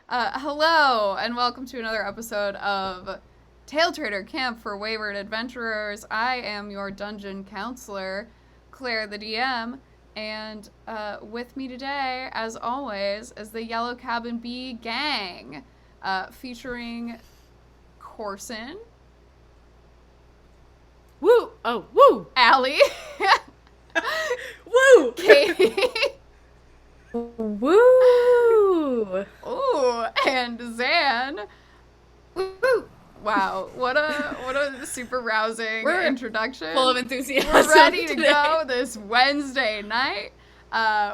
Hello, and welcome to another episode of Taletraeder Camp for Wayward Adventurers. I am your dungeon counselor, Claire the DM, and with me today, as always, is the Yellow Cabin Bee gang, featuring Corson, Woo! Oh, woo! Allie, Woo! Katie, Woo! ooh, and Zan. Woo! Wow, what a super rousing We're introduction. Full of enthusiasm. We're ready to today. go this Wednesday night.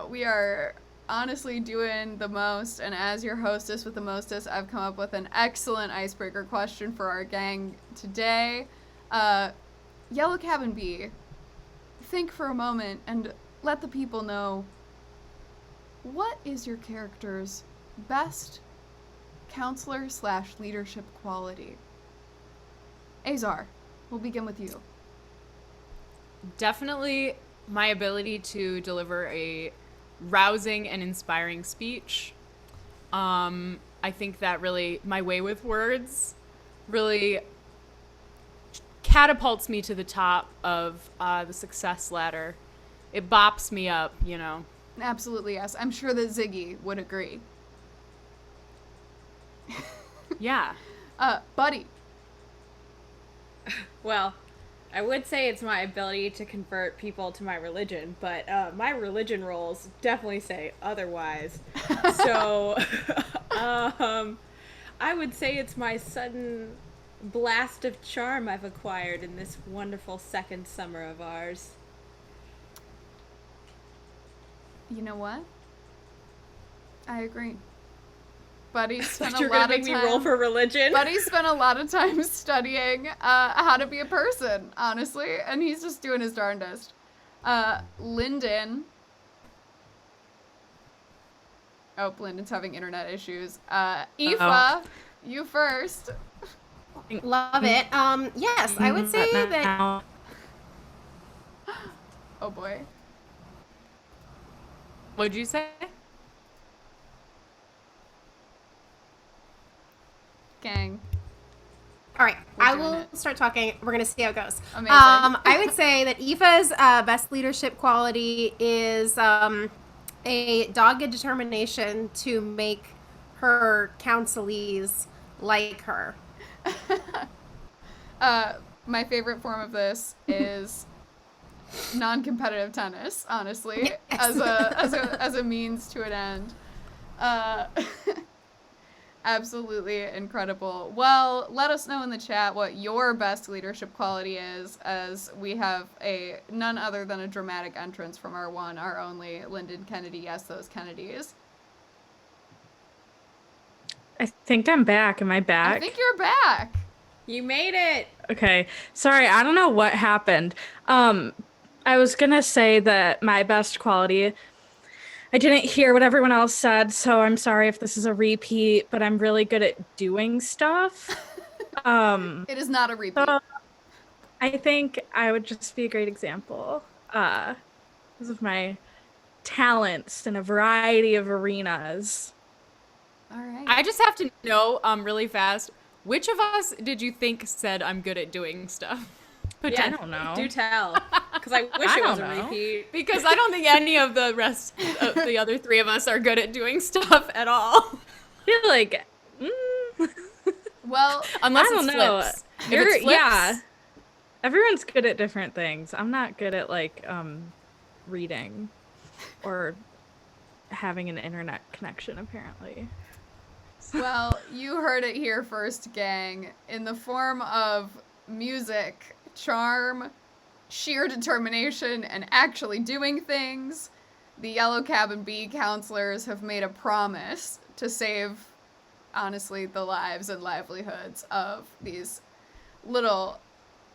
We are honestly doing the most, and as your hostess with the mostest, I've come up with an excellent icebreaker question for our gang today. Yellow Cabin Bee, think for a moment and let the people know, what is your character's best counselor/leadership quality? Azar, we'll begin with you. Definitely my ability to deliver a rousing and inspiring speech. I think that really, my way with words really catapults me to the top of the success ladder. It bops me up, you know. Absolutely, yes. I'm sure that Ziggy would agree. Yeah. Buddy. Well, I would say it's my ability to convert people to my religion, but my religion roles definitely say otherwise. So, I would say it's my sudden blast of charm I've acquired in this wonderful second summer of ours. You know what? I agree. Buddy spent a You're lot gonna of make time. me roll for religion? Buddy spent a lot of time studying how to be a person, honestly, and he's just doing his darndest. Lyndon. Oh, Lyndon's having internet issues. Aoife, you first. Love it. Yes, I would say that. Oh boy. What'd you say? Gang. All right, We're I doing will it. start talking. We're gonna see how it goes. Amazing. I would say that Aoife's best leadership quality is a dogged determination to make her counselees like her. My favorite form of this is non-competitive tennis, honestly, Yes. as a means to an end. Absolutely incredible. Well, let us know in the chat what your best leadership quality is, as we have none other than a dramatic entrance from our only Lyndon Kennedy. Yes, those Kennedys. I think I'm back. Am I back? I think you're back. You made it! Okay. Sorry, I don't know what happened. I was gonna say that my best quality, I didn't hear what everyone else said, so I'm sorry if this is a repeat, but I'm really good at doing stuff. It is not a repeat. So I think I would just be a great example because of my talents in a variety of arenas. All right. I just have to know, really fast, which of us did you think said I'm good at doing stuff? I don't know. Do tell. Because I wish I it was don't a know. repeat. Because I don't think any of the rest of the other three of us are good at doing stuff at all. I feel like, Well, Unless I don't it's know. flips. If it's flips, Yeah. Everyone's good at different things. I'm not good at like reading or having an internet connection apparently. well, you heard it here first, gang. In the form of music, charm, sheer determination, and actually doing things, the Yellow Cabin Bee counselors have made a promise to save, honestly, the lives and livelihoods of these little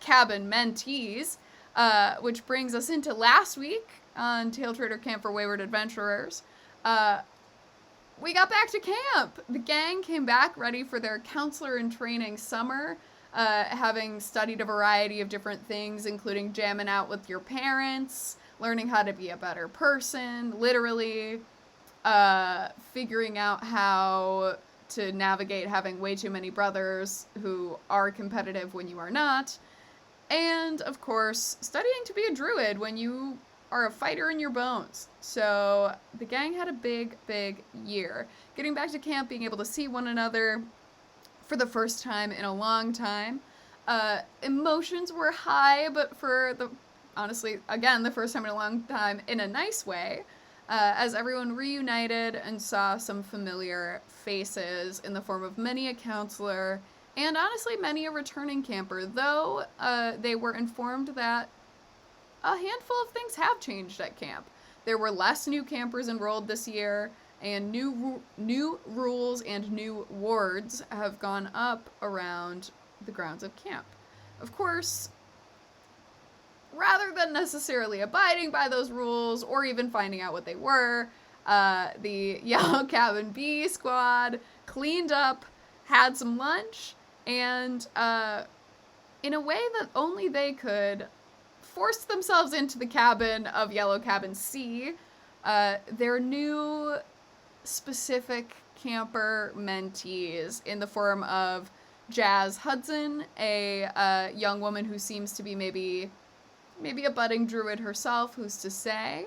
cabin mentees, which brings us into last week on Taletraeder Camp for Wayward Adventurers. We got back to camp. The gang came back ready for their counselor in training summer, having studied a variety of different things, including jamming out with your parents, learning how to be a better person, literally, figuring out how to navigate having way too many brothers who are competitive when you are not. And, of course, studying to be a druid when you are a fighter in your bones. So the gang had a big, big year. Getting back to camp, being able to see one another for the first time in a long time. Emotions were high, but honestly, again, the first time in a long time in a nice way, as everyone reunited and saw some familiar faces in the form of many a counselor and honestly many a returning camper, though they were informed that a handful of things have changed at camp. There were less new campers enrolled this year, and new rules and new wards have gone up around the grounds of camp. Of course, rather than necessarily abiding by those rules or even finding out what they were, the Yellow Cabin B squad cleaned up, had some lunch, and in a way that only they could, forced themselves into the cabin of Yellow Cabin C. Their new specific camper mentees in the form of Jazz Hudson, a young woman who seems to be maybe a budding druid herself, who's to say.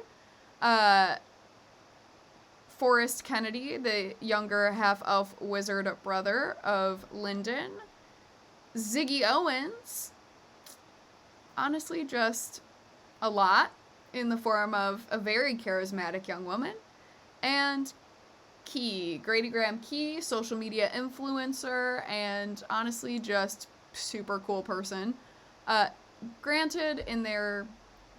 Forrest Kennedy, the younger half-elf wizard brother of Lyndon. Ziggy Owens, honestly just a lot in the form of a very charismatic young woman. And Key, Grady Graham Key, social media influencer, and honestly just super cool person. Granted, in their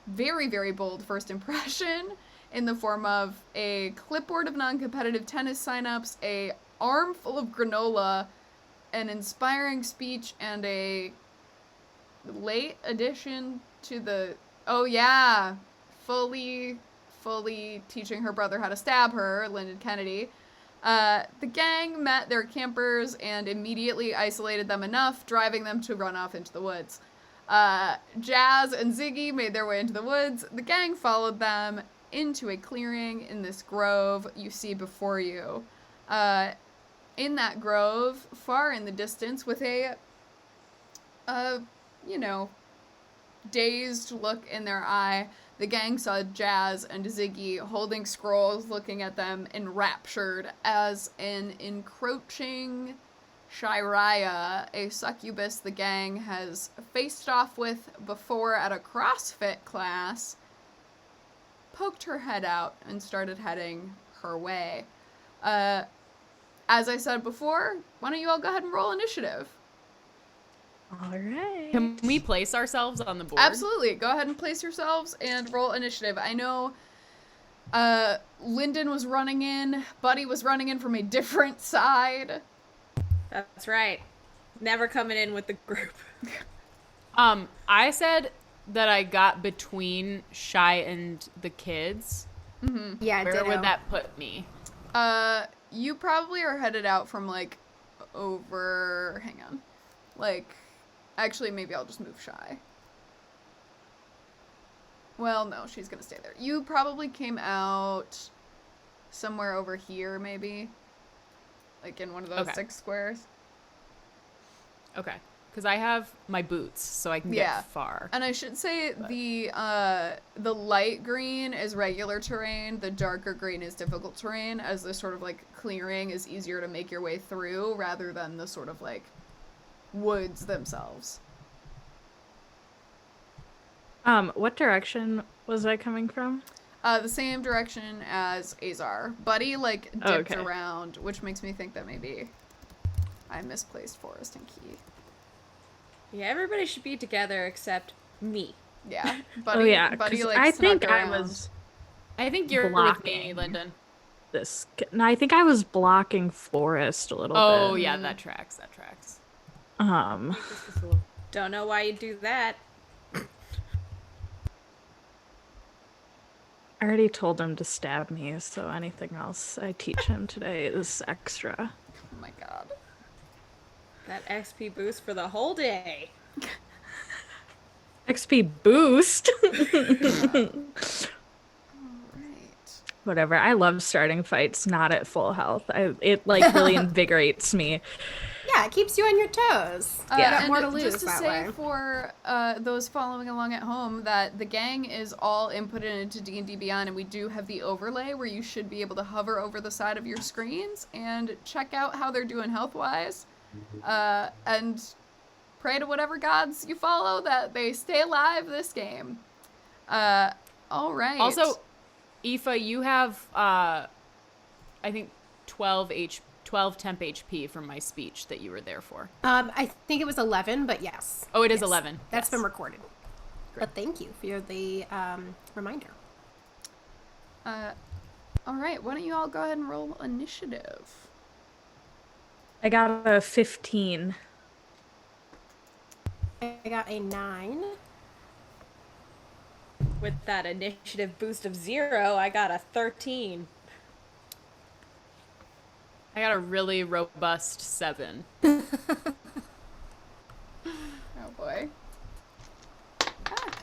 very, very bold first impression, in the form of a clipboard of non-competitive tennis signups, a armful of granola, an inspiring speech, and a late addition to the, fully teaching her brother how to stab her, Lyndon Kennedy. The gang met their campers and immediately isolated them enough, driving them to run off into the woods. Jazz and Ziggy made their way into the woods. The gang followed them into a clearing in this grove you see before you. In that grove, far in the distance, with a dazed look in their eye, the gang saw Jazz and Ziggy holding scrolls, looking at them enraptured as an encroaching Shiraya, a succubus the gang has faced off with before at a CrossFit class, poked her head out and started heading her way. As I said before, why don't you all go ahead and roll initiative? All right. Can we place ourselves on the board? Absolutely. Go ahead and place yourselves and roll initiative. I know Lyndon was running in. Buddy was running in from a different side. That's right. Never coming in with the group. I said that I got between Shy and the kids. Mm-hmm. Yeah, Where ditto. would that put me? You probably are headed out from, like, over... Hang on. Like, actually, maybe I'll just move Shy. Well, no, she's gonna stay there. You probably came out somewhere over here, maybe. Like, in one of those 6 squares. Okay. Because I have my boots, so I can get far. And I should say the light green is regular terrain, the darker green is difficult terrain, as the sort of, like, clearing is easier to make your way through, rather than the sort of, like, woods themselves. What direction was I coming from? The same direction as Azar. Buddy, like, dipped around, which makes me think that maybe I misplaced Forrest and Key. Yeah, everybody should be together except me. Yeah. Buddy, Buddy like, I think snuck around. I think you're with me, Lyndon. No, I think I was blocking Forrest a little bit. Oh, yeah, that tracks. Don't know why you do that. I already told him to stab me, so anything else I teach him today is extra. Oh my god. That XP boost for the whole day. XP boost? Alright. whatever. I love starting fights not at full health. It like really invigorates me. Yeah, it keeps you on your toes. Yeah. You got And more to lose just to that say way. for those following along at home that the gang is all inputted into D&D Beyond, and we do have the overlay where you should be able to hover over the side of your screens and check out how they're doing health-wise, and pray to whatever gods you follow that they stay alive this game. All right. Also, Aoife, you have, I think, 12 temp HP from my speech that you were there for. I think it was 11, but yes. Oh, it is Yes. 11. That's Yes. been recorded. But thank you for the reminder. all right. Why don't you all go ahead and roll initiative? I got a 15. I got a 9. With that initiative boost of 0, I got a 13. I got a really robust 7. Oh boy.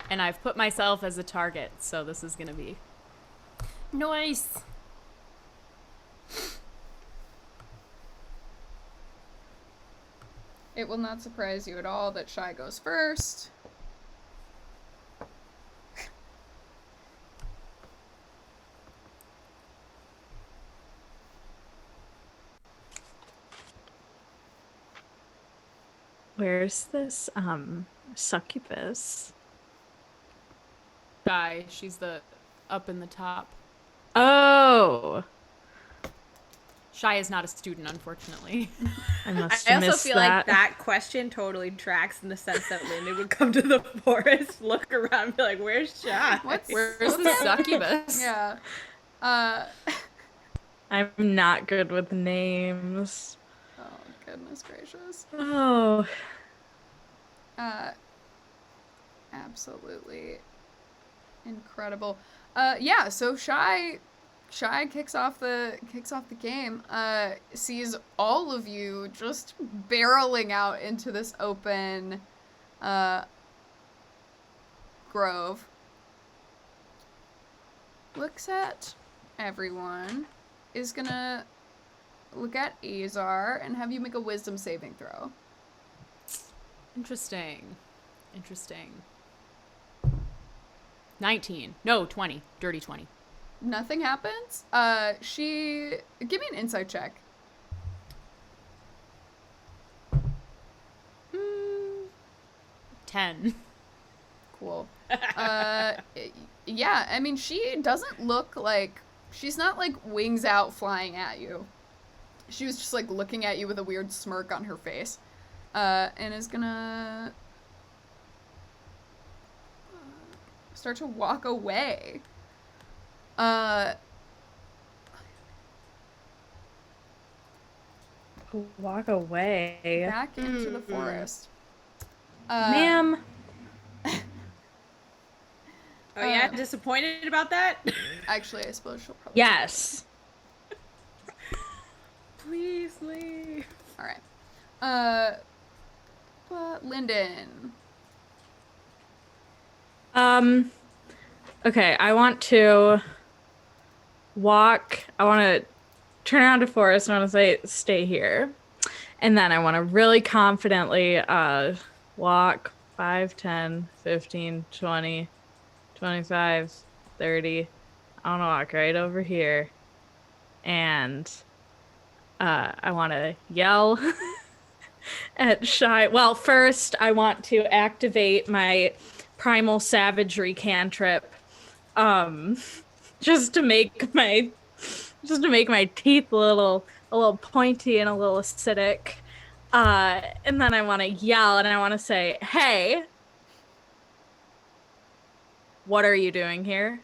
And I've put myself as a target, so this is going to be... Nice. It will not surprise you at all that Shy goes first. Where's this succubus? Shy. She's the up in the top. Oh, Shy is not a student, unfortunately. I must I have also missed feel that. like that question totally tracks in the sense that Lyndon would come to the forest, look around, and be like, "Where's Shy?" Where's the succubus? Yeah. I'm not good with names. Oh, goodness gracious. Oh, Absolutely incredible. Yeah, so Shy kicks off the game, sees all of you just barreling out into this open grove. Looks at everyone, is gonna look at Azar and have you make a wisdom saving throw. Interesting. 19. No, 20. Dirty 20. Nothing happens. Give me an insight check. 10. Cool. Yeah, I mean, she doesn't look like, she's not like wings out flying at you. She was just like looking at you with a weird smirk on her face. And is gonna start to walk away. walk away. Back into the forest. Ma'am. Oh yeah, disappointed about that? Actually, I suppose she'll probably. Yes. Please leave. All right. But Lyndon. Okay, I want to walk. I want to turn around to Forrest and I want to say, stay here. And then I want to really confidently walk 5, 10, 15, 20, 25, 30. I want to walk right over here. And I want to yell at Shy. Well, first I want to activate my primal savagery cantrip, just to make my teeth a little pointy and a little acidic. And then I want to yell and I want to say, "Hey, what are you doing here?"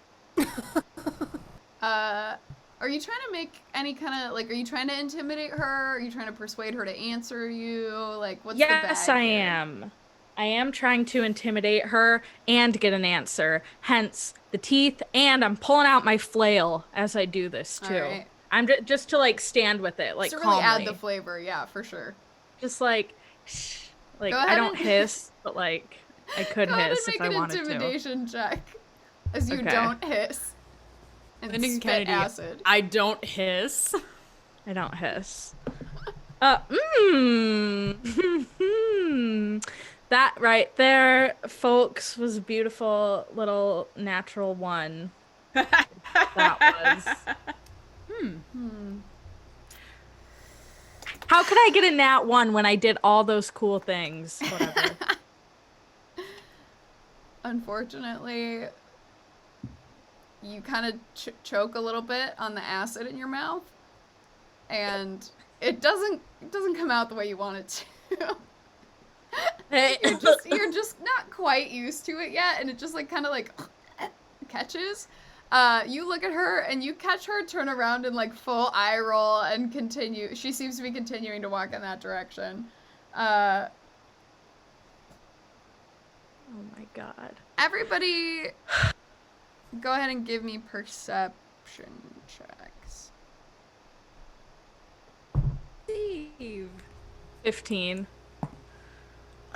Are you trying to make any kind of, like, are you trying to intimidate her? Are you trying to persuade her to answer you? Like, what's the bag Yes, I here? am. I am trying to intimidate her and get an answer. Hence the teeth, and I'm pulling out my flail as I do this too. Alright. I'm just to like stand with it, like Just to really calmly. add the flavor, yeah, for sure. Just like, shh. Like Go I ahead don't and- hiss, but like I could Go ahead and hiss make if I an wanted to. intimidation check, as you Okay. don't hiss. and Lyndon spit Kennedy, acid. I don't hiss. I don't hiss. That right there, folks, was a beautiful little natural one. That was. How could I get a nat 1 when I did all those cool things? Whatever. Unfortunately, you kind of choke a little bit on the acid in your mouth, and it doesn't come out the way you want it to. You're just not quite used to it yet, and it just like kind of like catches. You look at her and you catch her turn around in like full eye roll and continue. She seems to be continuing to walk in that direction. Oh my god. Everybody, go ahead and give me perception checks. Steve. 15.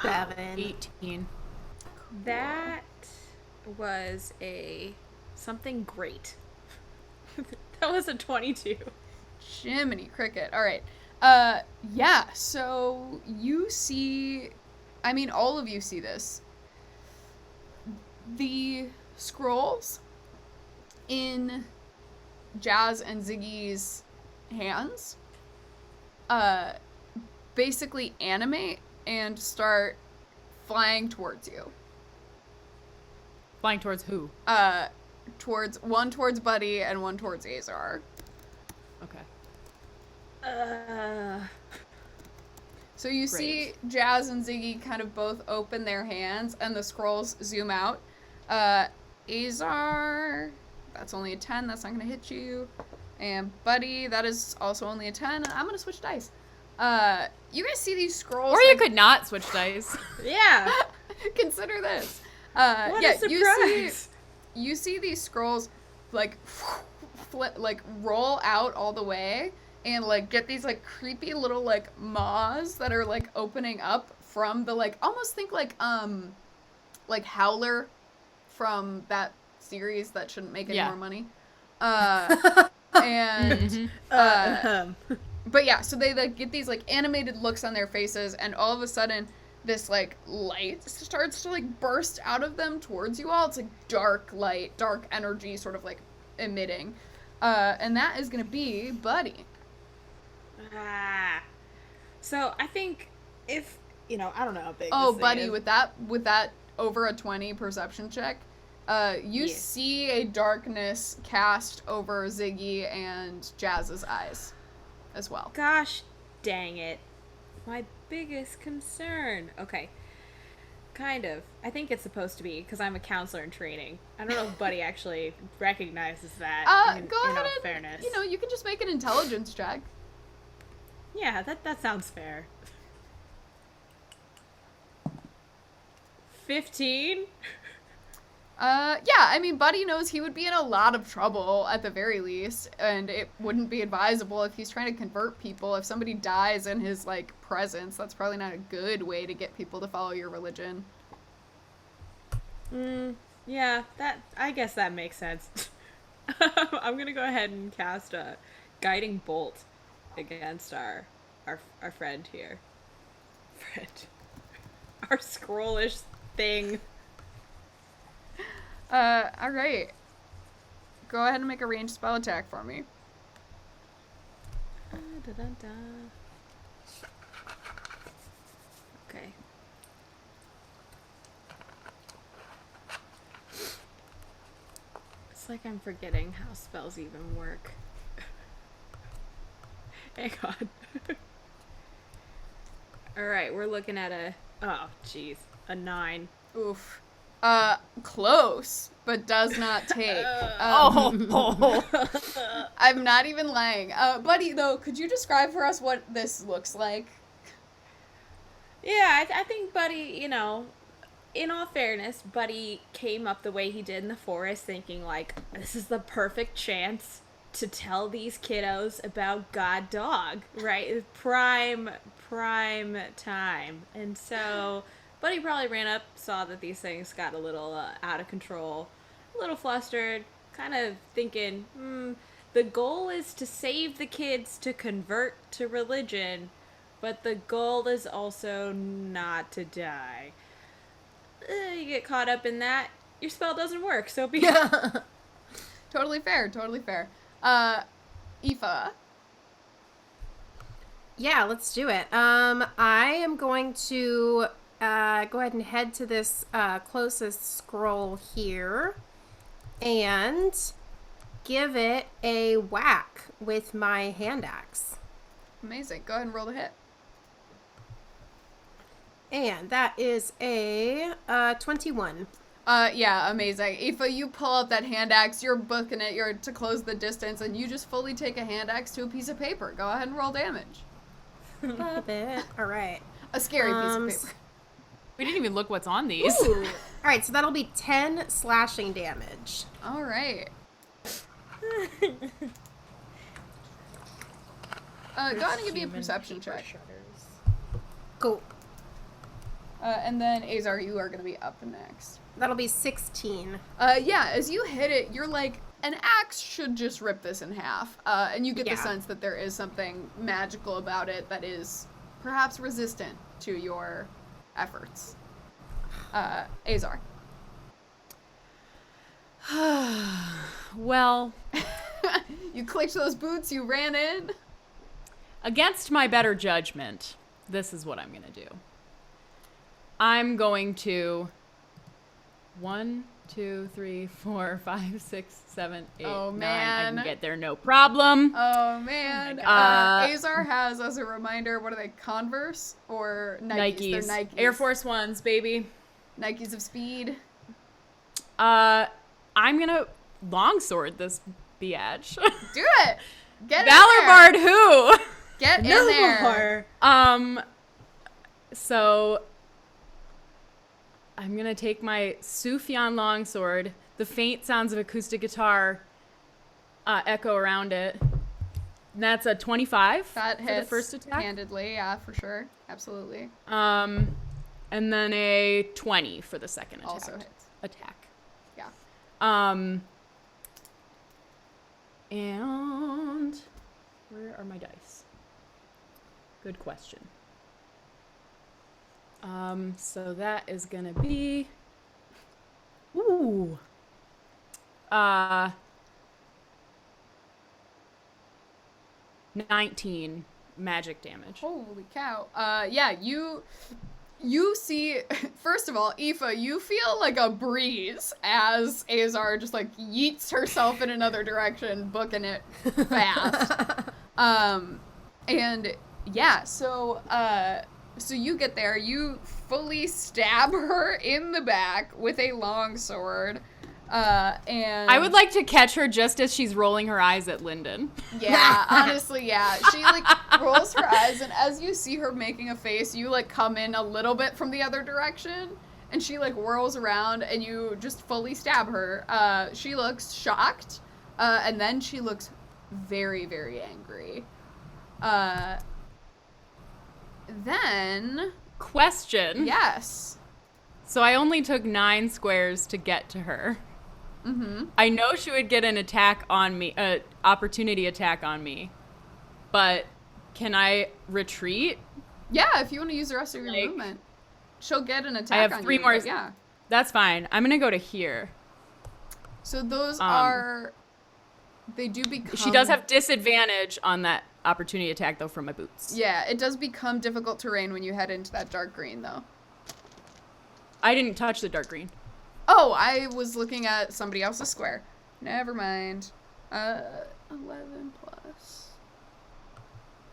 7. 18. That was a something great. That was a 22. Jiminy Cricket. All right. Yeah, so you see, I mean, all of you see this. The scrolls in Jazz and Ziggy's hands basically animate and start flying towards you. Flying towards who? Towards Buddy and one towards Azar. Okay. So you see Jazz and Ziggy kind of both open their hands and the scrolls zoom out. Azar, that's only a 10, that's not gonna hit you. And Buddy, that is also only a 10, and I'm gonna switch dice. You guys see these scrolls? Or you could not switch dice. Yeah. Consider this. What a surprise. You see these scrolls like roll out all the way and like get these like creepy little like maws that are like opening up from the like almost think like Howler from that series that shouldn't make any more money. And but yeah, so they like get these like animated looks on their faces, and all of a sudden this like light starts to like burst out of them towards you all. It's like dark light, dark energy sort of like emitting. And that is gonna be Buddy. So I think if, I don't know how big Oh, this thing Buddy, is. with that over a 20 perception check, you see a darkness cast over Ziggy and Jazz's eyes as well. Gosh dang it. My biggest concern. Okay. Kind of. I think it's supposed to be, because I'm a counselor in training. I don't know if Buddy actually recognizes that Go in ahead all and, fairness. you can just make an intelligence check. Yeah, that sounds fair. 15? Yeah, I mean, Buddy knows he would be in a lot of trouble at the very least, and it wouldn't be advisable if he's trying to convert people. If somebody dies in his, like, presence, that's probably not a good way to get people to follow your religion. Yeah, I guess that makes sense. I'm gonna go ahead and cast a guiding bolt against our friend here. Our scrollish thing. Alright. Go ahead and make a ranged spell attack for me. Okay. It's like I'm forgetting how spells even work. Hang on. Alright, we're looking at a 9. Oof. Close, but does not take. I'm not even lying. Buddy, though, could you describe for us what this looks like? Yeah, I think Buddy, in all fairness, Buddy came up the way he did in the forest thinking, like, this is the perfect chance to tell these kiddos about God Dog, right? Prime time. And so Buddy probably ran up, saw that these things got a little out of control, a little flustered, kind of thinking, the goal is to save the kids to convert to religion, but the goal is also not to die. You get caught up in that, your spell doesn't work, so be Totally fair, totally fair. Aoife. Yeah, let's do it. I am going to go ahead and head to this closest scroll here and give it a whack with my hand axe. Amazing. Go ahead and roll the hit. And that is a 21. Yeah, amazing. Aoife, you pull out that hand axe, you're booking it, you're to close the distance, and you just fully take a hand axe to a piece of paper. Go ahead and roll damage. Love it. All right. A scary piece of paper. We didn't even look what's on these. All right, so that'll be 10 slashing damage. All right. Go ahead and give me a perception check. Cool. And then, Azar, you are going to be up next. That'll be 16. Yeah, as you hit it, you're like, an axe should just rip this in half. And you get the Yeah. sense that there is something magical about it that is perhaps resistant to your efforts. Azar. Well, You clicked those boots, you ran in. against my better judgment, this is what I'm going to do. I'm going to 1, 2, 3, 4, 5, 6, 7, 8, Oh, 9. I man. can get there, no problem. Oh, man. God. Azar has, as a reminder, what are they, Converse or Nikes? Nikes. They're Nikes. Air Force Ones, baby. Nikes of speed. I'm going to longsword this biatch. Do it. Get in Valor there. Bard who? Get in there. So I'm gonna take my Sufjan longsword. The faint sounds of acoustic guitar echo around it. And that's a 25 That for hits the first attack. handedly, yeah, for sure. Absolutely. And then a 20 for the second attack. Also hits. Yeah. And where are my dice? Good question. So that is gonna be 19 magic damage. Holy cow. Yeah, you see, first of all, Aoife, you feel like a breeze as Azar just like yeets herself in another direction, booking it fast. And yeah, so you get there, you fully stab her in the back with a long sword. And I would like to catch her just as she's rolling her eyes at Lyndon. Yeah, honestly, yeah. She, like, rolls her eyes, and as you see her making a face, you, like, come in a little bit from the other direction, and she, like, whirls around, and you just fully stab her. She looks shocked, and then she looks very, very angry. Then... Question. Yes. So I only took 9 squares to get to her. Mm-hmm. I know she would get an attack on me, opportunity attack on me, but can I retreat? Yeah, if you want to use the rest of your Like, movement. She'll get an attack I have on 3 you, more. but yeah. That's fine. I'm gonna go to here. So those are... They do become... She does have disadvantage on that opportunity attack, though, from my boots. Yeah, it does become difficult terrain when you head into that dark green, though. I didn't touch the dark green. Oh, I was looking at somebody else's square. Never mind. 11 plus.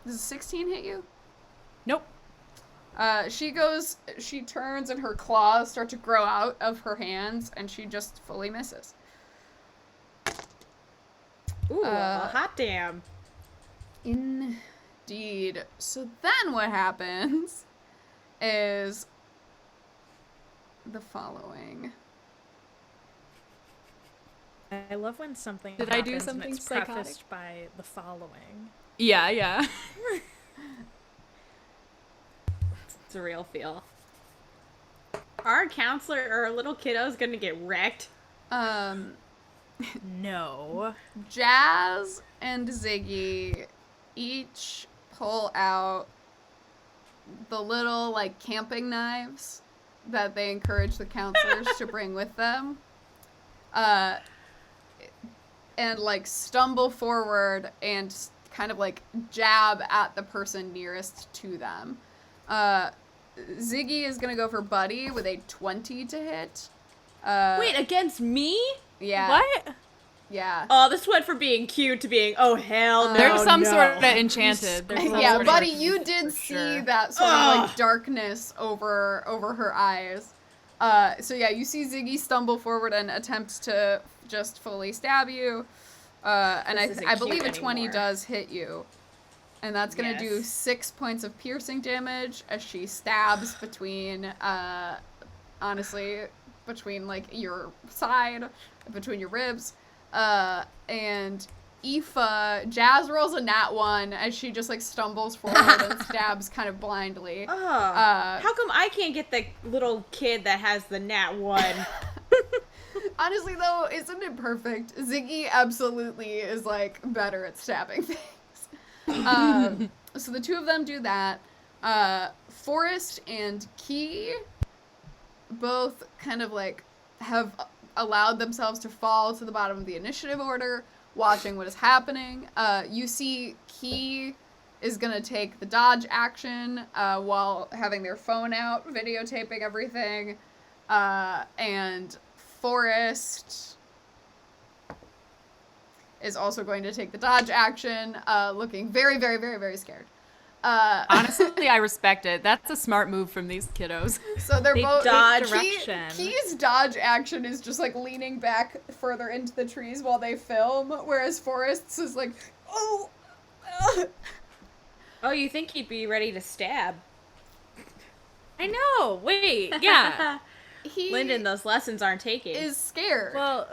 Does 16 hit you? Nope. She turns and her claws start to grow out of her hands, and she just fully misses. Ooh, hot damn. Indeed. So then what happens is the following. I love when something Did I do happens something and it's psychotic? prefaced by the following. Yeah. It's a real feel. Our counselor or our little kiddo's gonna get wrecked. No. Jazz and Ziggy each pull out the little, like, camping knives that they encourage the counselors to bring with them. And, like, stumble forward and kind of, like, jab at the person nearest to them. Ziggy is gonna go for Buddy with a 20 to hit. Wait, against me? Yeah. What? Yeah. Oh, this went from being cute to being, oh, hell no. There's some no. sort of enchanted. There's some Yeah, sort of- Buddy, you did see sure. that sort of Ugh. like darkness over her eyes. So yeah, you see Ziggy stumble forward and attempt to just fully stab you. And This isn't I believe a cute 20 anymore. does hit you. And that's gonna do Yes. 6 points of piercing damage as she stabs between, honestly, between like your side, between your ribs. And Aoife, Jazz rolls a nat 1 as she just like stumbles forward and stabs kind of blindly. Oh, how come I can't get the little kid that has the nat 1? Honestly though, isn't it perfect? Ziggy absolutely is like better at stabbing things. So the two of them do that. Forrest and Key both kind of like have allowed themselves to fall to the bottom of the initiative order, watching what is happening. You see Key is gonna take the dodge action while having their phone out, videotaping everything. And Forrest is also going to take the dodge action, looking very, very, very, very scared. Honestly, I respect it. That's a smart move from these kiddos. So they're They both dodge direction. Key's dodge action is just like leaning back further into the trees while they film, whereas Forrest's is like, oh. Oh, you think he'd be ready to stab? I know. Wait. Yeah. He Lyndon, those lessons aren't taking. is scared. Well,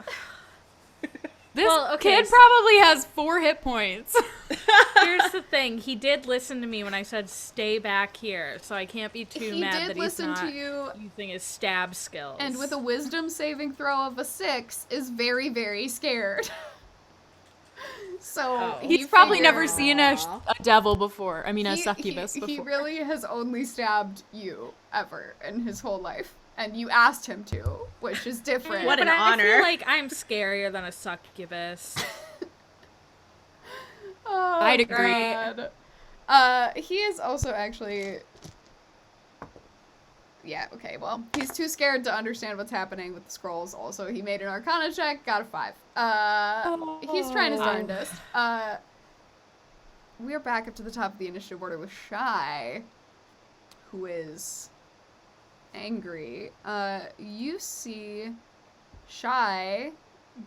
This Well, okay, kid so- probably has 4 hit points. here's the thing. He did listen to me when I said stay back here, so I can't be too He mad did that he's listen not to you, using his stab skills. and with a wisdom saving throw of a 6, is very, very scared. So Oh. He's probably figured- never seen a devil before. I mean, a He- succubus he before. really has only stabbed you ever in his whole life, and you asked him to, which is different. What an But I honor. feel like I'm scarier than a succubus. Oh, I'd agree. God. He is also actually. Yeah, okay, well, he's too scared to understand what's happening with the scrolls. Also, he made an Arcana check, got a 5. He's trying his darndest. We're back up to the top of the initiative order with Shy, who is angry. You see Shy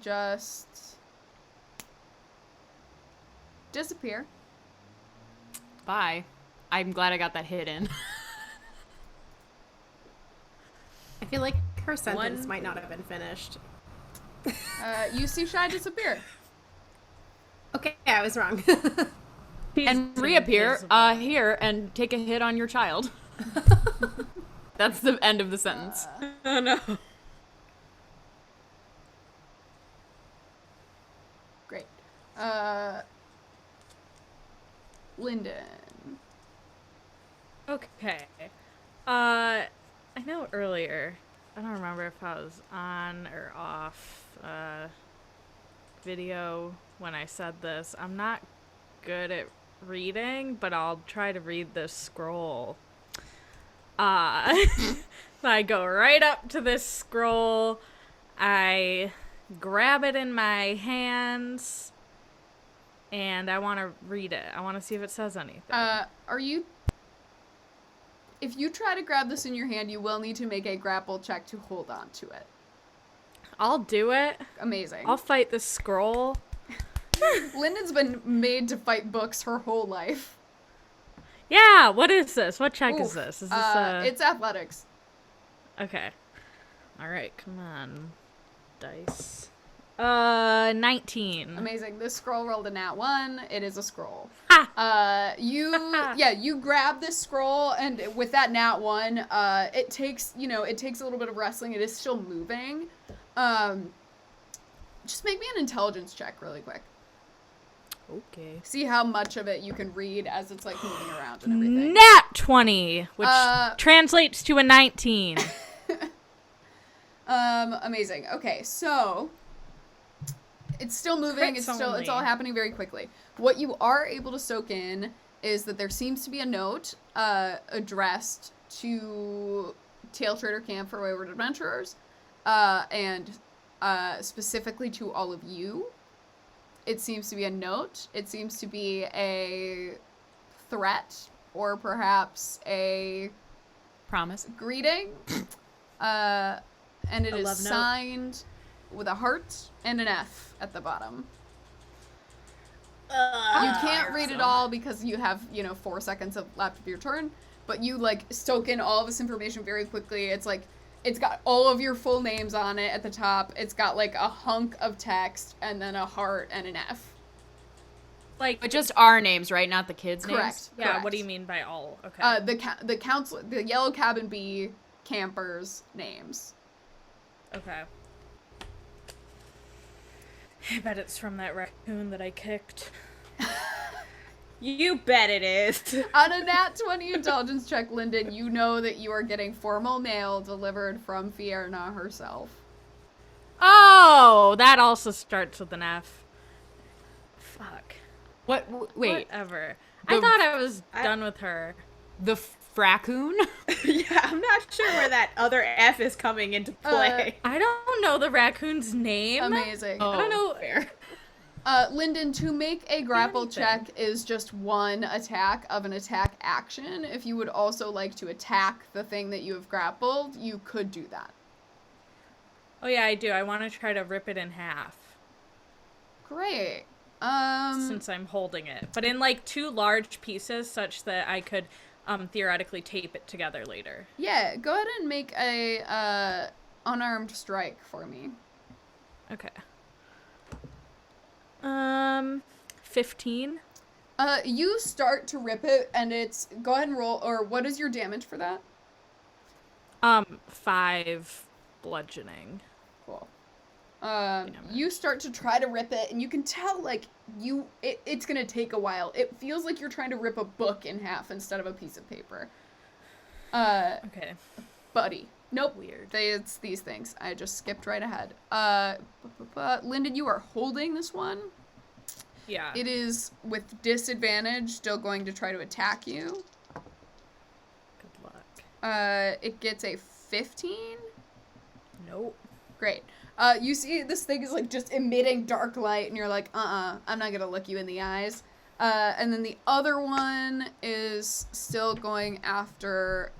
just disappear. Bye. I'm glad I got that hit in. I feel like her sentence One- might not have been finished. You see Shy disappear. Okay, I was wrong. And reappear here and take a hit on your child. That's the end of the sentence. Oh no. Great. Lyndon. Okay. I know earlier, I don't remember if I was on or off video when I said this. I'm not good at reading, but I'll try to read this scroll. I go right up to this scroll. I grab it in my hands, and I want to read it. I want to see if it says anything. Are you... If you try to grab this in your hand, you will need to make a grapple check to hold on to it. I'll do it. Amazing. I'll fight the scroll. Lyndon's been made to fight books her whole life. Yeah, what is this? What check is Oof. this? Is this It's athletics. Okay. All right, come on. Dice. 19. Amazing. This scroll rolled a nat 1. It is a scroll. Ha! You grab this scroll, and with that nat 1, it takes a little bit of wrestling. It is still moving. Just make me an intelligence check really quick. Okay. See how much of it you can read as it's like moving around and everything. Nat 20, which translates to a 19. Amazing. Okay, so it's still moving. Crits It's all only. happening very quickly. What you are able to soak in is that there seems to be a note addressed to Taletraeder Camp for Wayward Adventurers, and specifically to all of you. It seems to be a note. It seems to be a threat, or perhaps a Promise. greeting. And it A is love note. signed with a heart and an F at the bottom. You can't read it all because you have, 4 seconds left of your turn, but you, soak in all of this information very quickly. It's it's got all of your full names on it at the top. It's got, a hunk of text, and then a heart and an F. But just our names, right? Not the kids' Correct. names? Yeah, correct. what do you mean by all? Okay. The council, the Yellow Cabin B campers' names. Okay. I bet it's from that raccoon that I kicked. You bet it is. On a nat 20 intelligence check, Lyndon, you know that you are getting formal mail delivered from Fierna herself. Oh, that also starts with an F. Fuck. Wait, Whatever. The- I thought I was done with her. the fraccoon? Yeah, I'm not sure where that other F is coming into play. I don't know the raccoon's name. Amazing. Oh. I don't know. Lyndon, to make a grapple anything. check is just one attack of an attack action. If you would also like to attack the thing that you have grappled, you could do that. Oh yeah, I do. I want to try to rip it in half Great. since I'm holding it, but in two large pieces, such that I could theoretically tape it together later. Yeah, go ahead and make a unarmed strike for me. Okay. 15. You start to rip it, and it's, go ahead and roll, or what is your damage for that? 5 bludgeoning. Cool. You start to try to rip it, and you can tell, it's gonna take a while. It feels like you're trying to rip a book in half instead of a piece of paper. Okay. Buddy. Nope. Weird. It's these things. I just skipped right ahead. Lyndon, you are holding this one. Yeah. It is, with disadvantage, still going to try to attack you. Good luck. It gets a 15. Nope. Great. You see this thing is just emitting dark light, and you're like, I'm not gonna look you in the eyes. And then the other one is still going after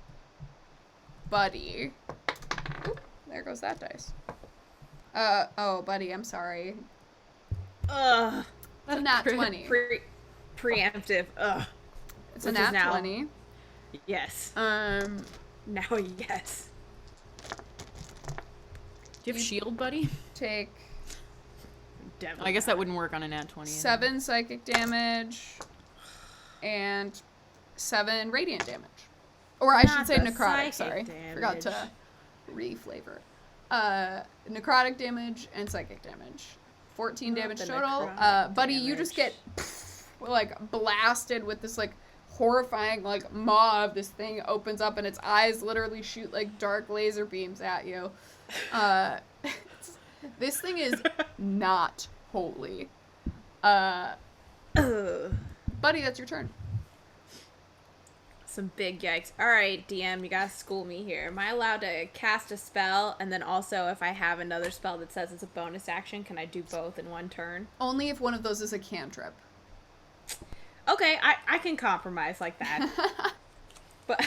Buddy. Oop, there goes that dice. Oh, Buddy, I'm sorry. Ugh. It's a nat 20. Preemptive. Ugh. It's a which is nat now- 20. Yes. Now, yes. Do you have shield, buddy? Take Definitely I guess that wouldn't work on a nat 20. 7 psychic damage and 7 radiant damage. Or I should Not say the necrotic, psychic sorry. Forgot to damage. re-flavor. Necrotic damage and psychic damage. 14 Not damage the total. necrotic Buddy, you just damage. get blasted with this horrifying maw of this thing opens up, and its eyes literally shoot dark laser beams at you. This thing is not holy. Ugh. Buddy, that's your turn. Some big yikes. Alright, DM, you gotta school me here. Am I allowed to cast a spell, and then also if I have another spell that says it's a bonus action, can I do both in one turn? Only if one of those is a cantrip. Okay, I can compromise like that. But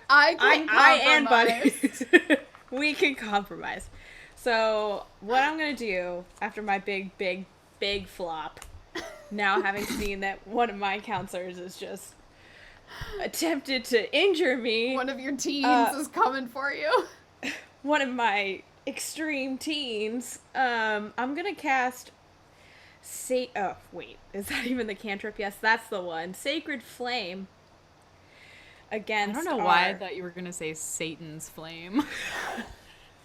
I can I and compromise. Buddy, we can compromise. So what I'm gonna do after my big flop, now having seen that one of my counselors is just attempted to injure me, One of your teens is coming for you. one of my extreme teens, I'm gonna cast oh wait, is that even the cantrip? Yes, that's the one. Sacred Flame. I Against don't know why I thought you were going to say Satan's flame.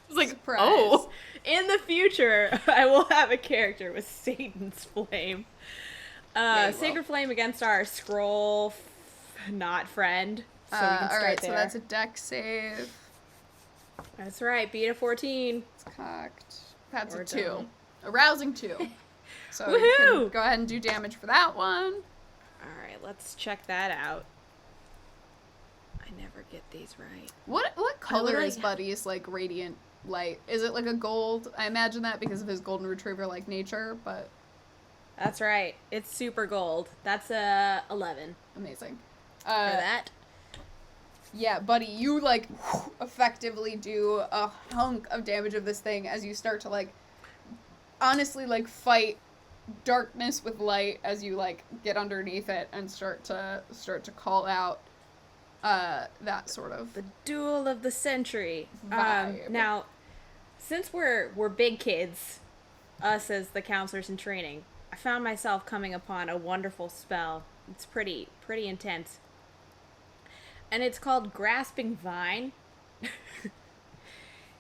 was like, Surprise. oh. In the future, I will have a character with Satan's Flame. Yeah, you will. Sacred Flame against our scroll not friend. So we can start Alright, so there. that's a deck save. That's right, beat a 14. It's cocked. That's Or a 2. don't. A rousing 2. So you Woohoo! can go ahead and do damage for that one. Alright, let's check that out. I never get these right. What color like- is Buddy's like radiant light? Is it like a gold? I imagine that because of his golden retriever like nature, but That's right. It's super gold. That's a 11 amazing. for that. Yeah, Buddy, you like effectively do a hunk of damage of this thing as you start to like honestly like fight darkness with light as you like get underneath it and start to call out that sort of The duel of the century. Vibe. Now, since we're big kids, us as the counselors in training, I found myself coming upon a wonderful spell. It's pretty intense. And it's called Grasping Vine.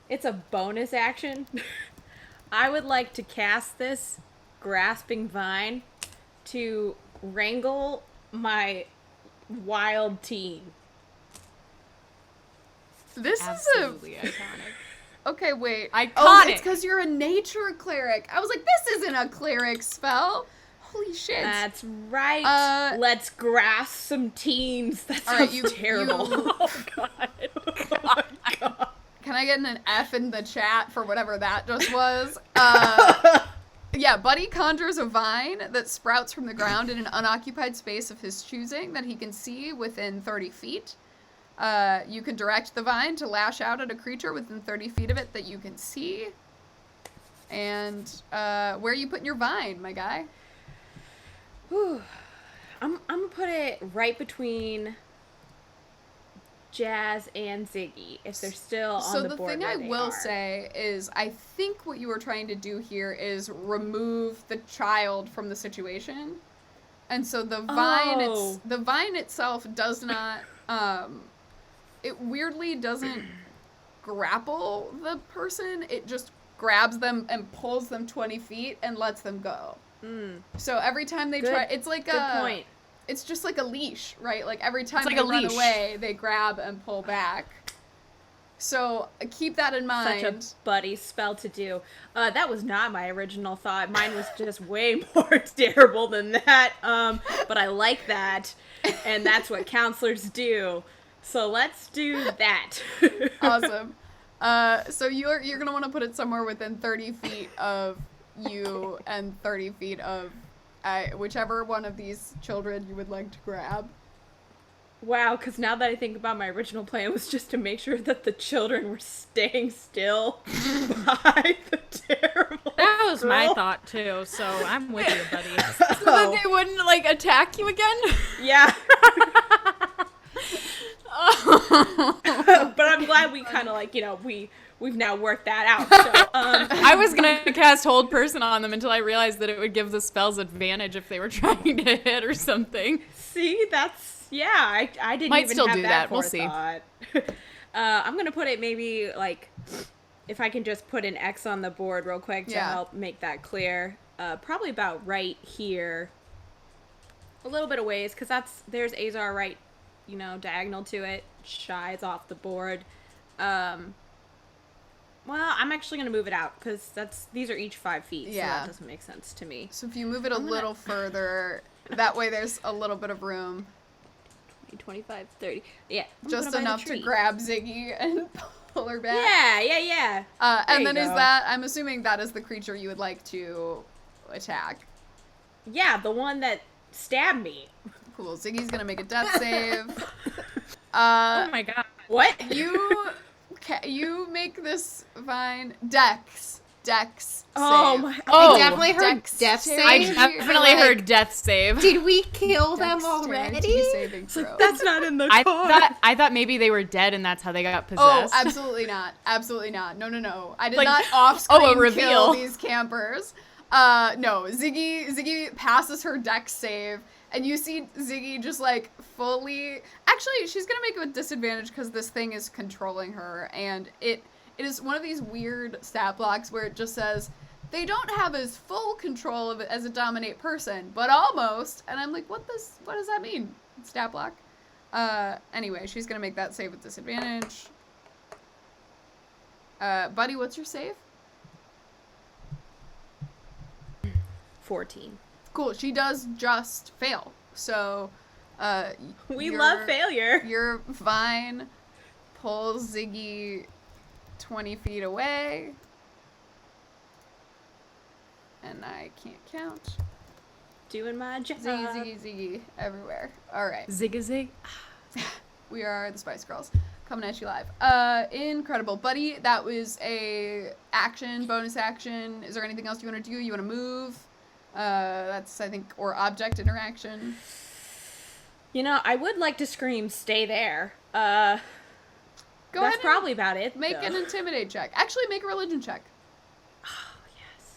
It's a bonus action. I would like to cast this Grasping Vine to wrangle my wild teen. This is Absolutely iconic. a okay. Wait, Iconic. Oh, it's because you're a nature cleric. I was like, this isn't a cleric spell. Holy shit! That's right. Let's grasp some teens. That All right, sounds you- terrible. you- Oh god. Oh my god. Can I get an F in the chat for whatever that just was? Yeah, Buddy conjures a vine that sprouts from the ground in an unoccupied space of his choosing that he can see within 30 feet. You can direct the vine to lash out at a creature within 30 feet of it that you can see. And where are you putting your vine, my guy? Whew. I'm gonna put it right between Jazz and Ziggy if they're still So on the the board. thing where I they will are. say is I think what you were trying to do here is remove the child from the situation. And so the vine Oh. the vine itself does not it weirdly doesn't grapple the person. It just grabs them and pulls them 20 feet and lets them go. So every time they Good- try, it's like Good a point. it's just like a leash, right? Like every time like they a run leash. away, they grab and pull back. So keep that in mind. Such a buddy spell to do. That was not my original thought. Mine was just way more terrible than that. But I like that, and that's what counselors do. So let's do that. Awesome. So you're gonna want to put it somewhere within 30 feet of you and 30 feet of whichever one of these children you would like to grab. Wow, because now that I think about my original plan was just to make sure that the children were staying still by the terrible That was my girl. thought too, so I'm with you, buddy. So that they wouldn't like attack you again. Yeah. But I'm glad we kind of like, we've now worked that out. So, I was gonna cast Hold Person on them until I realized that it would give the spells advantage if they were trying to hit or something. see, I didn't Might even still have do that. that. We'll see. forethought. I'm gonna put it maybe like, if I can just put an X on the board real quick to Yeah. help make that clear. Probably about right here. A little bit of ways, because there's Azar right, diagonal to it. Shy's off the board. Well, I'm actually gonna move it out because these are each 5 feet, so Yeah. that doesn't make sense to me. So if you move it a I'm gonna- little further, that way there's a little bit of room. 25, 30. Yeah. I'm Just gonna buy the enough to tree. grab Ziggy and pull her back. Yeah. And There you then is go. that, I'm assuming that is the creature you would like to attack. Yeah, the one that stabbed me. Cool. Ziggy's gonna make a death save. Oh my god. What? You make this vine Dex Oh save. my. Oh, I definitely heard Dex death save. save. I definitely Like, heard death save. Did we kill them Dexterity already? saving throw. That's not in the I card. thought maybe they were dead and that's how they got Oh, possessed. absolutely not. Absolutely not. No. I did Like, not off-screen oh, a kill reveal. these campers. No. Ziggy passes her dex save, and you see Ziggy just like fully. Actually, she's gonna make it with disadvantage because this thing is controlling her, and it It is one of these weird stat blocks where it just says, they don't have as full control of it as a dominate person, but almost. And I'm like, what does that mean? Stat block. Anyway, she's gonna make that save with disadvantage. Buddy, what's your save? 14. Cool. She does just fail. So, We love failure. You're fine. Pull Ziggy 20 feet away. And I can't count. Doing my job. Ziggy, everywhere. All right. Zig-a-zig. We are the Spice Girls. Coming at you live. Incredible. Buddy, that was a action, bonus action. Is there anything else you want to do? You want to move? That's, I think, or object interaction. You know, I would like to scream, stay there. Go ahead. That's probably about it. Make though. an intimidate check. Actually, make a religion check. Oh, yes.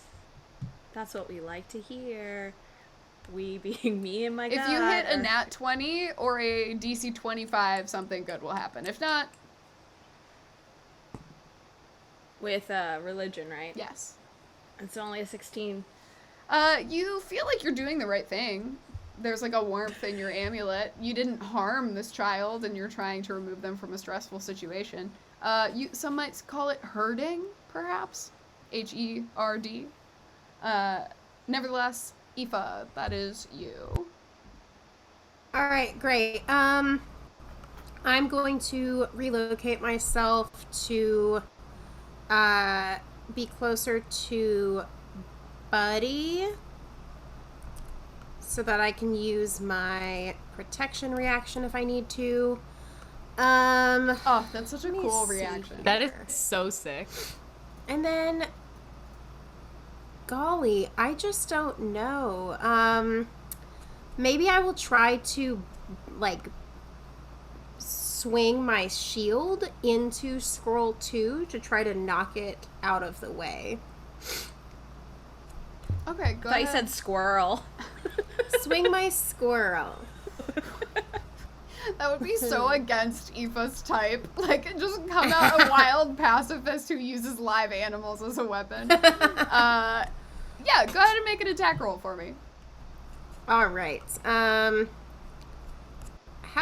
That's what we like to hear. We being me and my God. If you hit a nat 20 or a DC 25, something good will happen. If not, With religion, right? yes. It's only a 16. You feel like you're doing the right thing. There's like a warmth in your amulet. You didn't harm this child, and you're trying to remove them from a stressful situation. Some might call it herding, perhaps. Herd. Nevertheless, Aoife, that is you. All right, great. I'm going to relocate myself to be closer to Buddy so that I can use my protection reaction if I need to. Oh, that's such a Let me cool see reaction. That is so sick. And then, golly, I just don't know. Maybe I will try to, like, swing my shield into scroll 2 to try to knock it out of the way. Okay, go I thought you ahead. said squirrel. Swing my squirrel. That would be so against Aoife's type. Like, just come out a wild pacifist who uses live animals as a weapon. Yeah, go ahead and make an attack roll for me. All right. How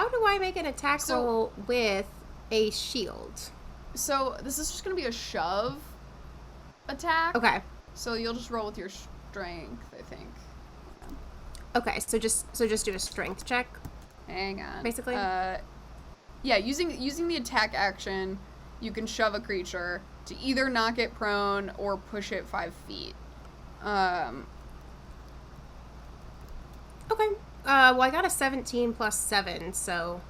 do I make an attack roll with a shield? So, this is just going to be a shove attack. Okay. So, you'll just roll with your strength, I think. Okay, so just do a strength check. Hang on. Basically? Yeah, using the attack action, you can shove a creature to either knock it prone or push it 5 feet. Okay. Well, I got a 17 plus 7, so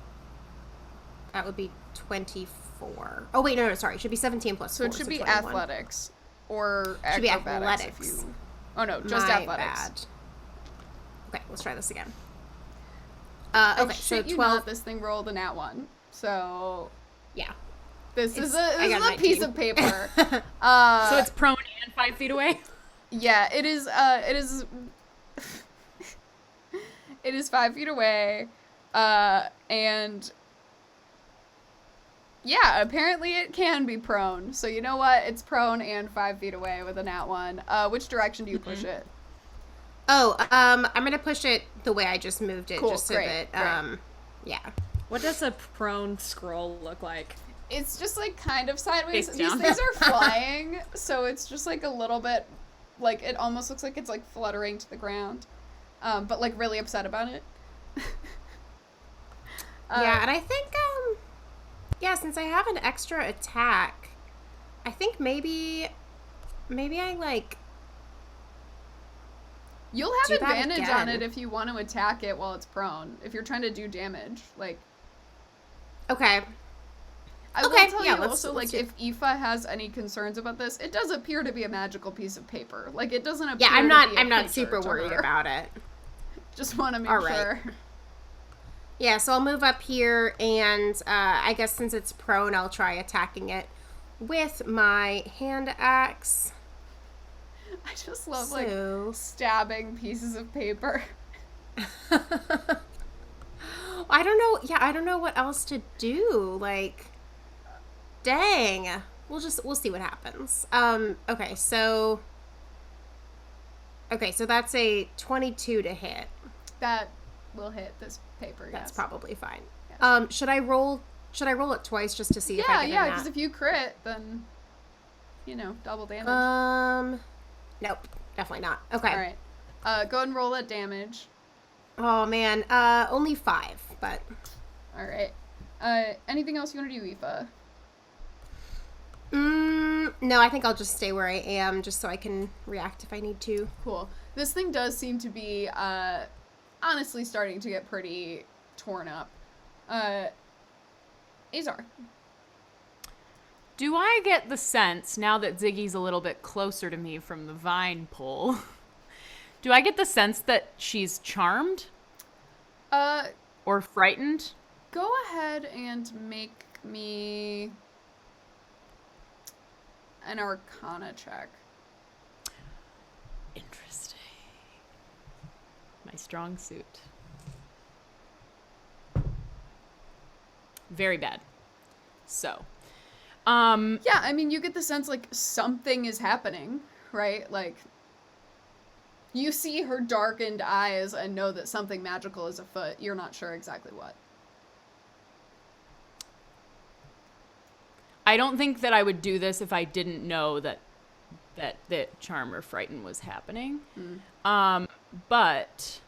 that would be 24. Oh, wait, no, sorry. It should be 17 plus 4. So it should be 21. athletics or Should be acrobatics if athletics. you... Oh, no, just My athletics. bad. Okay, let's try this again. Okay, Okay, so shit you 12. not, this thing rolled a nat 1. So Yeah. this is I got a piece 19. of paper. So it's prone and 5 feet away? Yeah, it is it is 5 feet away. And yeah, apparently it can be prone. So you know what? It's prone and 5 feet away with a nat 1. Which direction do you push it? Oh, I'm gonna push it the way I just moved it, Cool, just so great, that, yeah. What does a prone scroll look like? It's just like kind of sideways. Face These down. things are flying, so it's just like a little bit, like it almost looks like it's like fluttering to the ground, but like really upset about it. Yeah, and I think, yeah, since I have an extra attack, I think maybe I, like, You'll have do that advantage on again. it if you want to attack it while it's prone. If you're trying to do damage, like okay. I will Okay, tell yeah, you let's also, like, do- if Aoife has any concerns about this, it does appear to be a magical piece of paper. Like, it doesn't appear Yeah, I'm to not be a creature super to worried her. about it. Just want to make All right. sure. Yeah, so I'll move up here, and I guess since it's prone, I'll try attacking it with my hand axe. I just love, like, So, stabbing pieces of paper. I don't know. Yeah, I don't know what else to do. Like, dang. we'll see what happens. Okay, so that's a 22 to hit. That will hit this paper. That's yes. probably fine. Yes. Should I roll it twice just to see if I get Yeah, a because nat? if you crit, then double damage. Nope, definitely not. Okay. All right. Go ahead and roll that damage. Oh man, only 5, but All right. Anything else you want to do, Aoife? no, I think I'll just stay where I am just so I can react if I need to. Cool. This thing does seem to be, honestly starting to get pretty torn up. Azar. Do I get the sense, now that Ziggy's a little bit closer to me from the vine pole, do I get the sense that she's charmed? Or frightened? Go ahead and make me an Arcana check. Interesting. My strong suit. Very bad. So, Yeah, I mean, you get the sense, like, something is happening, right? Like, you see her darkened eyes and know that something magical is afoot. You're not sure exactly what. I don't think that I would do this if I didn't know that charm or frighten was happening. But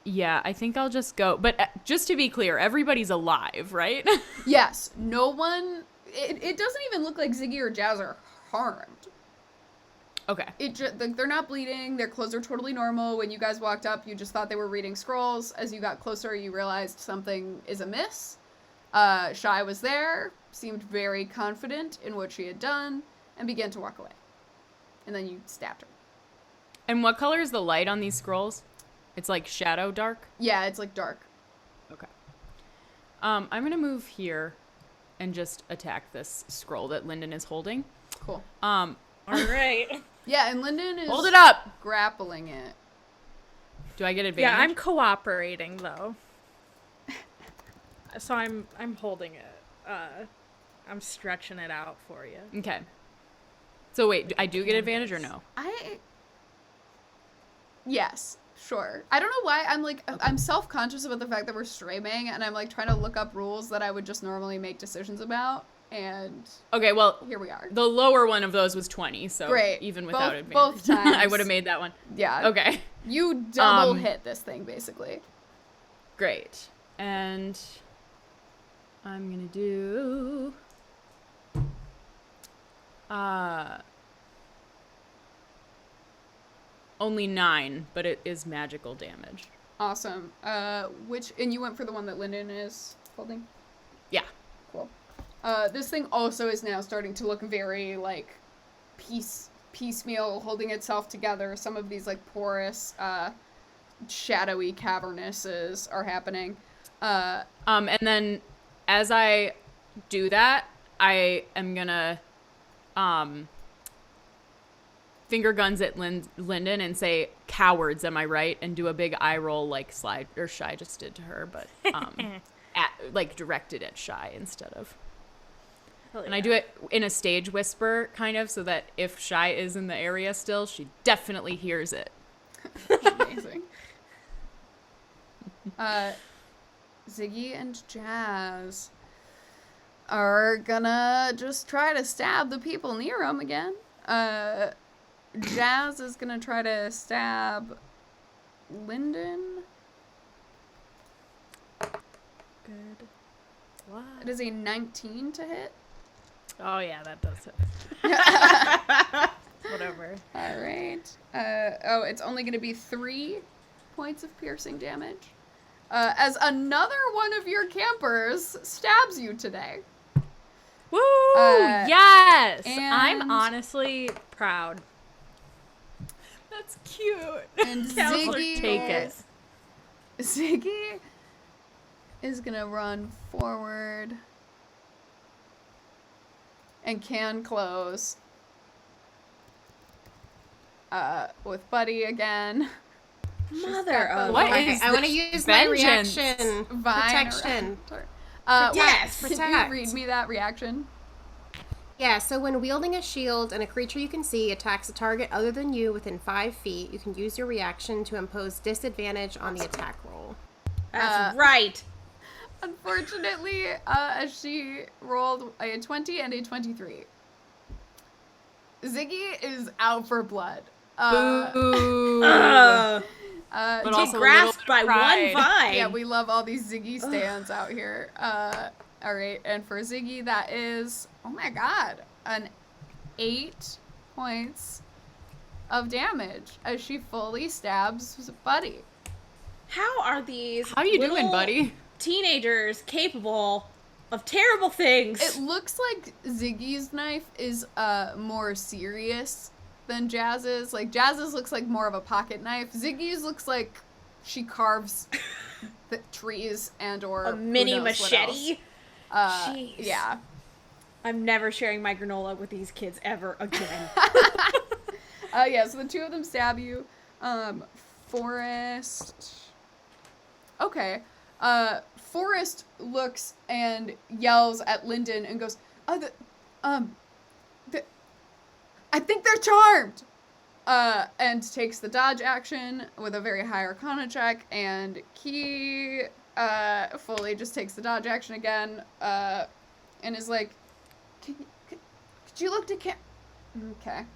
yeah, I think I'll just go. But just to be clear, everybody's alive, right? Yes, no one... It doesn't even look like Ziggy or Jazz are harmed. Okay. They're not bleeding. Their clothes are totally normal. When you guys walked up, you just thought they were reading scrolls. As you got closer, you realized something is amiss. Shy was there, seemed very confident in what she had done, and began to walk away. And then you stabbed her. And what color is the light on these scrolls? It's like shadow dark? Yeah, it's like dark. Okay. I'm going to move here and just attack this scroll that Lyndon is holding. Cool. All right. Yeah, and Lyndon is... Hold it up! grappling it. Do I get advantage? Yeah, I'm cooperating though. So I'm holding it. I'm stretching it out for you. Okay. So wait, I do get advantage or no? Yes, sure. I don't know why I'm self-conscious about the fact that we're streaming, and I'm like trying to look up rules that I would just normally make decisions about, and Okay, well, here we are. the lower one of those was 20, so Great. even without Both- advantage. both times. I would have made that one. Yeah. Okay, You double hit this thing, basically. great. And I'm going to do... only 9, but it is magical damage. Awesome. And you went for the one that Lyndon is holding? Yeah. Cool. This thing also is now starting to look very, like, piecemeal, holding itself together. Some of these, like, porous, shadowy cavernuses are happening. And then as I do that, I am gonna finger guns at Lyndon and say, "Cowards, am I right?" And do a big eye roll like Shy just did to her, but directed at Shy instead of. And I do it in a stage whisper, kind of, so that if Shy is in the area still, she definitely hears it. Amazing. Ziggy and Jazz are gonna just try to stab the people near them again. Jazz is gonna try to stab Lyndon. Good. Wow. It is a 19 to hit. Oh yeah, that does it. Whatever. All right. It's only gonna be 3 points of piercing damage. As another one of your campers stabs you today. Woo! Yes! I'm and- honestly proud. That's cute. And Counselor, Ziggy take it. Ziggy is gonna run forward and can close with Buddy again. Mother of What Okay, is I want to this use my vengeance? reaction. Vine Protection. Yes! Can you Protect. read me that reaction? Yeah, so when wielding a shield and a creature you can see attacks a target other than you within 5 feet, you can use your reaction to impose disadvantage on the attack roll. That's right. Unfortunately, she rolled a 20 and a 23. Ziggy is out for blood. Boo. But But also a little grasped bit by of one pride. vine. Yeah, we love all these Ziggy stands out here. All right, and for Ziggy, that is, oh my god, an 8 points of damage as she fully stabs Buddy. How are these How you doing, little buddy? teenagers capable of terrible things? It looks like Ziggy's knife is more serious than Jazz's. Like, Jazz's looks like more of a pocket knife. Ziggy's looks like she carves the trees and or a who mini knows what machete. else. Jeez. Yeah. I'm never sharing my granola with these kids ever again. Yeah, so the two of them stab you. Forrest. Okay. Forrest looks and yells at Lyndon and goes, I think they're charmed! And takes the dodge action with a very high Arcana check, and Key, fully just takes the dodge action again, and is like, could you look to Okay.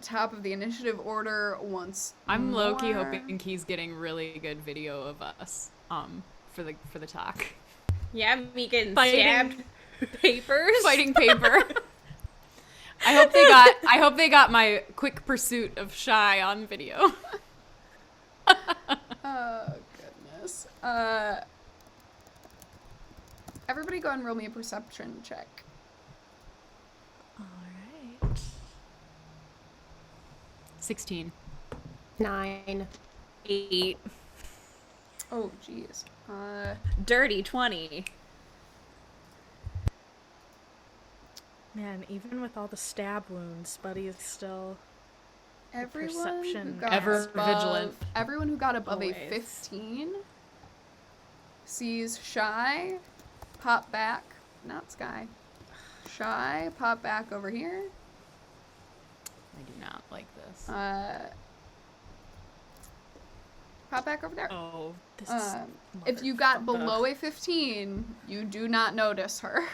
Top of the initiative order once I'm low-key more. hoping Key's getting really good video of us for the talk. Yeah, me getting Fighting. stabbed. Papers. Fighting paper. I hope they got my quick pursuit of Shy on video. Oh, goodness. Everybody go and roll me a perception check. All right. 16. 9. 8. Oh, jeez. Dirty 20. Man, even with all the stab wounds, Buddy is still Everyone perception who got ever above, vigilant. Everyone who got above Always. a 15 sees Shy pop back. Not Sky. Shy pop back over here. I do not like this. Pop back over there. Oh, this is If you got below a 15, you do not notice her.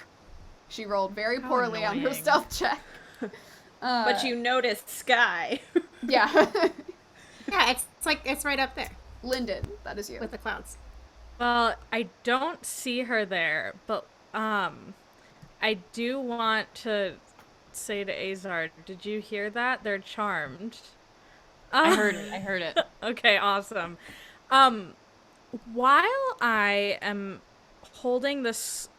She rolled very How poorly on her annoying. stealth check. But you noticed Sky. Yeah. Yeah, it's right up there Lyndon, that is you. with the clouds. Well, I don't see her there, but I do want to say to Azar, did you hear that? They're charmed. I heard it. Okay, awesome. While I am holding this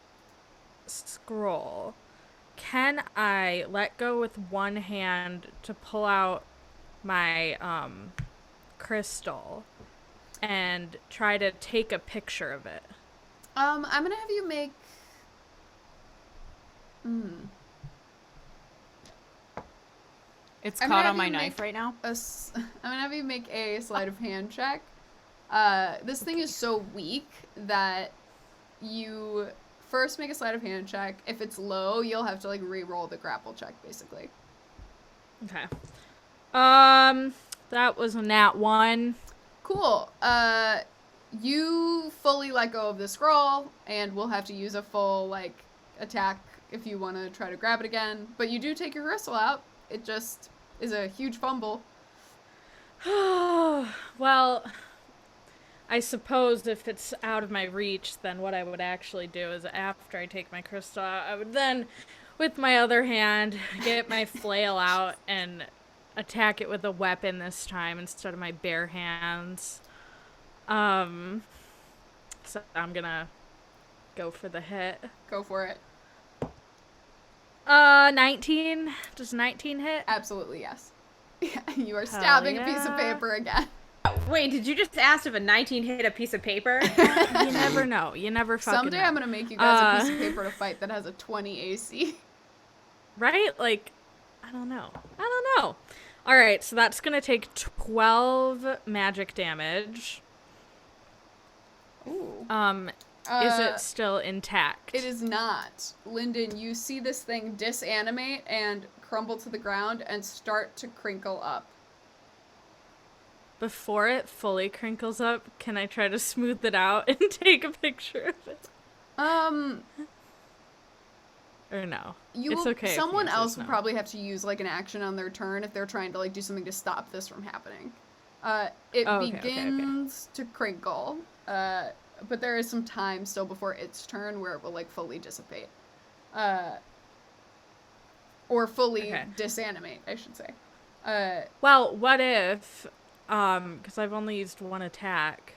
scroll, can I let go with one hand to pull out my crystal and try to take a picture of it? I'm gonna have you make. It's I'm caught gonna on my have you knife make right now. I'm gonna have you make a sleight of hand check. This thing is so weak that you first make a sleight of hand check. If it's low, you'll have to like re-roll the grapple check, basically. Okay. That was a nat 1. Cool. You fully let go of the scroll, and we'll have to use a full like attack if you want to try to grab it again. But you do take your crystal out. It just is a huge fumble. Well, I suppose if it's out of my reach, then what I would actually do is after I take my crystal out, I would then, with my other hand, get my flail out and attack it with a weapon this time instead of my bare hands. So I'm gonna go for the hit. Go for it. 19. Does 19 hit? Absolutely, yes. Yeah, you are stabbing a piece of yeah. paper again. Wait, did you just ask if a 19 hit a piece of paper? You never know. You never fucking Someday know. I'm gonna make you guys a piece of paper to fight that has a 20 AC. Right? Like, I don't know. All right, so that's going to take 12 magic damage. Ooh. Is it still intact? It is not. Lyndon, you see this thing disanimate and crumble to the ground and start to crinkle up. Before it fully crinkles up, can I try to smooth it out and take a picture of it? Or no? It's okay. Someone else will probably have to use like an action on their turn if they're trying to like do something to stop this from happening. It begins to crinkle, but there is some time still before its turn where it will like fully dissipate, or fully disanimate, I should say. Well, what if, because I've only used one attack.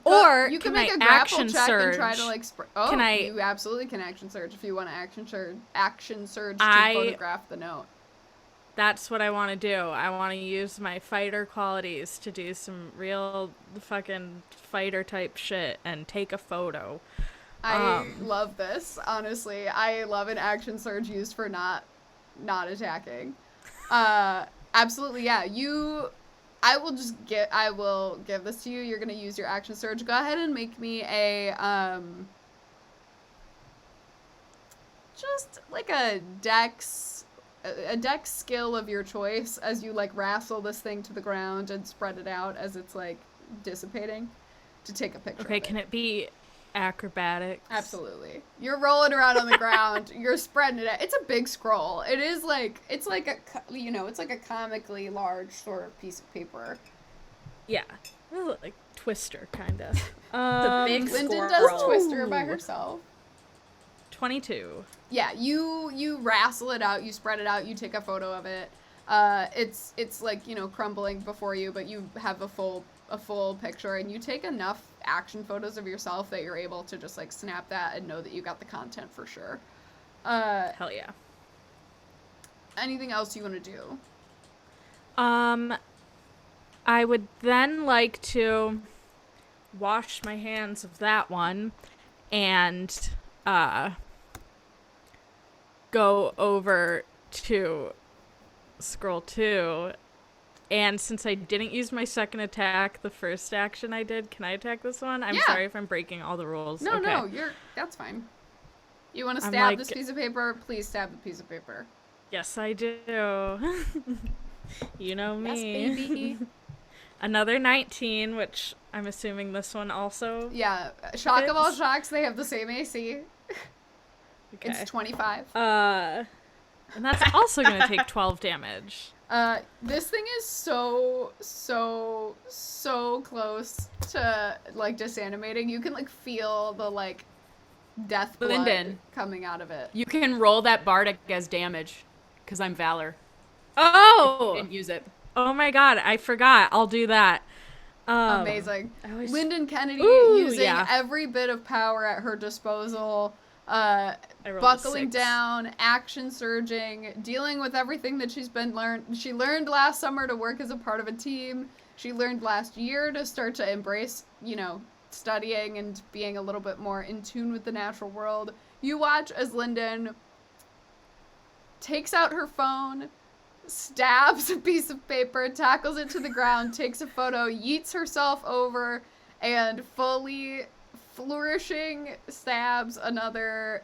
Or you can can make I a grapple action check surge? and try to like. You absolutely can action surge if you want to action surge to photograph the note. That's what I want to do. I want to use my fighter qualities to do some real fucking fighter type shit and take a photo. I love this. Honestly, I love an action surge used for not attacking. Absolutely, yeah. I will give this to you. You're gonna use your action surge. Go ahead and make me a just like a dex skill of your choice as you like wrestle this thing to the ground and spread it out as it's like dissipating to take a picture. Okay, can it be acrobatics? Absolutely. You're rolling around on the ground. You're spreading it out. It's a big scroll. It is like it's like a comically large sort of piece of paper. Yeah, like Twister kind of. The big Lyndon squirrel. does Twister by herself. 22. Yeah, you wrestle it out, you spread it out, you take a photo of it. It's like, crumbling before you, but you have a full picture, and you take enough action photos of yourself that you're able to just like snap that and know that you got the content for sure. Hell yeah. Anything else you want to do? I would then like to wash my hands of that one and go over to scroll 2. And since I didn't use my second attack, the first action I did, can I attack this one? I'm sorry if I'm breaking all the rules. No, that's fine. You want to stab this piece of paper? Please stab the piece of paper. Yes, I do. You know me. Yes, baby. Another 19, which I'm assuming this one also. Yeah, shock of all shocks, they have the same AC. Okay. It's 25. And that's also going to take 12 damage. This thing is so close to, like, disanimating. You can, like, feel the, like, death blood Lyndon, coming out of it. you can roll that bardic as damage, because I'm Valor. Oh! And use it. Oh my god, I forgot. I'll do that. Amazing. Lyndon Kennedy using every bit of power at her disposal, buckling down, action surging, dealing with everything that she learned last summer to work as a part of a team. She learned last year to start to embrace, studying and being a little bit more in tune with the natural world. You watch as Lyndon takes out her phone, stabs a piece of paper, tackles it to the ground, takes a photo, yeets herself over, and fully flourishing stabs another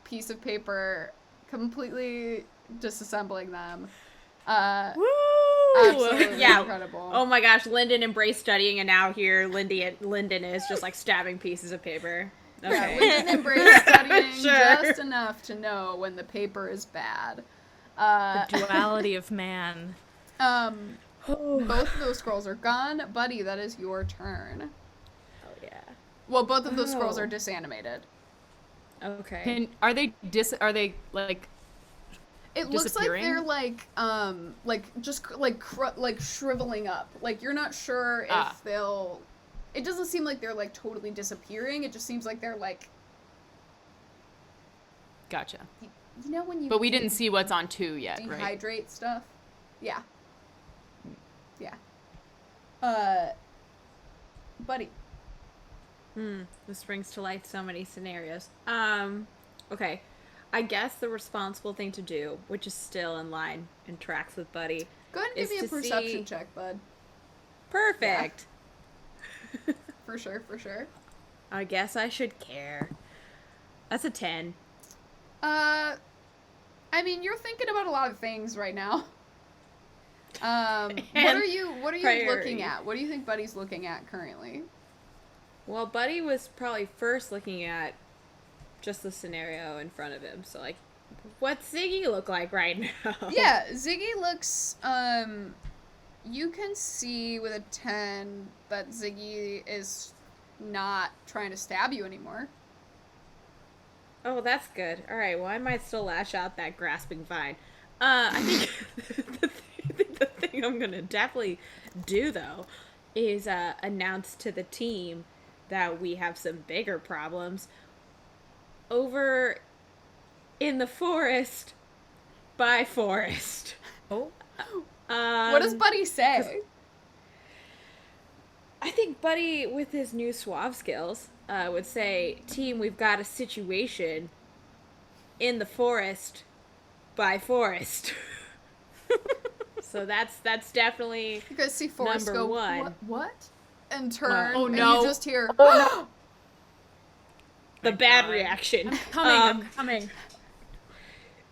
piece of paper, completely disassembling them. Woo! Absolutely incredible. Oh my gosh, Lyndon embraced studying, and now here Lyndon is just like stabbing pieces of paper. Okay. Yeah, Lyndon embraced studying just enough to know when the paper is bad. The duality of man. Both of those scrolls are gone. Buddy, that is your turn. Oh yeah. Well, both of those scrolls are disanimated. Okay. Are they like It looks like they're like shriveling up. Like you're not sure if they'll. It doesn't seem like they're like totally disappearing. It just seems like they're like. Gotcha. You know when you. But we didn't see what's on 2 yet, right? Dehydrate stuff. Yeah. Yeah. Buddy. This brings to life so many scenarios. Okay. I guess the responsible thing to do, which is still in line and tracks with Buddy. Go ahead and give is me a to perception see- check, bud. Perfect. For sure, for sure. I guess I should care. That's a 10. I mean, you're thinking about a lot of things right now. What are you priority. looking at? What do you think Buddy's looking at currently? Well, Buddy was probably first looking at just the scenario in front of him. So, like, what's Ziggy look like right now? Yeah, Ziggy looks, you can see with a 10 that Ziggy is not trying to stab you anymore. Oh, that's good. All right, well, I might still lash out that grasping vine. I think the thing I'm going to definitely do, though, is announce to the team that we have some bigger problems over in the forest by Forest. Oh. What does Buddy say? I think Buddy, with his new suave skills, would say, "Team, we've got a situation in the forest by Forest." So that's definitely You guys see Forrest Number go, one. What? And turn, Oh, and no. you just hear, the My bad God. reaction. I'm coming.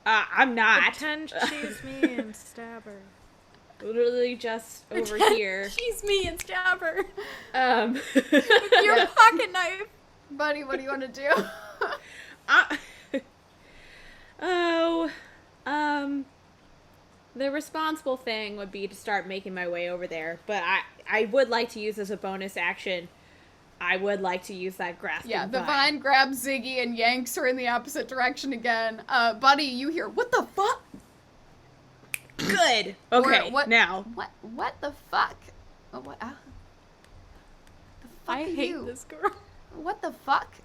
I'm not. Pretend she's me and stab her. Literally just over here. She's me and stab her. Your Yeah. pocket knife. Buddy, what do you want to do? The responsible thing would be to start making my way over there, but I would like to use as a bonus action. I would like to use that grasping Yeah, the vine grabs Ziggy and yanks her in the opposite direction again. Buddy, you hear, what the fuck? Good. Okay, Or what, now. What the fuck? Oh, what? The fuck I are hate you? this girl. What the fuck?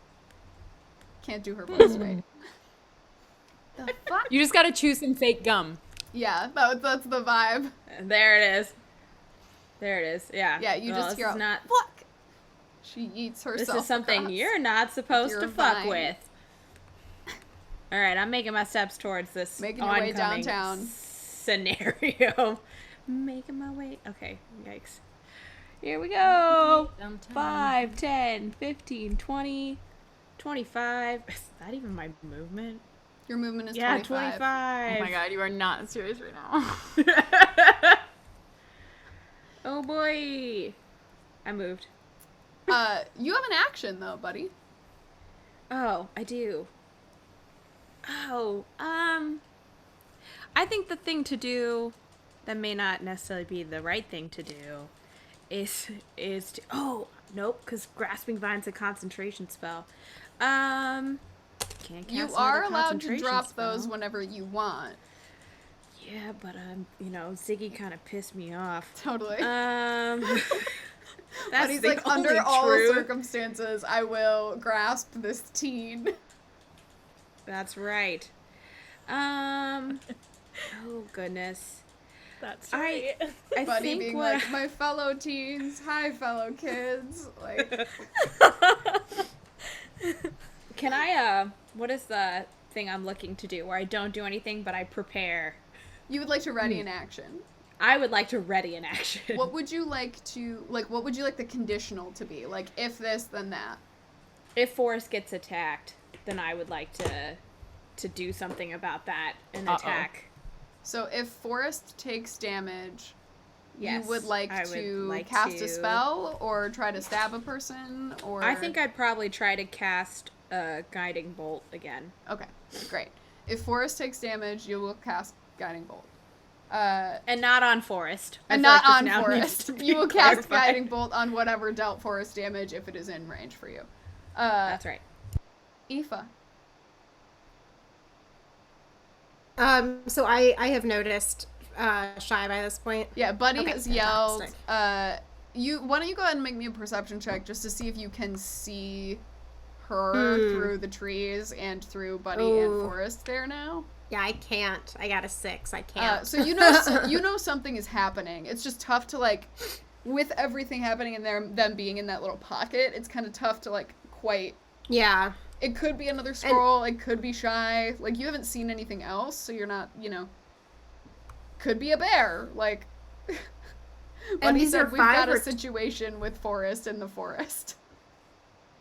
Can't do her voice right. The fuck? You just gotta chew some fake gum. Yeah, that's the vibe. There it is. There it is. Yeah. Yeah, you Well, just this hear, is not. fuck. She eats herself. This is something across. you're not supposed your to fuck vine. with. All right, I'm making my steps towards this Making your way oncoming downtown. scenario. Making my way. Okay, yikes. Here we go. 5, 10, 15, 20, 25. Is that even my movement? Your movement is Yeah, 25. 25. Oh my god, you are not serious right now. Oh boy. I moved. You have an action though, buddy. Oh, I do. Oh, I think the thing to do that may not necessarily be the right thing to do is to, oh, nope, because grasping vine's a concentration spell. Can't cast You another are allowed to concentration drop spell. those whenever you want. Yeah, but Ziggy kind of pissed me off. Totally. That's But he's the like, only under all true- circumstances, I will grasp this teen. That's right. Oh goodness. That's I right. I Buddy think being what like, my fellow teens, hi fellow kids. Like, can I what is the thing I'm looking to do where I don't do anything but I prepare? you would like to ready an action. I would like to ready an action. What would you like to, like, what would you like the conditional to be? Like, if this, then that. If Forrest gets attacked, then I would like to do something about that and attack. So if Forrest takes damage, Yes, you would like I would to like cast to- a spell or try to stab a person or... I think I'd probably try to cast a guiding bolt again. Okay, great. If Forrest takes damage, you will cast Guiding Bolt. And not on Forrest. I And feel not like this on now needs Forrest. to be You will cast clarified. Guiding Bolt on whatever dealt Forrest damage if it is in range for you. That's right. Aoife. So I have noticed Shy by this point. Yeah, Buddy Okay, has yelled. fantastic. Why don't you go ahead and make me a perception check just to see if you can see her through the trees and through Buddy and Ooh. Forrest there now. Yeah, I can't. I got a 6. I can't. So you know something is happening. It's just tough to like, with everything happening in them being in that little pocket. It's kind of tough to like quite. Yeah. It could be another scroll. It could be shy. Like, you haven't seen anything else, so you're not, could be a bear. Like, but And he these said are we've got 5 a or situation with forest in the forest.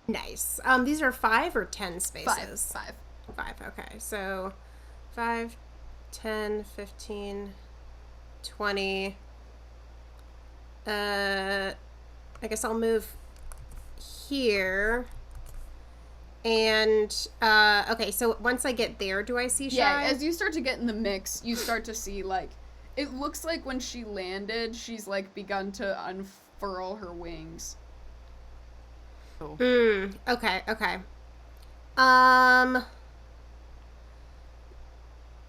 Nice. These are 5 or 10 spaces? 5. 5, okay. So 5, 10, 15, 20. I guess I'll move here. And, okay, so once I get there, do I see Shy? Yeah, as you start to get in the mix, you start to see, like, it looks like when she landed, she's, like, begun to unfurl her wings. Okay.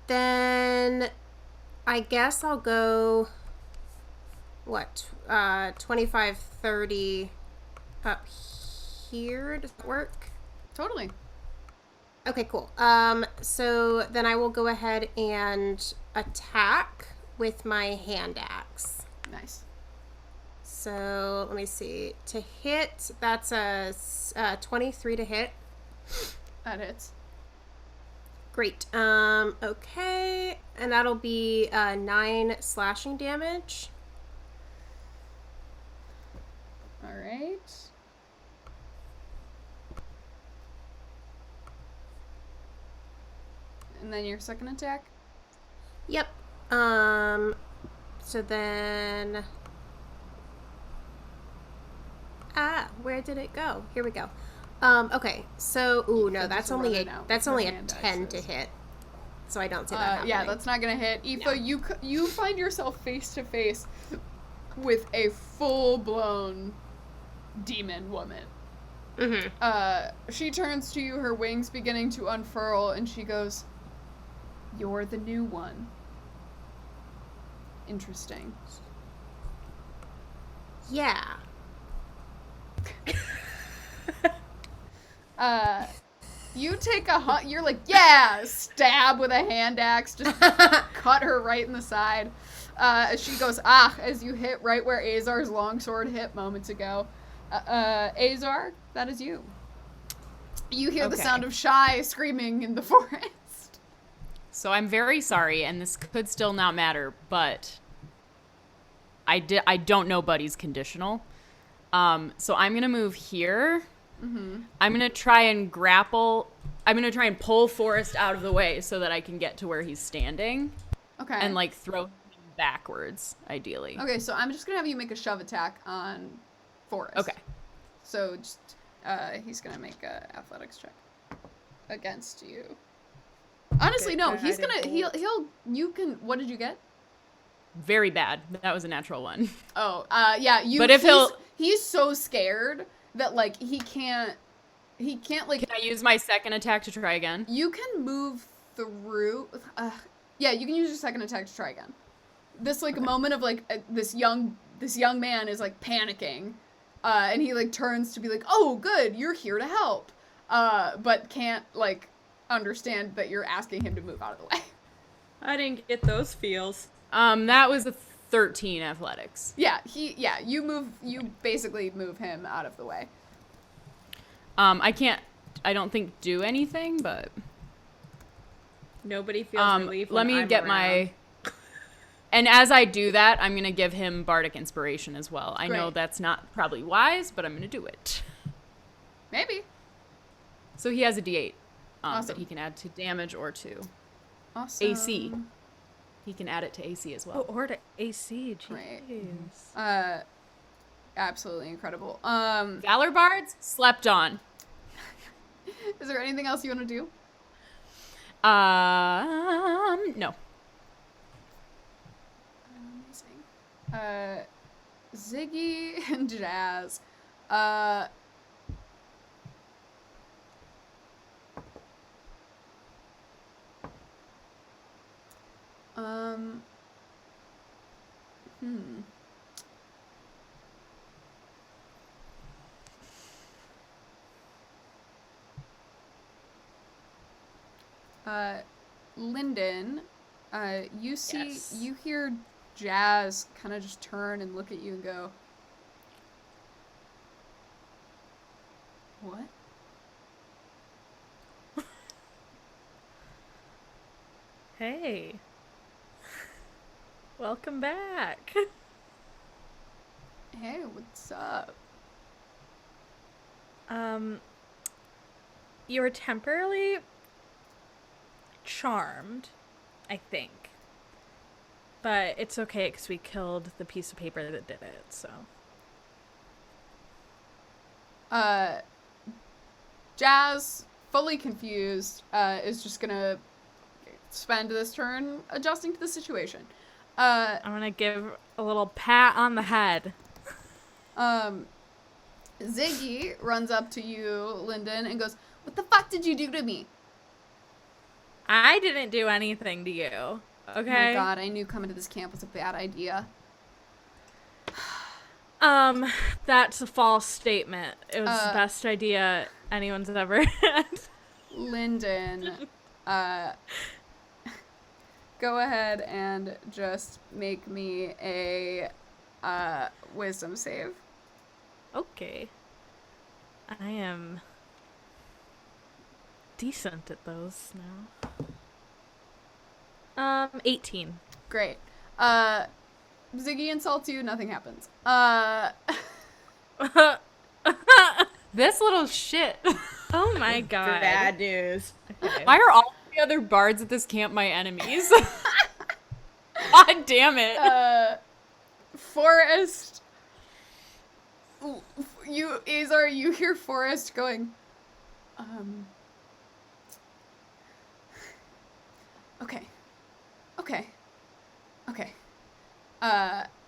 Then I guess I'll go, 25, 30 up here. Does that work? Totally. Okay, cool. So then I will go ahead and attack with my hand axe. Nice. So let me see. To hit, that's a 23 to hit. That hits. Great. Okay, and that'll be 9 slashing damage. All right. And then your second attack? Yep. So then... where did it go? Here we go. Okay, so... Ooh, no, that's only a 10 to hit. So I don't see that happening. Yeah, that's not gonna hit. Aoife, you find yourself face to face with a full-blown demon woman. Mm-hmm. She turns to you, her wings beginning to unfurl, and she goes, "You're the new one. Interesting." Yeah. You take you're like, yeah, stab with a hand axe, just cut her right in the side. She goes, as you hit right where Azar's longsword hit moments ago. Azar, that is you. You hear the sound of Shy screaming in the forest. So I'm very sorry, and this could still not matter, but I don't know Buddy's conditional. So I'm gonna move here. Mm-hmm. I'm gonna try and grapple. I'm gonna try and pull Forrest out of the way so that I can get to where he's standing. Okay. And like throw him backwards, ideally. Okay, so I'm just gonna have you make a shove attack on Forrest. Okay. So just he's gonna make a athletics check against you. Honestly, no, he's gonna you can. What did you get? Very bad. That was a natural one. Oh, yeah. But if he's so scared that like he can't like. Can I use my second attack to try again? You can move through. Yeah, you can use your second attack to try again. This like moment of like this young man is like panicking, and he like turns to be like, "Oh, good, you're here to help," but can't like understand that you're asking him to move out of the way. I didn't get those feels. That was a 13 athletics. Yeah, you basically move him out of the way. I don't think do anything, but nobody feels relief when let me I'm get around. And as I do that, I'm going to give him bardic inspiration as well. I know that's not probably wise, but I'm going to do it. Maybe. So he has a D8 awesome. that he can add to damage or to awesome. AC. He can add it to AC as well. Oh, or to AC. Jeez. Right. Absolutely incredible. Valor Bards slept on. Is there anything else you want to do? No. Amazing. Ziggy and Jazz. Lyndon, you hear Jazz kind of just turn and look at you and go, "What?" Hey. Welcome back. Hey, what's up? You were temporarily charmed, I think. But it's okay because we killed the piece of paper that did it, so. Jazz, fully confused, is just gonna spend this turn adjusting to the situation. I'm gonna give a little pat on the head. Ziggy runs up to you, Lyndon, and goes, "What the fuck did you do to me?" I didn't do anything to you, Oh okay? my god, I knew coming to this camp was a bad idea. That's a false statement. It was the best idea anyone's ever had. Lyndon, go ahead and just make me a wisdom save. Okay. I am decent at those now. 18. Great. Ziggy insults you, nothing happens. This little shit. Oh my god. Bad news. Okay. Why are all the other bards at this camp my enemies? God damn it. Forrest. You, Azar, you hear Forrest going, okay.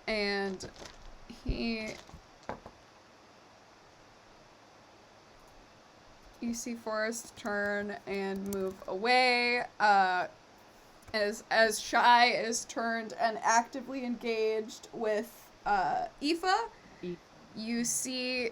And you see Forrest turn and move away, as Shy is turned and actively engaged with, Aoife. You see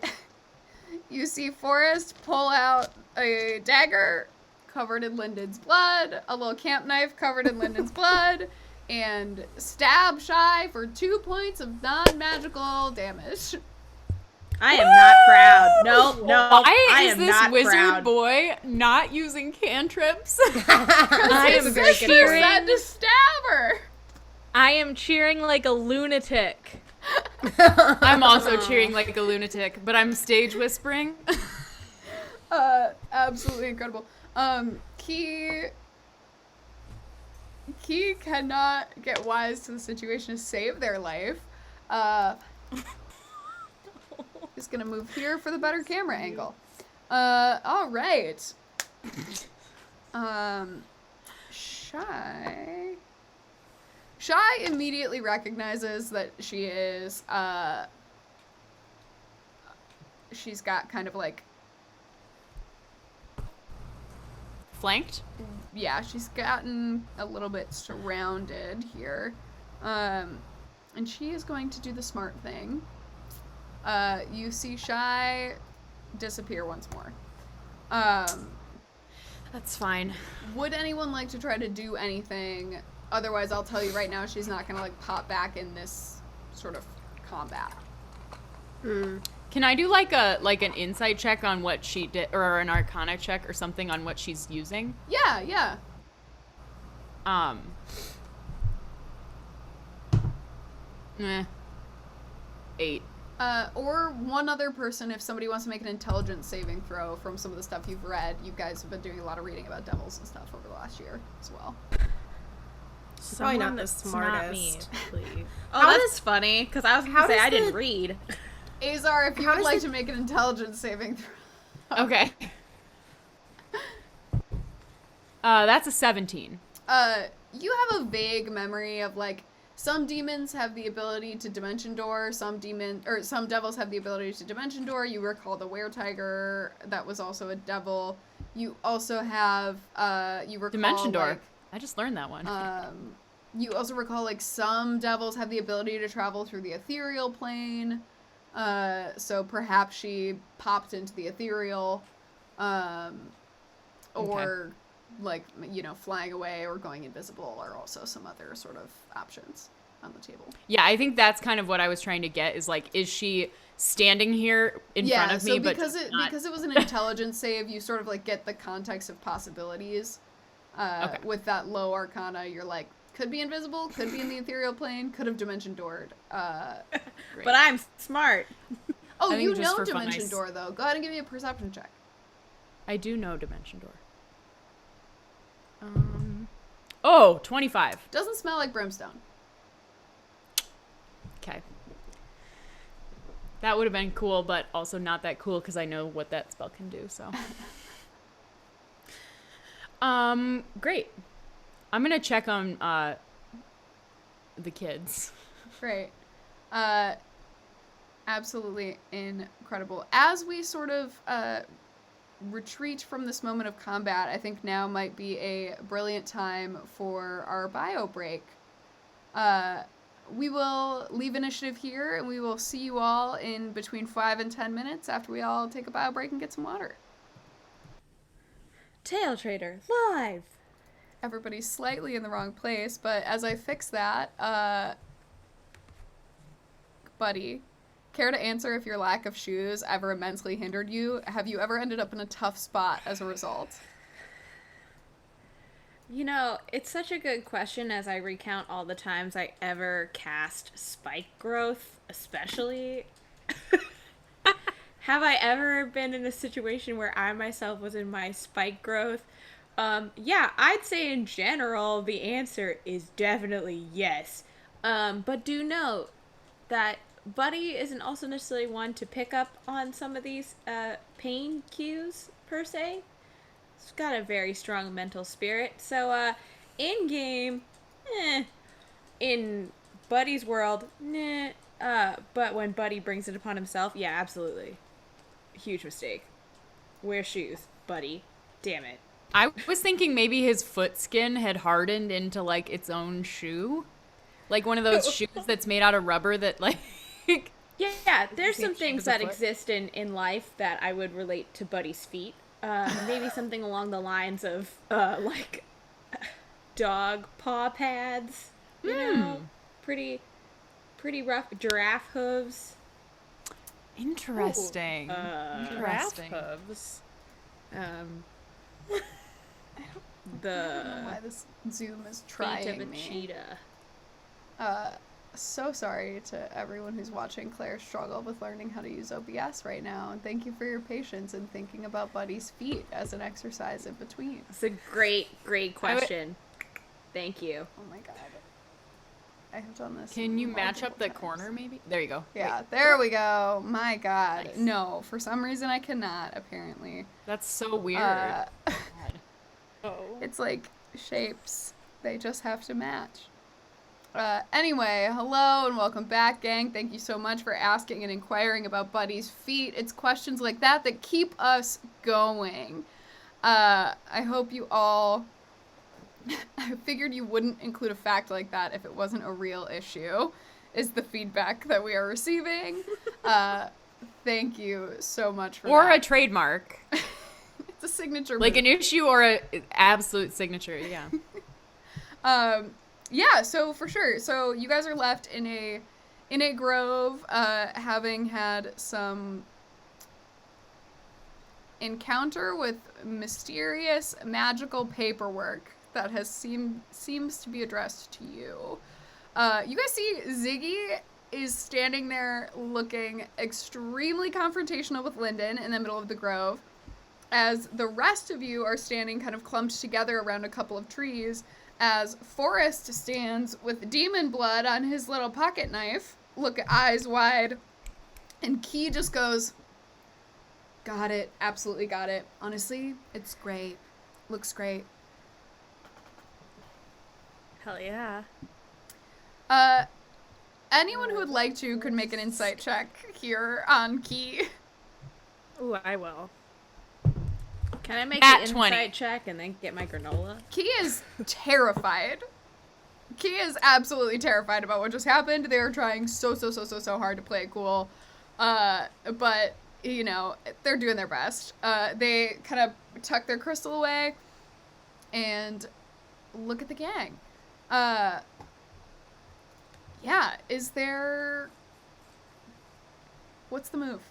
Forrest pull out a dagger covered in Lyndon's blood, a little camp knife covered in Lyndon's blood, and stab Shy for 2 points of non-magical damage. I am not proud. No. Why I is am this not wizard proud. boy not using cantrips? I am very She good. said to stab her. I am cheering like a lunatic. I'm also cheering like a lunatic, but I'm stage whispering. Absolutely incredible. Key cannot get wise to the situation to save their life. Just gonna move here for the better camera angle. All right. Shy immediately recognizes that she is, she's got kind of like, Flanked? yeah, she's gotten a little bit surrounded here. And she is going to do the smart thing. You see Shy disappear once more. That's fine. Would anyone like to try to do anything? Otherwise, I'll tell you right now, she's not gonna like pop back in this sort of combat. Can I do like an insight check on what she did, or an arcana check or something on what she's using? Yeah. 8. Or one other person, if somebody wants to make an intelligence saving throw from some of the stuff you've read. You guys have been doing a lot of reading about devils and stuff over the last year as well. Probably not Someone the that's not me, smartest. please. Oh, How that's funny, because I was going how to say does I didn't the- read. Azar, if you How would does like it- to make an intelligence saving throw. Okay. That's a 17. You have a vague memory of like some demons have the ability to dimension door, some devils have the ability to dimension door. You recall the were-tiger, that was also a devil. You also have you recall Dimension door. like, I just learned that one. you also recall like some devils have the ability to travel through the ethereal plane. So perhaps she popped into the ethereal, or like, you know, flying away or going invisible are also some other sort of options on the table. Yeah, I think that's kind of what I was trying to get, is like, is she standing here in front of me, but because not... it was an intelligence save, you sort of like get the context of possibilities. Okay. With that low arcana, you're like, could be invisible, could be in the ethereal plane, could have dimension doored. Great. But I'm smart. Oh, I think you just know for fun, dimension door, though. Go ahead and give me a perception check. I do know Dimension Door. 25. Doesn't smell like brimstone. Okay. That would have been cool, but also not that cool because I know what that spell can do, so. Great. I'm gonna check on the kids. Great. Absolutely incredible. As we sort of retreat from this moment of combat, I think now might be a brilliant time for our bio break. We will leave initiative here, and we will see you all in between 5 and 10 minutes after we all take a bio break and get some water. Taletraeder, live! Everybody's slightly in the wrong place, but as I fix that, Buddy, care to answer if your lack of shoes ever immensely hindered you? Have you ever ended up in a tough spot as a result? You know, it's such a good question as I recount all the times I ever cast spike growth, especially. Have I ever been in a situation where I myself was in my spike growth? Yeah, I'd say in general the answer is definitely yes. But do note that Buddy isn't also necessarily one to pick up on some of these pain cues, per se. He's got a very strong mental spirit. So, in-game, in Buddy's world, but when Buddy brings it upon himself, yeah, absolutely. Huge mistake. Wear shoes, Buddy. Damn it. I was thinking maybe his foot skin had hardened into, like, its own shoe. Like one of those shoes that's made out of rubber that, like... Yeah, there's some Shape things of the that foot. exist in life that I would relate to Buddy's feet. Maybe something along the lines of, like, dog paw pads, you know? Pretty rough giraffe hooves. Interesting. Giraffe Interesting. hooves. I don't know why this Zoom is trying Feet of a me. cheetah. So sorry to everyone who's watching Claire struggle with learning how to use OBS right now, and thank you for your patience in thinking about Buddy's feet as an exercise in between. It's a great question. Thank you. Oh my god. I have done this. Can you match multiple up the times. corner, maybe? There you go. Yeah, there we go. My god. Nice. No, for some reason I cannot, apparently. That's so weird. Oh. It's like shapes. They just have to match. Anyway, hello and welcome back, gang. Thank you so much for asking and inquiring about Buddy's feet. It's questions like that that keep us going. I hope you all... I figured you wouldn't include a fact like that if it wasn't a real issue, is the feedback that we are receiving. Thank you so much for or that. a trademark. It's a signature Like move. an issue or a absolute signature, yeah. Yeah, so for sure. So you guys are left in a grove, having had some encounter with mysterious magical paperwork that has seems to be addressed to you. You guys see Ziggy is standing there looking extremely confrontational with Lyndon in the middle of the grove, as the rest of you are standing kind of clumped together around a couple of trees, as Forrest stands with demon blood on his little pocket knife, eyes wide, and Key just goes, "Got it, absolutely got it. Honestly, it's great. Looks great." Hell yeah. Anyone who would like to could make an insight check here on Key. Ooh, I will. Can I make At an 20. insight check and then get my granola? Key is terrified. Key is absolutely terrified about what just happened. They are trying so hard to play it cool. But, you know, they're doing their best. They kind of tuck their crystal away and look at the gang. Yeah, is there... What's the move?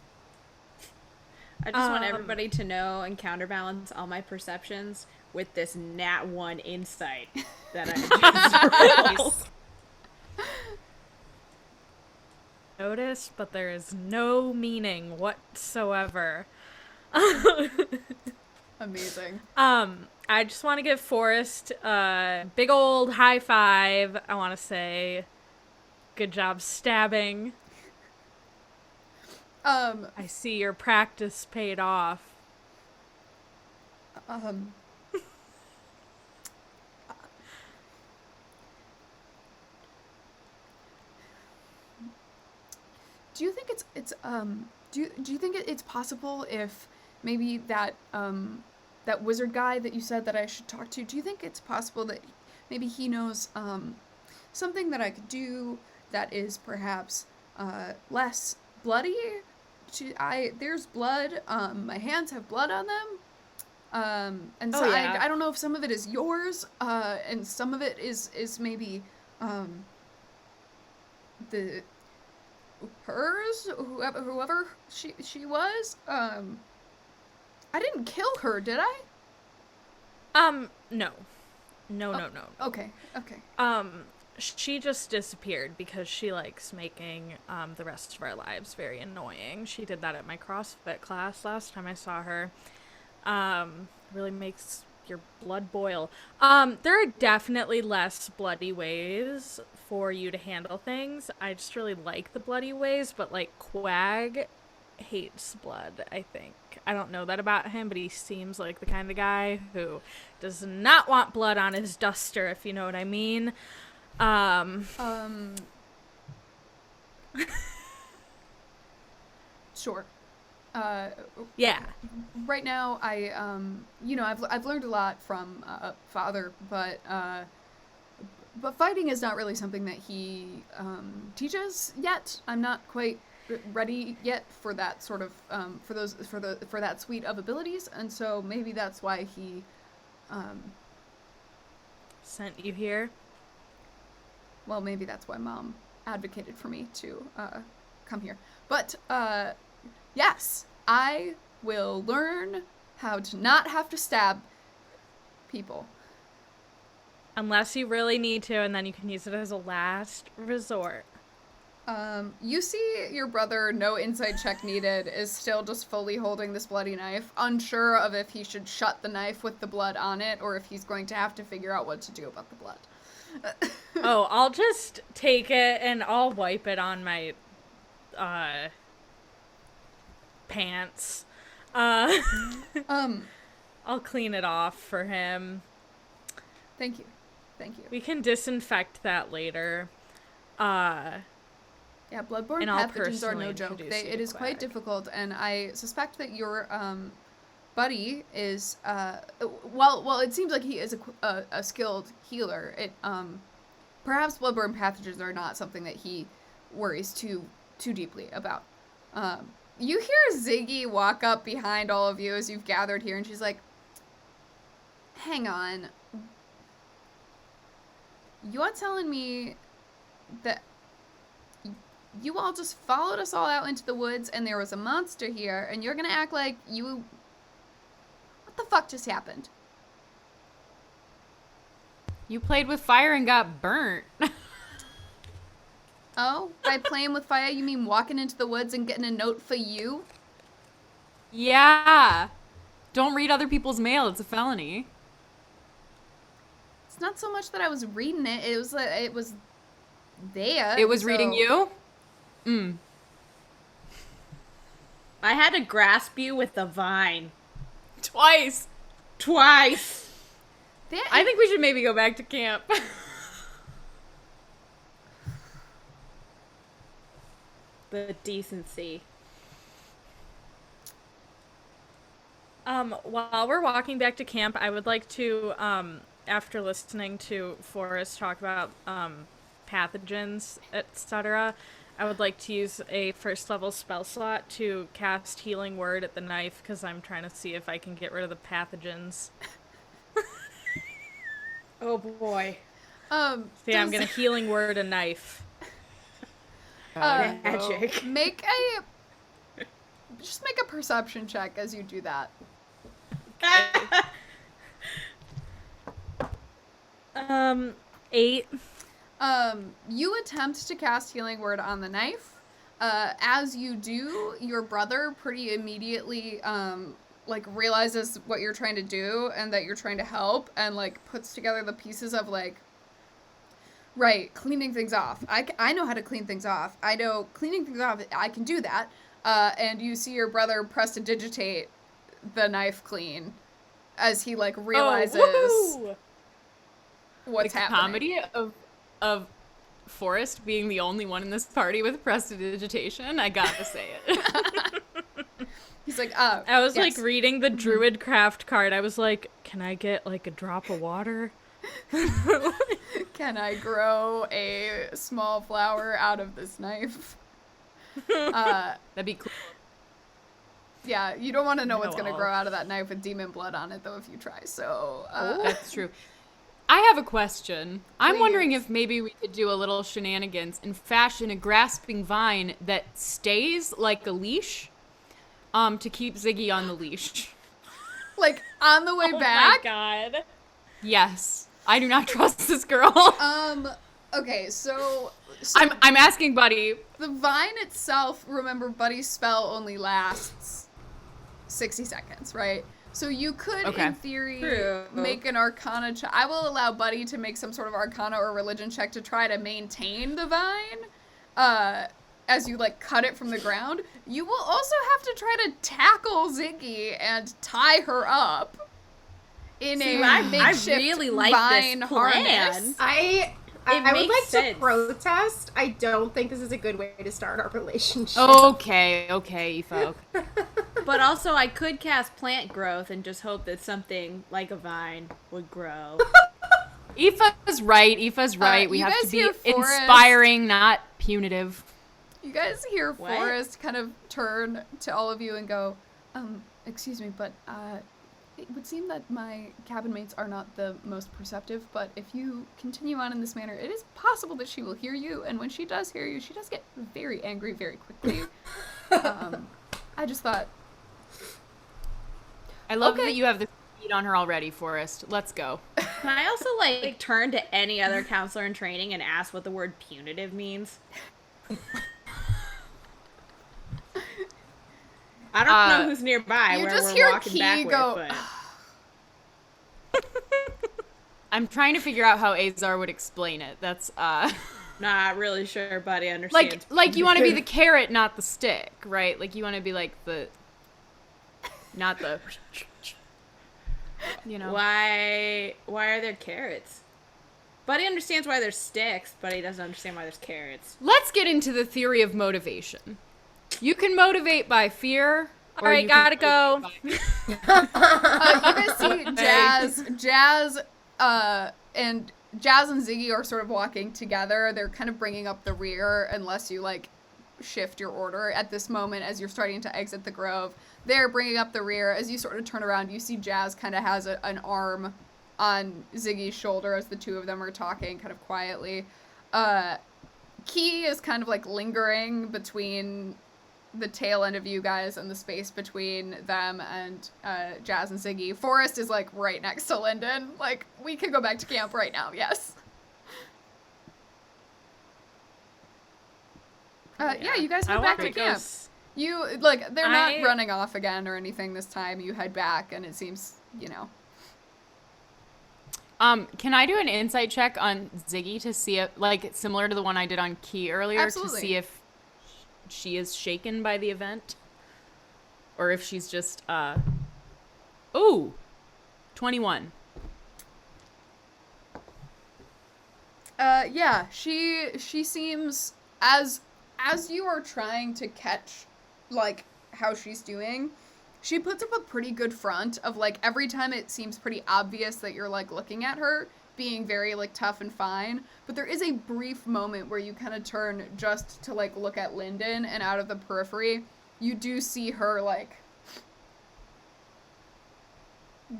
I just want everybody to know and counterbalance all my perceptions. with this nat 1 insight that I just rolled. Notice, but there is no meaning whatsoever. Amazing. I just want to give Forrest a big old high five. I want to say, good job stabbing. I see your practice paid off. Do you think do you think it's possible if maybe that that wizard guy that you said that I should talk to, do you think it's possible that maybe he knows something that I could do that is perhaps less bloody? There's blood, my hands have blood on them. And so yeah. I don't know if some of it is yours, and some of it is maybe the hers, whoever she was. I didn't kill her, did I? No. No. Okay. She just disappeared because she likes making the rest of our lives very annoying. She did that at my CrossFit class last time I saw her. Really makes your blood boil. There are definitely less bloody ways for you to handle things. I just really like the bloody ways, but like Quag hates blood, I think. I don't know that about him, but he seems like the kind of guy who does not want blood on his duster, if you know what I mean. Sure. Yeah. Right now, I've learned a lot from Father, but fighting is not really something that he teaches yet. I'm not quite ready yet for that sort of for that suite of abilities, and so maybe that's why he Sent you here. well, maybe that's why Mom advocated for me to come here. But yes, I will learn how to not have to stab people. Unless you really need to, and then you can use it as a last resort. You see your brother, no insight check needed, is still just fully holding this bloody knife, unsure of if he should shut the knife with the blood on it, or if he's going to have to figure out what to do about the blood. Oh, I'll just take it and I'll wipe it on my pants. I'll clean it off for him. Thank you. We can disinfect that later. Yeah, bloodborne And I'll pathogens are no personally joke. introduce you It to is quite Quack. difficult, and I suspect that your buddy is well, it seems like he is a skilled healer. It perhaps bloodborne pathogens are not something that he worries too deeply about. You hear Ziggy walk up behind all of you as you've gathered here, and she's like, "Hang on, you are telling me that you all just followed us all out into the woods and there was a monster here, and you're gonna act like you... What the fuck just happened?" You played with fire and got burnt. Oh, by playing with fire, you mean walking into the woods and getting a note for you? Yeah. Don't read other people's mail. It's a felony. It's not so much that I was reading it, it was there. It was reading so- you? I had to grasp you with the vine. Twice. Twice! I think we should maybe go back to camp. The decency. While we're walking back to camp, I would like to, after listening to Forrest talk about pathogens, etc., I would like to use a first level spell slot to cast Healing Word at the knife, because I'm trying to see if I can get rid of the pathogens. Oh boy. So yeah, I'm gonna Healing Word a knife. Magic. Just make a perception check as you do that. 8. You attempt to cast Healing Word on the knife. As you do, your brother pretty immediately, like, realizes what you're trying to do and that you're trying to help and, like, puts together the pieces of, like, right, cleaning things off. I know how to clean things off. I know cleaning things off, I can do that. And you see your brother prestidigitate the knife clean as he, like, realizes what's the happening. Comedy of Forrest being the only one in this party with prestidigitation, I gotta say it. He's like, I was yes. like reading the druid craft card. I was like, can I get like a drop of water? Can I grow a small flower out of this knife? That'd be cool. Yeah, you don't want to know what's going to No. grow out of that knife with demon blood on it, though, if you try. So, That's true. I have a question. I'm wondering Please. if maybe we could do a little shenanigans and fashion a grasping vine that stays like a leash, to keep Ziggy on the leash. like, on the way Oh back. my god. Yes. I do not trust this girl. Okay, so I'm asking Buddy. the vine itself, remember, Buddy's spell only lasts 60 seconds, right? So you could, Okay. in theory, True. make an arcana check. I will allow Buddy to make some sort of arcana or religion check to try to maintain the vine, as you, like, cut it from the ground. You will also have to try to tackle Ziggy and tie her up in See, a I makeshift really like vine this harness. plan. I It would makes like sense. to protest. I don't think this is a good way to start our relationship. Okay, Aoife. But also, I could cast plant growth and just hope that something like a vine would grow. Aoife's right. We you have guys to be hear Forrest? inspiring, not punitive. You guys hear What? Forrest kind of turn to all of you and go, excuse me, but it would seem that my cabin mates are not the most perceptive, but if you continue on in this manner, it is possible that she will hear you, and when she does hear you, she does get very angry very quickly. I just thought, I love Okay. that you have the speed on her already, Forrest. Let's go. Can I also, like, turn to any other counselor in training and ask what the word punitive means? I don't know who's nearby you where just we're hear walking Key back go, with, but I'm trying to figure out how Azar would explain it. That's not really sure Buddy understands. like you want to be the carrot, not the stick, right? Like you want to be like the, not the, you know. Why are there carrots? Buddy understands why there's sticks, but he doesn't understand why there's carrots. Let's get into the theory of motivation. You can motivate by fear. All right, gotta go. you guys see Jazz, and Jazz and Ziggy are sort of walking together. They're kind of bringing up the rear unless you, like, shift your order at this moment as you're starting to exit the grove. They're bringing up the rear. As you sort of turn around, you see Jazz kind of has an arm on Ziggy's shoulder as the two of them are talking kind of quietly. Key is kind of, like, lingering between the tail end of you guys and the space between them and Jazz and Ziggy. Forrest is, like, right next to Lyndon. Like, we could go back to camp right now, yes. Yeah, you guys head back to camp. You, like, they're not running off again or anything this time. You head back, and it seems, you know. Can I do an insight check on Ziggy to see if, like, similar to the one I did on Key earlier, Absolutely. to see if she is shaken by the event, or if she's just, ooh, 21. Yeah, she seems, as you are trying to catch, like, how she's doing, she puts up a pretty good front of, like, every time it seems pretty obvious that you're, like, looking at her, being very, like, tough and fine, but there is a brief moment where you kind of turn just to, like, look at Lyndon, and out of the periphery, you do see her, like,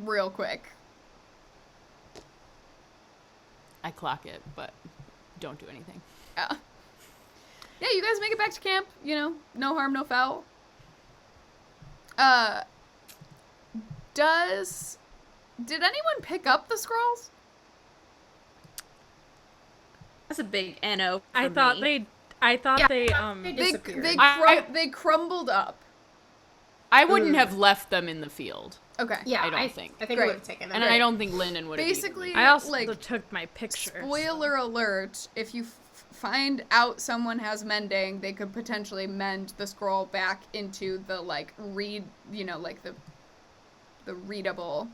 real quick. I clock it, but don't do anything. Yeah. Yeah, you guys make it back to camp, you know, no harm, no foul. Did anyone pick up the scrolls? That's a big NO. I for thought me. they They They, disappeared. they crumbled up. I wouldn't have left them in the field. Okay. Yeah, I don't think. I think Great. we would have taken them. And I don't think Lyndon would have. Basically, I also like, took my picture. spoiler alert, if you find out someone has mending, they could potentially mend the scroll back into the, like, like the readable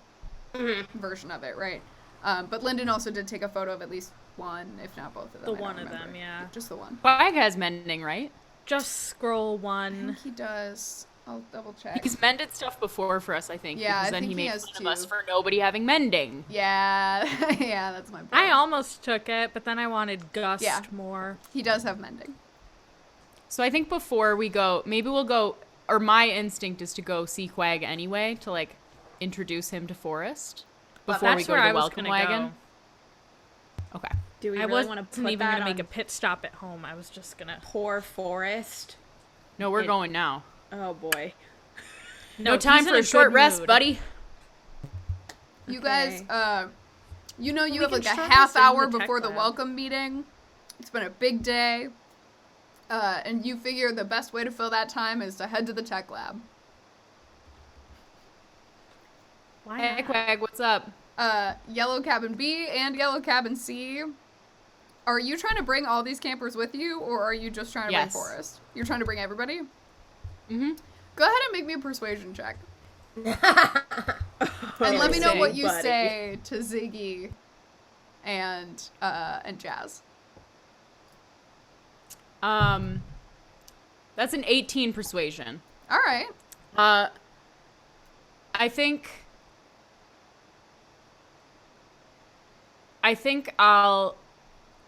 version of it, right? But Lyndon also did take a photo of at least one, if not both of them. The I don't one of remember. them, yeah. Just the one. Quag has mending, right? Just scroll I one. think he does. I'll double check. He's mended stuff before for us, I think. Yeah, because I then think he he made has fun of us too. for nobody having mending. Yeah, yeah, that's my point. I almost took it, but then I wanted Gust Yeah. more. He does have mending. So I think before we go, maybe we'll go, or my instinct is to go see Quag anyway, to, like, introduce him to Forrest before we That's go where to I the was welcome gonna wagon. Okay. Do we I really want wasn't to put even that gonna on make a pit stop at home. I was just gonna. poor Forrest? No, we're going now. Oh boy. No he's time in for a short good rest, mood. buddy. You guys, you know, you we have can like a show half this in hour the tech before the lab. welcome meeting. It's been a big day. And you figure the best way to fill that time is to head to the tech lab. Why Hey, not? Quag, what's up? Yellow Cabin B and Yellow Cabin C. Are you trying to bring all these campers with you, or are you just trying to Yes. bring Forrest? You're trying to bring everybody? Mm-hmm. Go ahead and make me a persuasion check. And let me know what you buddy. say to Ziggy and Jazz. That's an 18 persuasion. All right. I think I'll,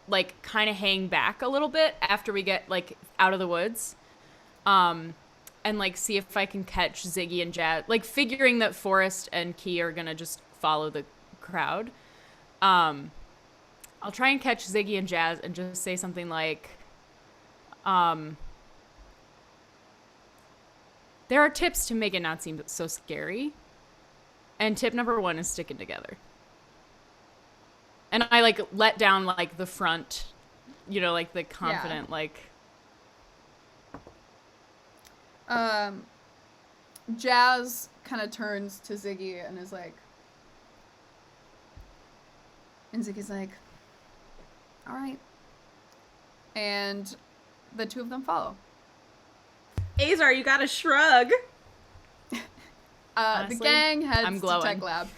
like, kind of hang back a little bit after we get, like, out of the woods. And, like, see if I can catch Ziggy and Jazz. Like, figuring that Forrest and Key are gonna just follow the crowd. I'll try and catch Ziggy and Jazz and just say something like, there are tips to make it not seem so scary. And tip number 1 is sticking together. And I, like, let down, like, the front, you know, like, the confident, like... Jazz kind of turns to Ziggy and is like... And Ziggy's like... All right. And the two of them follow. Azar, you gotta shrug. The Honestly, gang heads I'm to glowing. Tech Lab.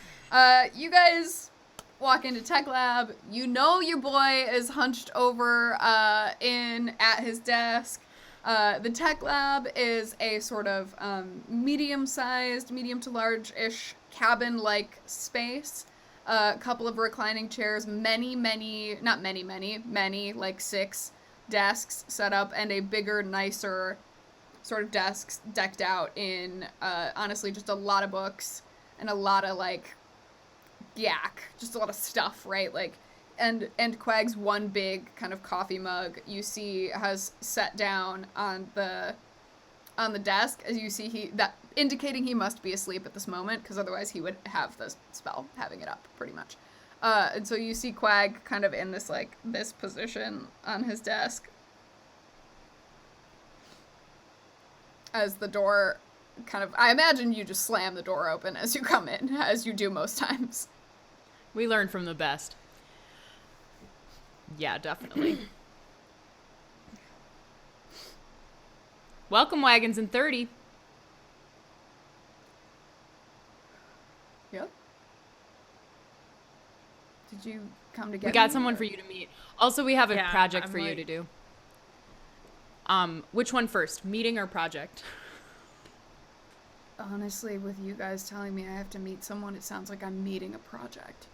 You guys walk into Tech Lab. You know your boy is hunched over at his desk. The Tech Lab is a sort of medium-sized, medium to large-ish cabin-like space. A couple of reclining chairs, many, like 6 desks set up, and a bigger, nicer sort of desks decked out in, honestly, just a lot of books and a lot of, like, yak, just a lot of stuff, right? Like, and Quag's one big kind of coffee mug you see has set down on the desk, as you see indicating he must be asleep at this moment, because otherwise he would have the spell having it up, pretty much. And so you see Quag kind of in this, like, this position on his desk. As the door kind of, I imagine you just slam the door open as you come in, as you do most times. We learn from the best. Yeah, definitely. Welcome wagons in 30. Yep. Did you come to get We got me, someone or- for you to meet. Also, we have a Yeah, project I'm for you like- to do. Which one first? Meeting or project? Honestly, with you guys telling me I have to meet someone, it sounds like I'm meeting a project.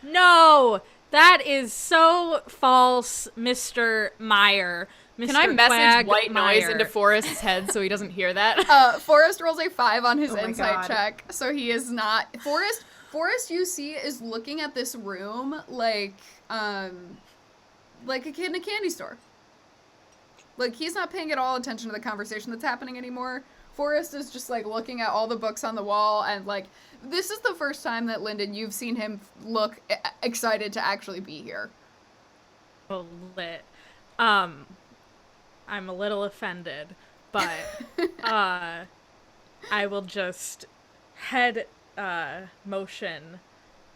No, that is so false, Mr. Meyer. Mr. Can I message Quag white noise Meyer. into Forrest's head so he doesn't hear that? Forrest rolls a 5 on his Oh my insight God. check, so he is not. Forrest, you see, is looking at this room like a kid in a candy store. Like, he's not paying at all attention to the conversation that's happening anymore. Forrest is just, like, looking at all the books on the wall, and, like, this is the first time that, Lyndon, you've seen him look excited to actually be here. lit. I'm a little offended, but I will just head motion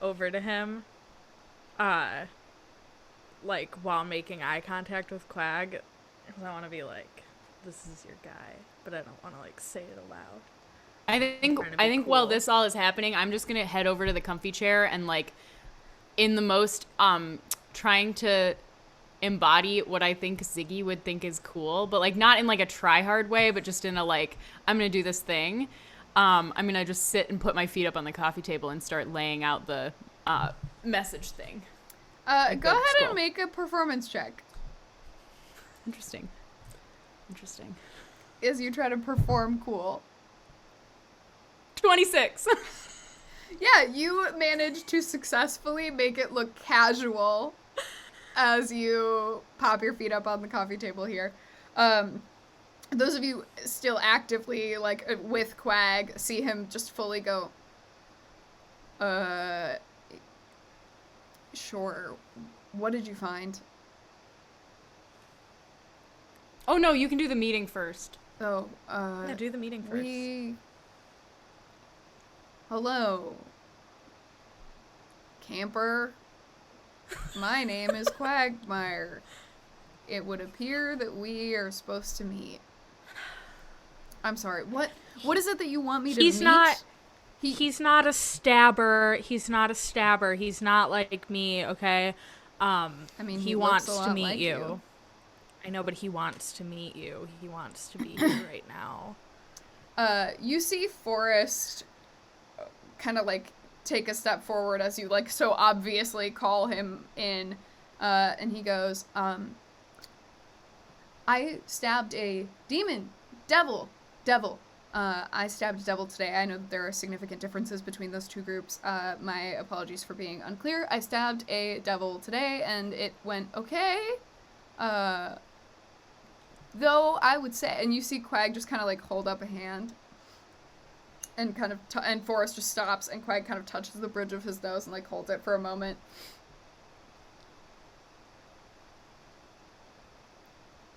over to him, like while making eye contact with Quag, because I want to be like, "This is your guy," but I don't want to like say it aloud. I trying to be think while cool. this all is happening, I'm just gonna head over to the comfy chair and like, in the most trying to embody what I think Ziggy would think is cool, but like not in like a try hard way, but just in a like, I'm gonna do this thing. I'm gonna just sit and put my feet up on the coffee table and start laying out the message thing. Go ahead scroll. and make a performance check Interesting. as you try to perform cool. 26. Yeah, you manage to successfully make it look casual as you pop your feet up on the coffee table here. Those of you still actively, like, with Quag, see him just fully go, sure. What did you find? Oh no, you can do the meeting first. Oh, Yeah, do the meeting first. Hello. Camper. My name is Quagmire. It would appear that we are supposed to meet. I'm sorry. What is it that you want me to meet? He's not a stabber. He's not a stabber. He's not like me, okay? I mean, he looks wants a to lot meet like you. I know, but he wants to meet you. He wants to be here right now. You see Forrest kind of like take a step forward as you like so obviously call him in, and he goes, I stabbed a devil. I stabbed a devil today. I know that there are significant differences between those two groups. My apologies for being unclear. I stabbed a devil today, and it went okay. Though I would say, and you see Quag just kind of like hold up a hand, and kind of, and Forrest just stops, and Quag kind of touches the bridge of his nose and like holds it for a moment.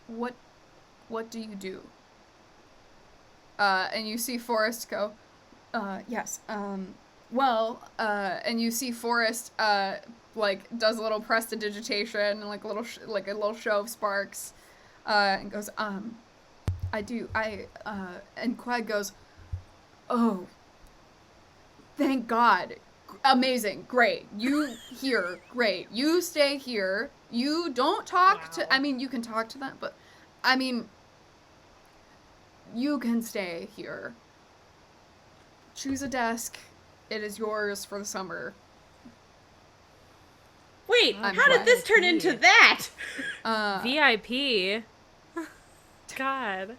What do you do? And you see Forrest go, yes, and you see Forrest, like, does a little prestidigitation and, like, a little show of sparks, and goes, and Quag goes, oh, thank God, amazing, great, you here, great, you stay here, you don't talk to, I mean, you can talk to them, but, I mean, you can stay here. Choose a desk. It is yours for the summer. Wait, I'm how did this turn into that? VIP. God.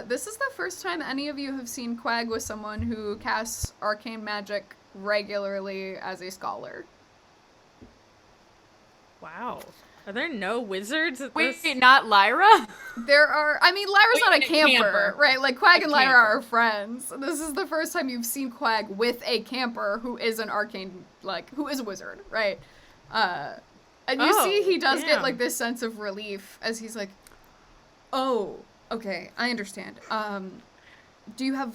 This is the first time any of you have seen Quag with someone who casts arcane magic regularly as a scholar. Wow. Are there no wizards at Wait, this? not Lyra? There are, I mean, Lyra's not a camper, right? Like, Quag and Lyra camper. are friends. This is the first time you've seen Quag with a camper who is an arcane, like, who is a wizard, right? And you see he does get, like, this sense of relief as he's like, oh, okay, I understand. Do you have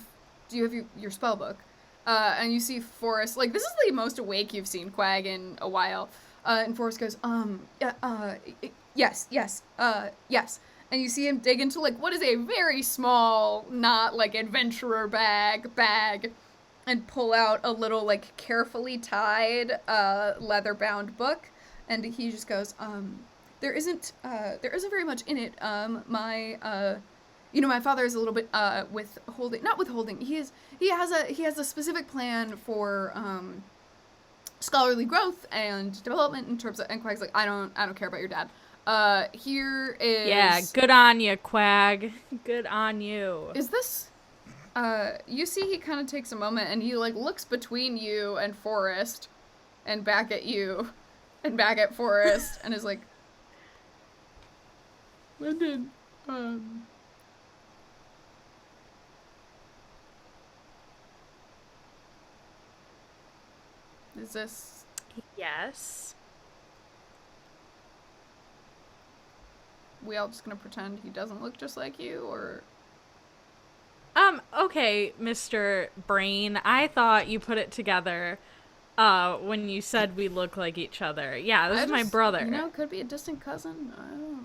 your spell book? And you see Forrest, like, this is the most awake you've seen Quag in a while. And Forrest goes, yes. And you see him dig into, like, what is a very small, not, like, adventurer bag, and pull out a little, like, carefully tied, leather-bound book. And he just goes, there isn't very much in it. My father is a little bit, withholding. He has a specific plan for, scholarly growth and development in terms of, and Quag's like, I don't care about your dad. Here is... Yeah, good on you, Quag. Good on you. Is this... you see he kind of takes a moment and he, like, looks between you and Forrest and back at you and back at Forrest and is like, Lyndon, is this... Yes. we all just gonna pretend he doesn't look just like you, or? Okay, Mr. Brain, I thought you put it together, when you said we look like each other. Yeah, this is my brother. You know, could be a distant cousin. I don't know.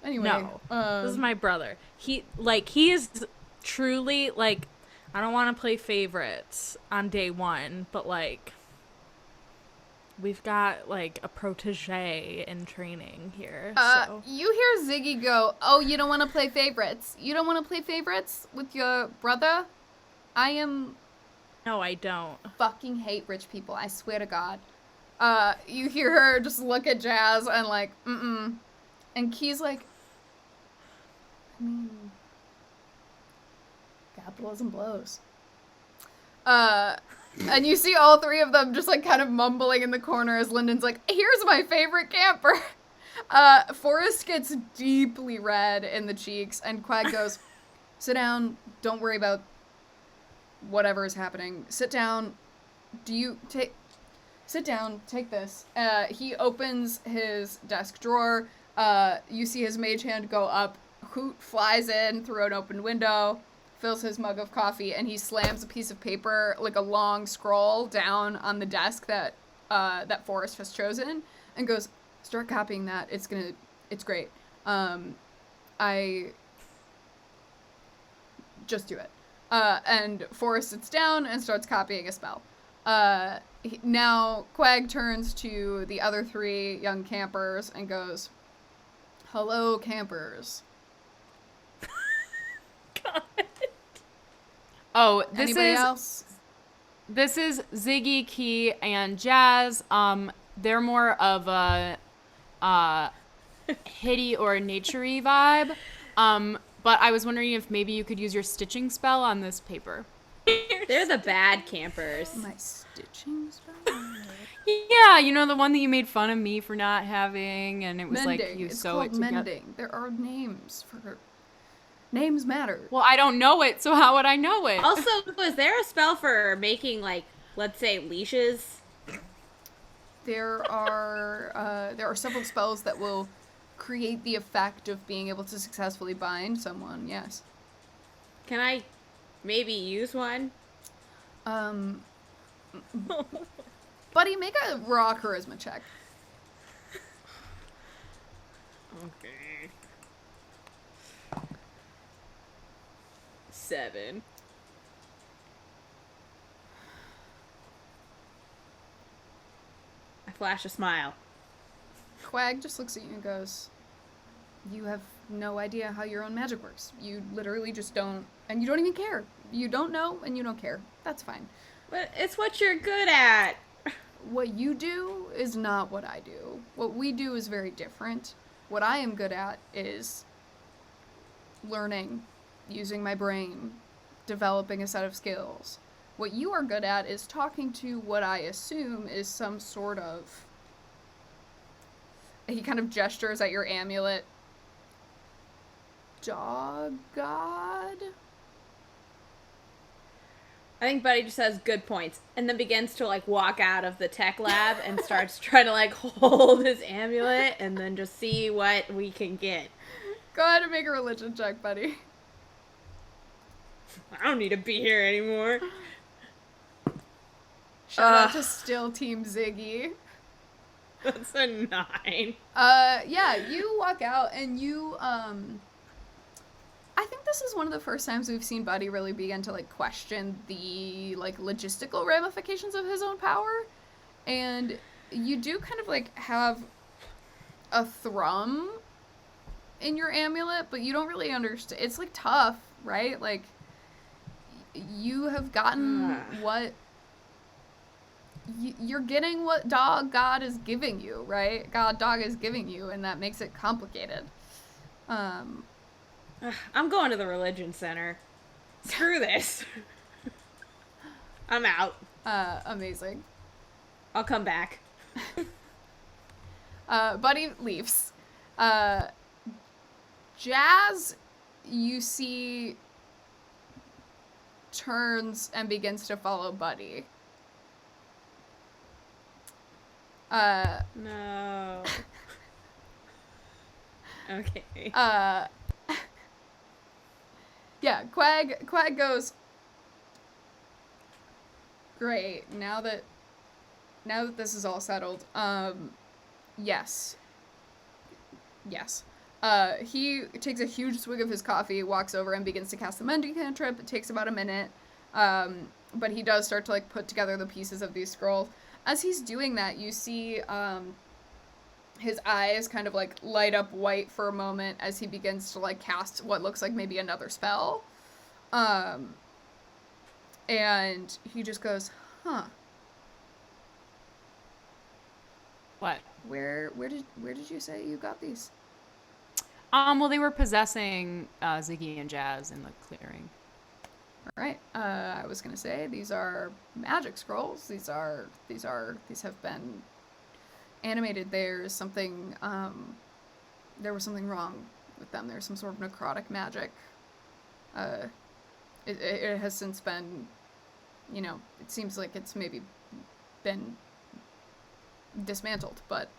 Anyway. No, this is my brother. He is truly, like, I don't want to play favorites on day one, but, like, we've got, like, a protege in training here, so. You hear Ziggy go, "Oh, you don't want to play favorites? You don't want to play favorites with your brother? No, I don't. Fucking hate rich people, I swear to God." You hear her just look at Jazz and like, mm-mm. And Key's like, I mean, capitalism blows. And you see all three of them just like kind of mumbling in the corner as Lyndon's like, "Here's my favorite camper." Forrest gets deeply red in the cheeks and Quag goes, "Sit down, don't worry about whatever is happening. Sit down. Sit down, take this." He opens his desk drawer. You see his mage hand go up. Hoot flies in through an open window, fills his mug of coffee, and he slams a piece of paper, like a long scroll, down on the desk that Forrest has chosen, and goes, "Start copying that. It's great. I just do it." And Forrest sits down and starts copying a spell. Now Quag turns to the other three young campers and goes, "Hello, campers." Oh, Anybody else? This is Ziggy, Key, and Jazz. They're more of a hitty or naturey vibe. But I was wondering if maybe you could use your stitching spell on this paper. They're the bad campers. My stitching spell? Yeah, you know, the one that you made fun of me for not having, and it was Mending. like you It's sew called it together. mending. There are names for... Names matter. Well, I don't know it, so how would I know it? Also, is there a spell for making, like, let's say, leashes? There are several spells that will create the effect of being able to successfully bind someone, yes. Can I maybe use one? Buddy, make a raw charisma check. Okay. 7. I flash a smile. Quag just looks at you and goes, "You have no idea how your own magic works. You literally just don't, and you don't even care. You don't know, and you don't care. That's fine. But it's what you're good at. What you do is not what I do. What we do is very different. What I am good at is learning, using my brain, developing a set of skills. What you are good at is talking to what I assume is some sort of..." He kind of gestures at your amulet. "Dog god?" I think Buddy just has good points and then begins to like walk out of the tech lab and starts trying to like hold his amulet and then just see what we can get. Go ahead and make a religion check, buddy. I don't need to be here anymore. Shout out to Still Team Ziggy. That's a 9. Yeah, you walk out and you, I think this is one of the first times we've seen Buddy really begin to, like, question the, like, logistical ramifications of his own power. And you do kind of, like, have a thrum in your amulet, but you don't really understand. It's, like, tough, right? Like, you have gotten what... You're getting what God is giving you, right? Dog is giving you, and that makes it complicated. I'm going to the religion center. Screw this. I'm out. Amazing. I'll come back. Buddy leaves. Jazz, you see, turns and begins to follow Buddy. No. Okay. Yeah, Quag goes, great, now that this is all settled, yes. He takes a huge swig of his coffee, walks over and begins to cast the mending cantrip. It takes about a minute, but he does start to, like, put together the pieces of these scrolls. As he's doing that, you see, his eyes kind of, like, light up white for a moment as he begins to, like, cast what looks like maybe another spell. And he just goes, huh. What? Where did you say you got these? Well, they were possessing Ziggy and Jazz in the clearing. All right. I was gonna say these are magic scrolls. These have been animated. There's something. There was something wrong with them. There's some sort of necrotic magic. It has since been, it seems like it's maybe been dismantled, but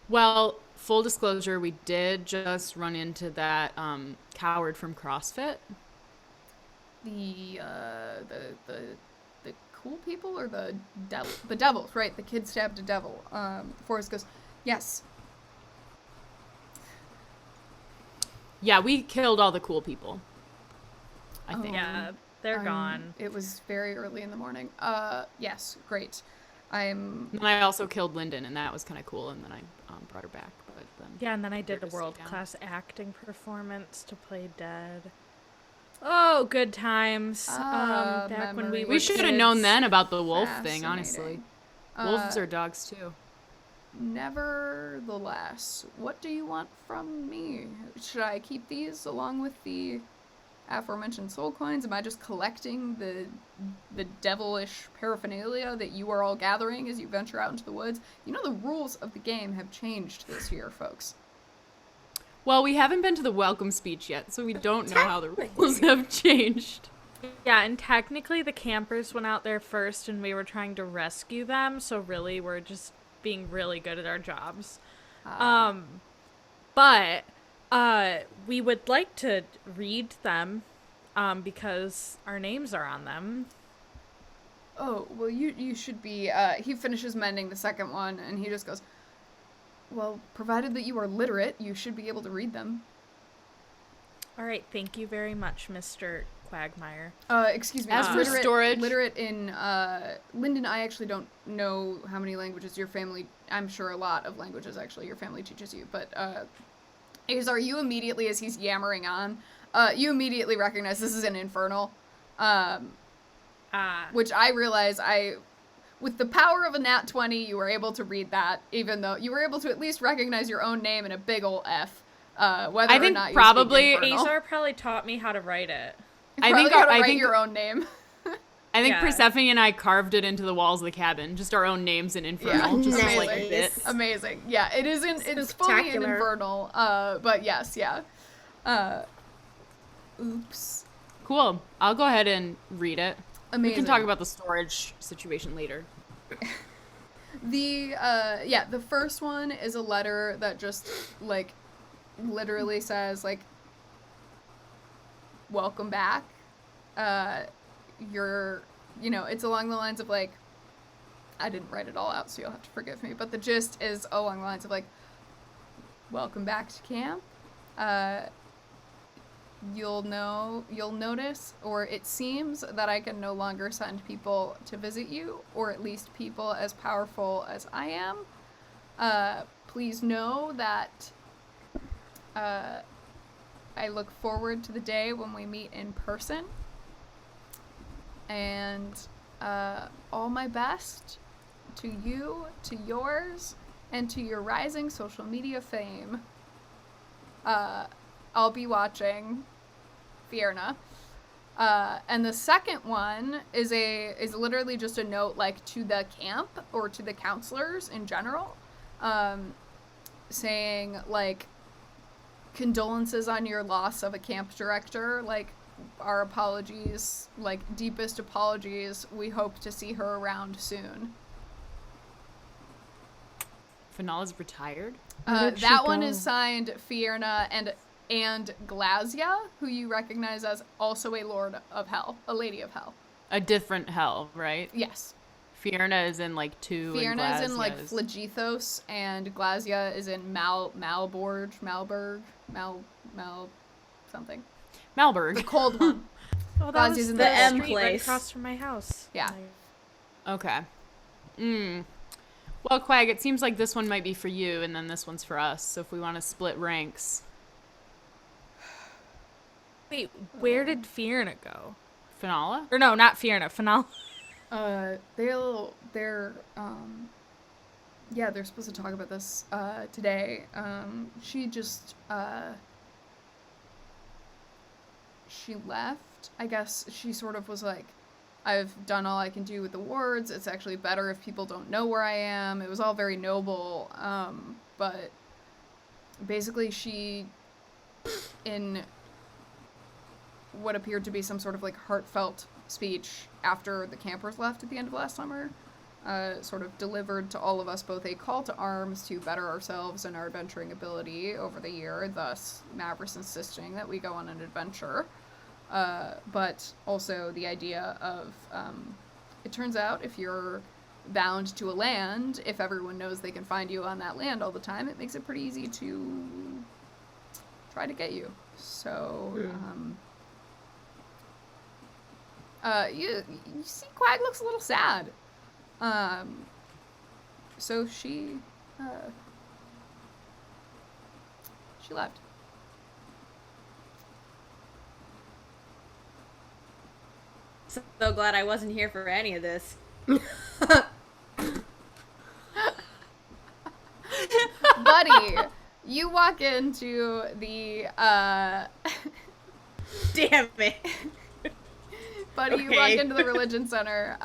Well, full disclosure, we did just run into that coward from CrossFit. the cool people or the devils, right? The kid stabbed a devil. Forrest goes, yes. Yeah, we killed all the cool people. I think. Yeah, they're gone. It was very early in the morning. Yes, great. I'm. And I also killed Lyndon, and that was kind of cool. And then I brought her back. But then Yeah, and then I did a We're just world-class acting performance to play Dead. Oh, good times. Back when we memories. were we should have known kids. then about the wolf thing. Honestly, Fascinating. wolves are dogs too. Nevertheless, what do you want from me? Should I keep these along with the aforementioned soul coins? Am I just collecting the devilish paraphernalia that you are all gathering as you venture out into the woods? You know the rules of the game have changed this year, folks. Well, we haven't been to the welcome speech yet, so we don't know how the rules have changed. Yeah, and technically the campers went out there first and we were trying to rescue them, so really we're just being really good at our jobs. But we would like to read them because our names are on them. Oh, well, you should be, he finishes mending the second one, and he just goes, well, provided that you are literate, you should be able to read them. All right, thank you very much, Mr. Quagmire. Excuse me. As for storage- Literate in, Lyndon, I actually don't know how many languages your family, I'm sure a lot of languages actually your family teaches you, but, Azar, you immediately, as he's yammering on, you immediately recognize this is an infernal, which I realize with the power of a nat 20, you were able to read that, even though you were able to at least recognize your own name in a big ol' F, whether I or think not you probably speak infernal. Azar probably taught me how to write it. I think I think your own name. I think Yeah. Persephone and I carved it into the walls of the cabin, just our own names in infernal, Yeah. just as, like Nice. bits. Amazing. Yeah, it isn't. It's fully in Spectacular. infernal. But yes, yeah. Oops. Cool. I'll go ahead and read it. Amazing. We can talk about the storage situation later. The first one is a letter that just, like, literally says, like, welcome back. It's along the lines of, like, I didn't write it all out, so you'll have to forgive me, but the gist is along the lines of, like, welcome back to camp. You'll notice, or it seems that I can no longer send people to visit you, or at least people as powerful as I am. Please know that I look forward to the day when we meet in person. And all my best to you, to yours, and to your rising social media fame. I'll be watching, Fierna. And the second one is literally just a note, like, to the camp or to the counselors in general, saying, like, condolences on your loss of a camp director, like, our apologies, like, deepest apologies. We hope to see her around soon. Finala's retired? Where did she That one go? is signed Fierna and Glazia, who you recognize as also a lord of hell, a lady of hell. A different hell, right? Yes. Fierna is in like 2 and Fierna is in like Glazia is- Flagethos, and Glazia is in Malberg, something. The Malberg. cold one. Oh, that Glazia's was in the the M street right place. across from my house. Yeah. Okay. Well, Quag, it seems like this one might be for you, and then this one's for us. So if we want to split ranks, Wait, where did Fierna go? Finala? Or no, not Fierna. Finale. They're supposed to talk about this today. She just she left. I guess she sort of was like, I've done all I can do with the wards. It's actually better if people don't know where I am. It was all very noble, but basically she, in what appeared to be some sort of like heartfelt speech after the campers left at the end of last summer, sort of delivered to all of us both a call to arms to better ourselves and our adventuring ability over the year, thus Mavris insisting that we go on an adventure. But also the idea of, it turns out if you're bound to a land, if everyone knows they can find you on that land all the time, it makes it pretty easy to try to get you. So, you see Quag looks a little sad. So she left. So glad I wasn't here for any of this. Buddy, you walk into the, Damn it. Buddy, you walk Okay. into the religion center.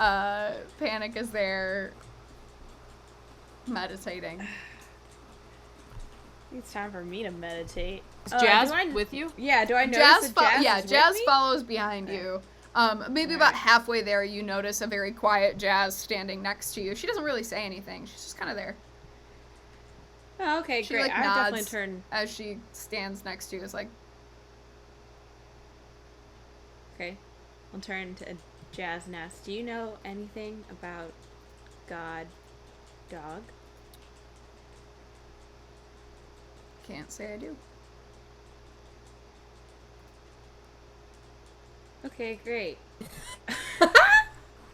Panic is there, meditating. It's time for me to meditate. Is Jazz do I- with you? Yeah, do I notice Jazz, that Jazz is Jazz with me? follows behind you. Maybe about halfway there, you notice a very quiet Jazz standing next to you. She doesn't really say anything. She's just kind of there. Oh, okay, She great. like I definitely nods turn. as she stands next to you. It's like, Okay, I'll turn to Jazz Nest. Do you know anything about God Dog? can't say I do. Okay, great.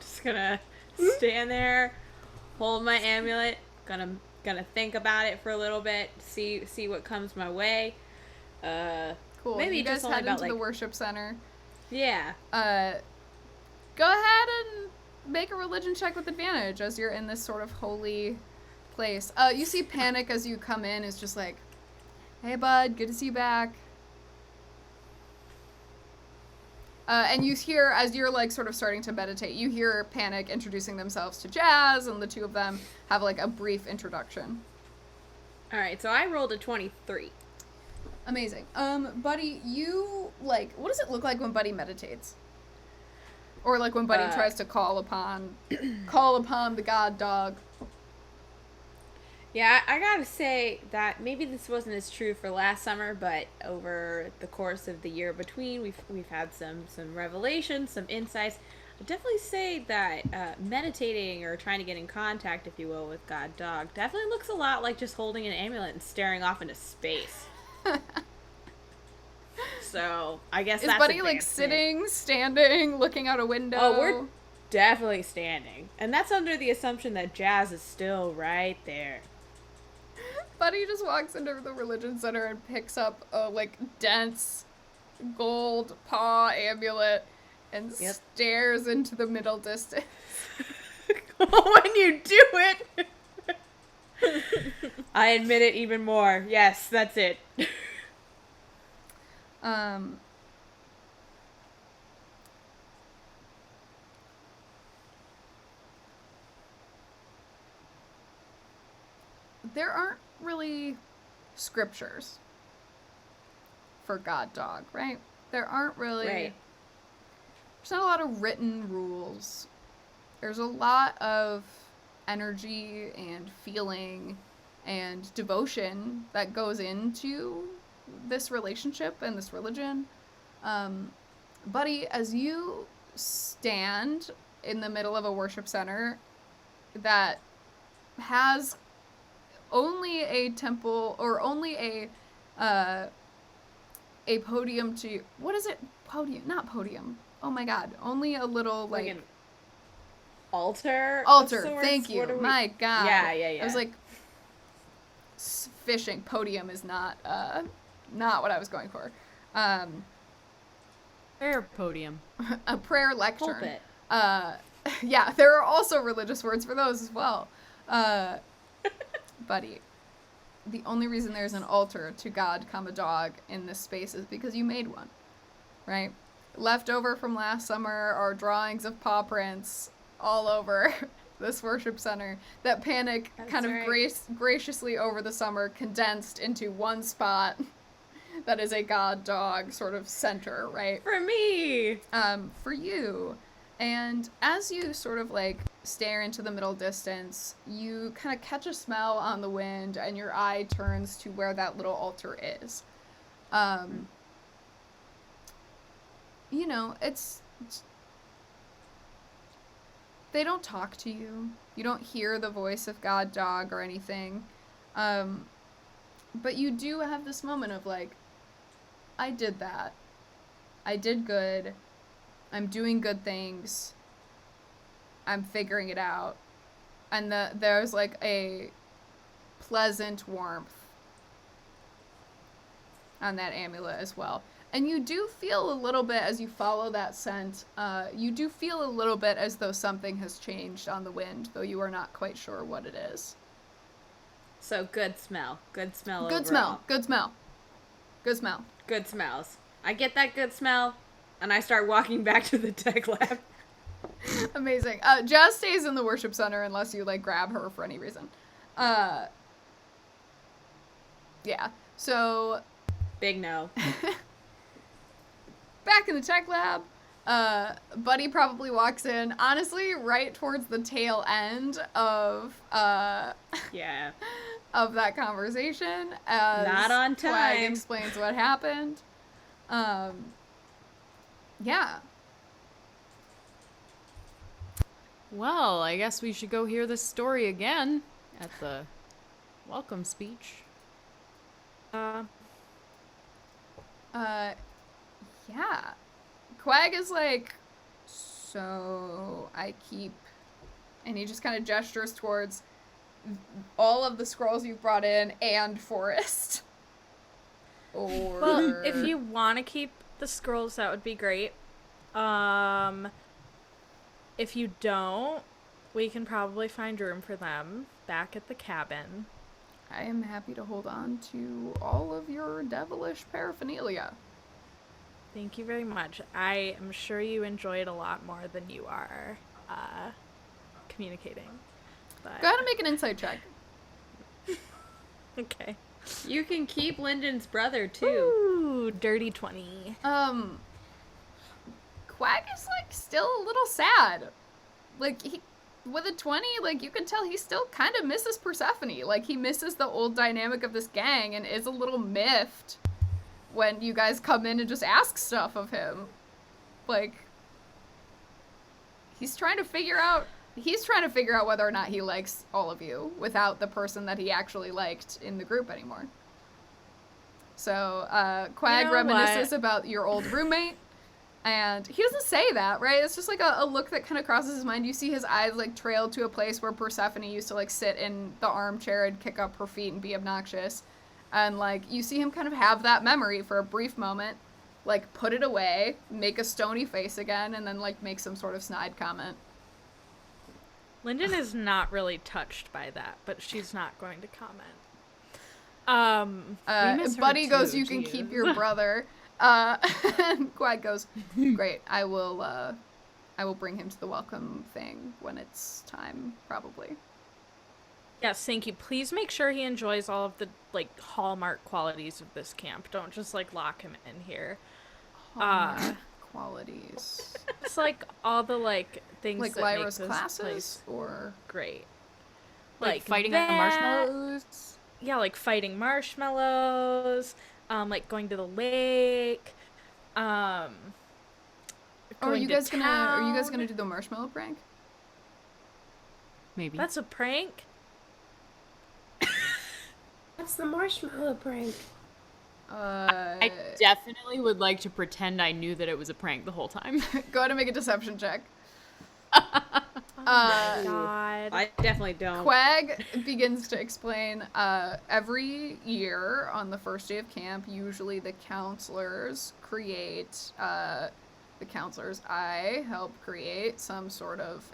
Just gonna stand there, hold my amulet. Gonna think about it for a little bit. See what comes my way. Cool. Maybe you guys just only head about, into the like- worship center. Yeah. Go ahead and make a religion check with advantage as you're in this sort of holy place. You see Panic as you come in is just like, hey bud, good to see you back. And you hear, as you're like sort of starting to meditate, you hear Panic introducing themselves to Jazz, and the two of them have like a brief introduction. All right. So I rolled a 23. Amazing. Buddy, you like, what does it look like when Buddy meditates? Or like when Buddy tries to call upon the god dog. Yeah, I gotta say that maybe this wasn't as true for last summer, but over the course of the year between, we've had some revelations, some insights. I'd definitely say that meditating or trying to get in contact, if you will, with God Dog definitely looks a lot like just holding an amulet and staring off into space. So I guess Is that's Buddy like advancement. sitting, standing, looking out a window? Oh, we're definitely standing, and that's under the assumption that Jazz is still right there. Buddy just walks into the religion center and picks up a like dense gold paw amulet and Yep. stares into the middle distance. When you do it, I admit it even more. Yes, that's it. There aren't really scriptures for God Dog, right? There aren't really. Right. There's not a lot of written rules. There's a lot of energy and feeling and devotion that goes into this relationship and this religion. Buddy, as you stand in the middle of a worship center that has only a temple or only a podium to, what is it? Podium, not podium. Oh my god, only a little Like like an altar. of altar. sorts? Thank you. What are we- My god. Yeah. I was like fishing. Podium is not what I was going for. Prayer podium. A prayer lectern. Pulpit. Yeah, there are also religious words for those as well. Buddy, the only reason there's an altar to God, dog in this space is because you made one, right? Leftover from last summer are drawings of paw prints all over this worship center that Panic That's kind of right. graciously over the summer condensed into one spot that is a God dog sort of center, right? For me. For you. And as you sort of like stare into the middle distance, you kind of catch a smell on the wind and your eye turns to where that little altar is. You know, it's they don't talk to you. You don't hear the voice of God dog or anything. But you do have this moment of like, I did that. I did good. I'm doing good things. I'm figuring it out. And there's like a pleasant warmth on that amulet as well. And you do feel a little bit as you follow that scent, you do feel a little bit as though something has changed on the wind, though you are not quite sure what it is. So good smell. Good smell. Good overall. smell. Good smell. Good smell. Good smells. I get that good smell, and I start walking back to the tech lab. Amazing. Jazz stays in the worship center unless you like grab her for any reason. Yeah. So Big no. back in the tech lab, Buddy probably walks in, honestly, right towards the tail end of Yeah. of that conversation. As Not on Quag time. explains what happened. Yeah. Well, I guess we should go hear this story again at the welcome speech. Yeah. Quag is like, so I keep, and he just kind of gestures towards all of the scrolls you've brought in and Forest. Or Well, if you want to keep the scrolls, that would be great. If you don't, we can probably find room for them back at the cabin. I am happy to hold on to all of your devilish paraphernalia. Thank you very much. I am sure you enjoy it a lot more than you are communicating. But Go ahead and make an insight check. okay. You can keep Lyndon's brother, too. Ooh, dirty 20. Quag is like still a little sad. Like he, with a 20, like you can tell he still kind of misses Persephone. Like he misses the old dynamic of this gang and is a little miffed when you guys come in and just ask stuff of him. Like he's trying to figure out whether or not he likes all of you without the person that he actually liked in the group anymore. So Quag You know reminisces what? about your old roommate. And he doesn't say that, right? It's just like a look that kind of crosses his mind. You see his eyes like trail to a place where Persephone used to like sit in the armchair and kick up her feet and be obnoxious. And like you see him kind of have that memory for a brief moment, like put it away, make a stony face again, and then like make some sort of snide comment. Lyndon is not really touched by that, but she's not going to comment. We miss her Buddy goes, too, "You can geez." keep your brother." And Quag goes, "Great, I will bring him to the welcome thing when it's time, probably." Yes, thank you. Please make sure he enjoys all of the like hallmark qualities of this camp. Don't just like lock him in here. Qualities. It's like all the like things Like that make Lyra's this classes, place or great. Like fighting the that. marshmallows. Yeah, like fighting marshmallows, like going to the lake, Are going you to guys gonna town. do the marshmallow prank? Maybe. That's a prank? What's the marshmallow prank? I definitely would like to pretend I knew that it was a prank the whole time. Go ahead and make a deception check. God. I definitely don't. Quag begins to explain, every year on the first day of camp, usually the counselors create, I help create some sort of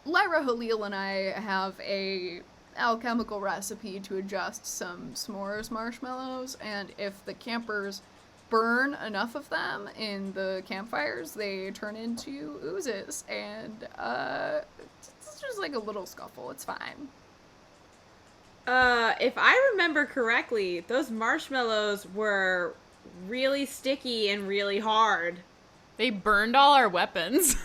Lyra, Halil, and I have a alchemical recipe to adjust some s'mores marshmallows, and if the campers burn enough of them in the campfires, they turn into oozes, and it's just like a little scuffle. It's fine. If I remember correctly, those marshmallows were really sticky and really hard. They burned all our weapons.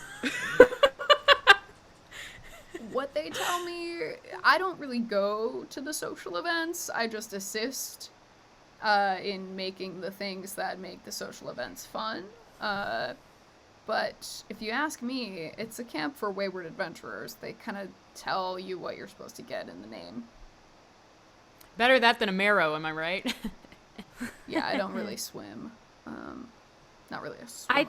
What they tell me, I don't really go to the social events. I just assist in making the things that make the social events fun. But if you ask me, it's a camp for wayward adventurers. They kind of tell you what you're supposed to get in the name. Better that than a marrow, am I right? Yeah, I don't really swim. Not really a swimmer.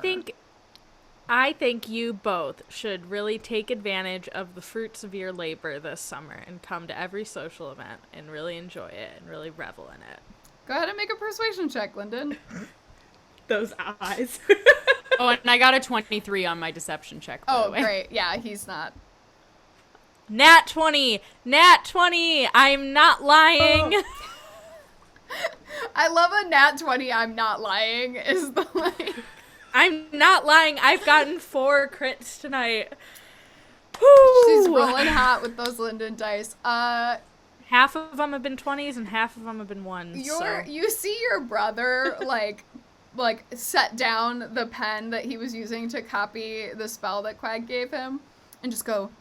I think you both should really take advantage of the fruits of your labor this summer and come to every social event and really enjoy it and really revel in it. Go ahead and make a persuasion check, Lyndon. Those eyes. Oh, and I got a 23 on my deception check, by the Oh, way. great. Yeah, he's not. Nat 20! Nat 20! I'm not lying! Oh. I love a nat 20, I'm not lying, is the like... I'm not lying. I've gotten 4 crits tonight. Woo! She's rolling hot with those Lyndon dice. Half of them have been 20s and half of them have been 1s. So. You see your brother, like set down the pen that he was using to copy the spell that Quag gave him, and just go,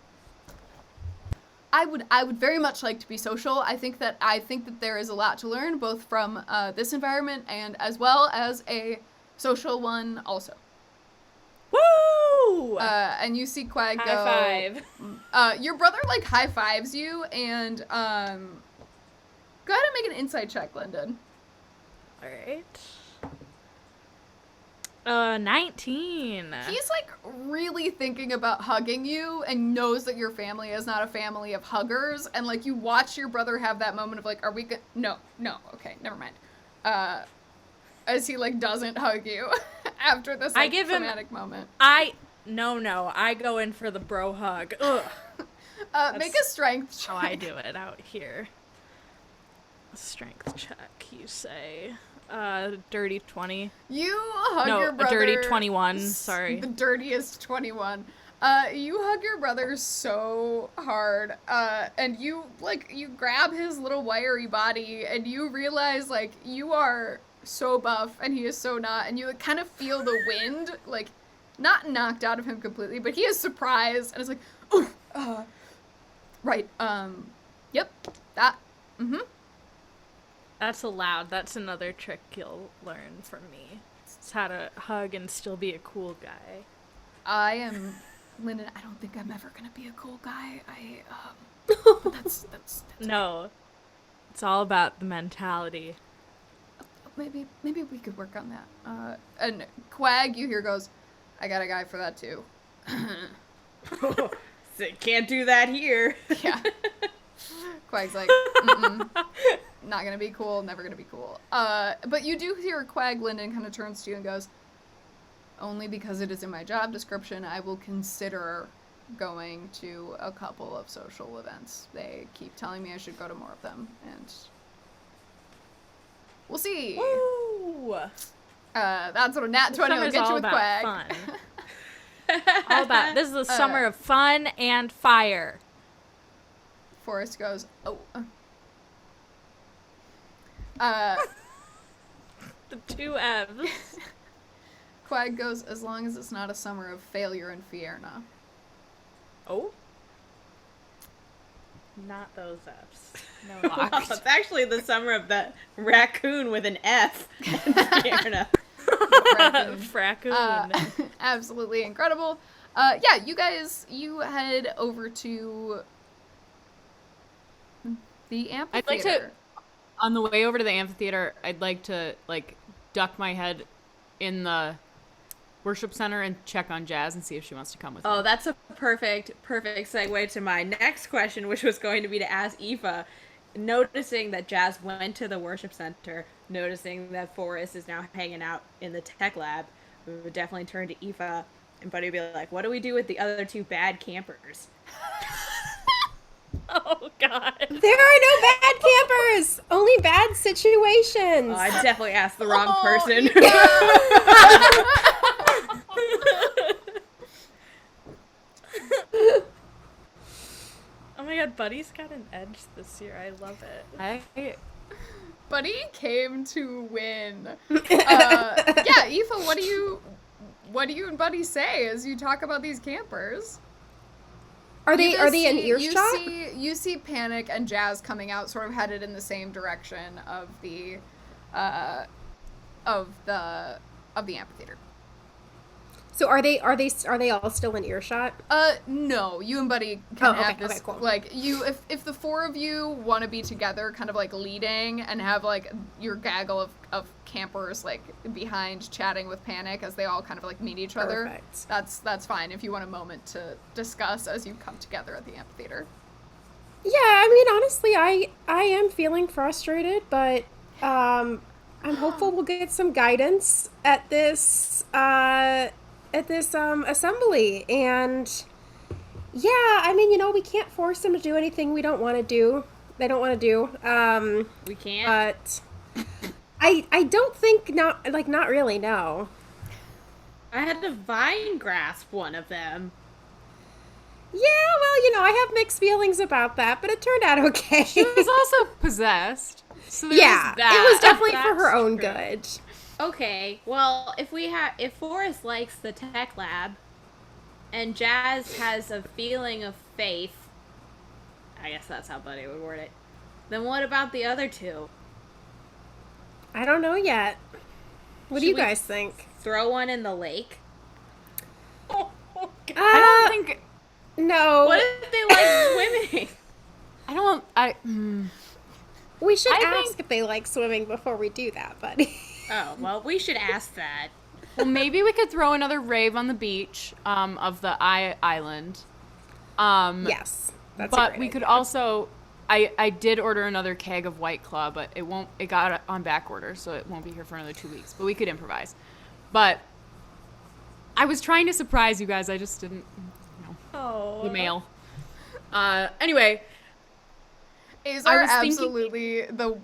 I would very much like to be social. I think that there is a lot to learn, both from this environment and as well as a social one also. Woo! And you see Quag go. High five. Your brother like high fives you, and go ahead and make an insight check, Lyndon. All right. 19. He's like really thinking about hugging you and knows that your family is not a family of huggers, and like you watch your brother have that moment of like, are we good? No, okay, never mind. As he like doesn't hug you after this like, I give him traumatic moment. No, I go in for the bro hug. Ugh. Make a strength check. How I do it out here. Strength check, you say. Dirty 20. You hug No, your a brother. dirty 21, sorry. The dirtiest 21. You hug your brother so hard, and you grab his little wiry body, and you realize, like, you are so buff, and he is so not, and you like, kind of feel the wind, like, not knocked out of him completely, but he is surprised, and is like, oh, right, yep, that, That's allowed. That's another trick you'll learn from me. It's how to hug and still be a cool guy. I am, Lyndon, I don't think I'm ever gonna be a cool guy, but that's No. It's all about the mentality. Maybe we could work on that. And Quag, you hear, goes, I got a guy for that too. Can't do that here. Yeah. Quag's like, not gonna be cool, never gonna be cool. But you do hear Quag, Lyndon kind of turns to you and goes, only because it is in my job description, I will consider going to a couple of social events. They keep telling me I should go to more of them, and we'll see. Woo! That's what a nat 20 will Summer's get you all with about Quag. fun. All about this is the summer of fun and fire. Forrest goes, oh. The 2 F's. Quag goes, as long as it's not a summer of failure in Fierna. Oh. Not those F's. No. Well, it's actually the summer of the raccoon with an F. And Sierra. Fraccoon. Absolutely incredible. Yeah, you head over to the amphitheater. I'd like to, on the way over to the amphitheater, I'd like to, like, duck my head in the worship center and check on Jazz and see if she wants to come with me. Oh, that's a perfect segue to my next question, which was going to be to ask Aoife. Noticing that Jazz went to the worship center, noticing that Forrest is now hanging out in the tech lab, we would definitely turn to Aoife, and Buddy would be like, what do we do with the other two bad campers? Oh, God. There are no bad campers, only bad situations. Oh, I definitely asked the wrong person. Oh my God, Buddy's got an edge this year. I love it. Buddy came to win. Yeah, Aoife, what do you and Buddy say as you talk about these campers? Are they in earshot? You see Panic and Jazz coming out, sort of headed in the same direction of the amphitheater. So are they all still in earshot? No, you and Buddy can have this, okay, cool. like, if the four of you want to be together, kind of, like, leading, and have, like, your gaggle of campers, like, behind chatting with Panic as they all kind of, like, meet each other. Perfect. That's fine if you want a moment to discuss as you come together at the amphitheater. Yeah, I mean, honestly, I am feeling frustrated, but I'm hopeful we'll get some guidance at this assembly. And yeah, I mean, we can't force them to do anything we don't want to do. They don't want to do. We can't. But I don't think not really, no. I had to vine grasp one of them. Yeah, well, I have mixed feelings about that, but it turned out okay. She was also possessed. So there Yeah, was that. it was definitely for That's her own true. good. Okay, well, if Forrest likes the tech lab, and Jazz has a feeling of faith, I guess that's how Buddy would word it, then what about the other two? I don't know yet. What do Should you we guys think? Throw one in the lake? I don't think. No. What if they like swimming? We should I ask think- if they like swimming before we do that, buddy. Oh, well, we should ask that. Well, maybe we could throw another rave on the beach of the island. Yes, that's a But great we could idea. also. I did order another keg of White Claw, but it got on back order, so it won't be here for another 2 weeks. But we could improvise. But I was trying to surprise you guys. I just didn't. Oh. Email. Anyway. Azar I was thinking- absolutely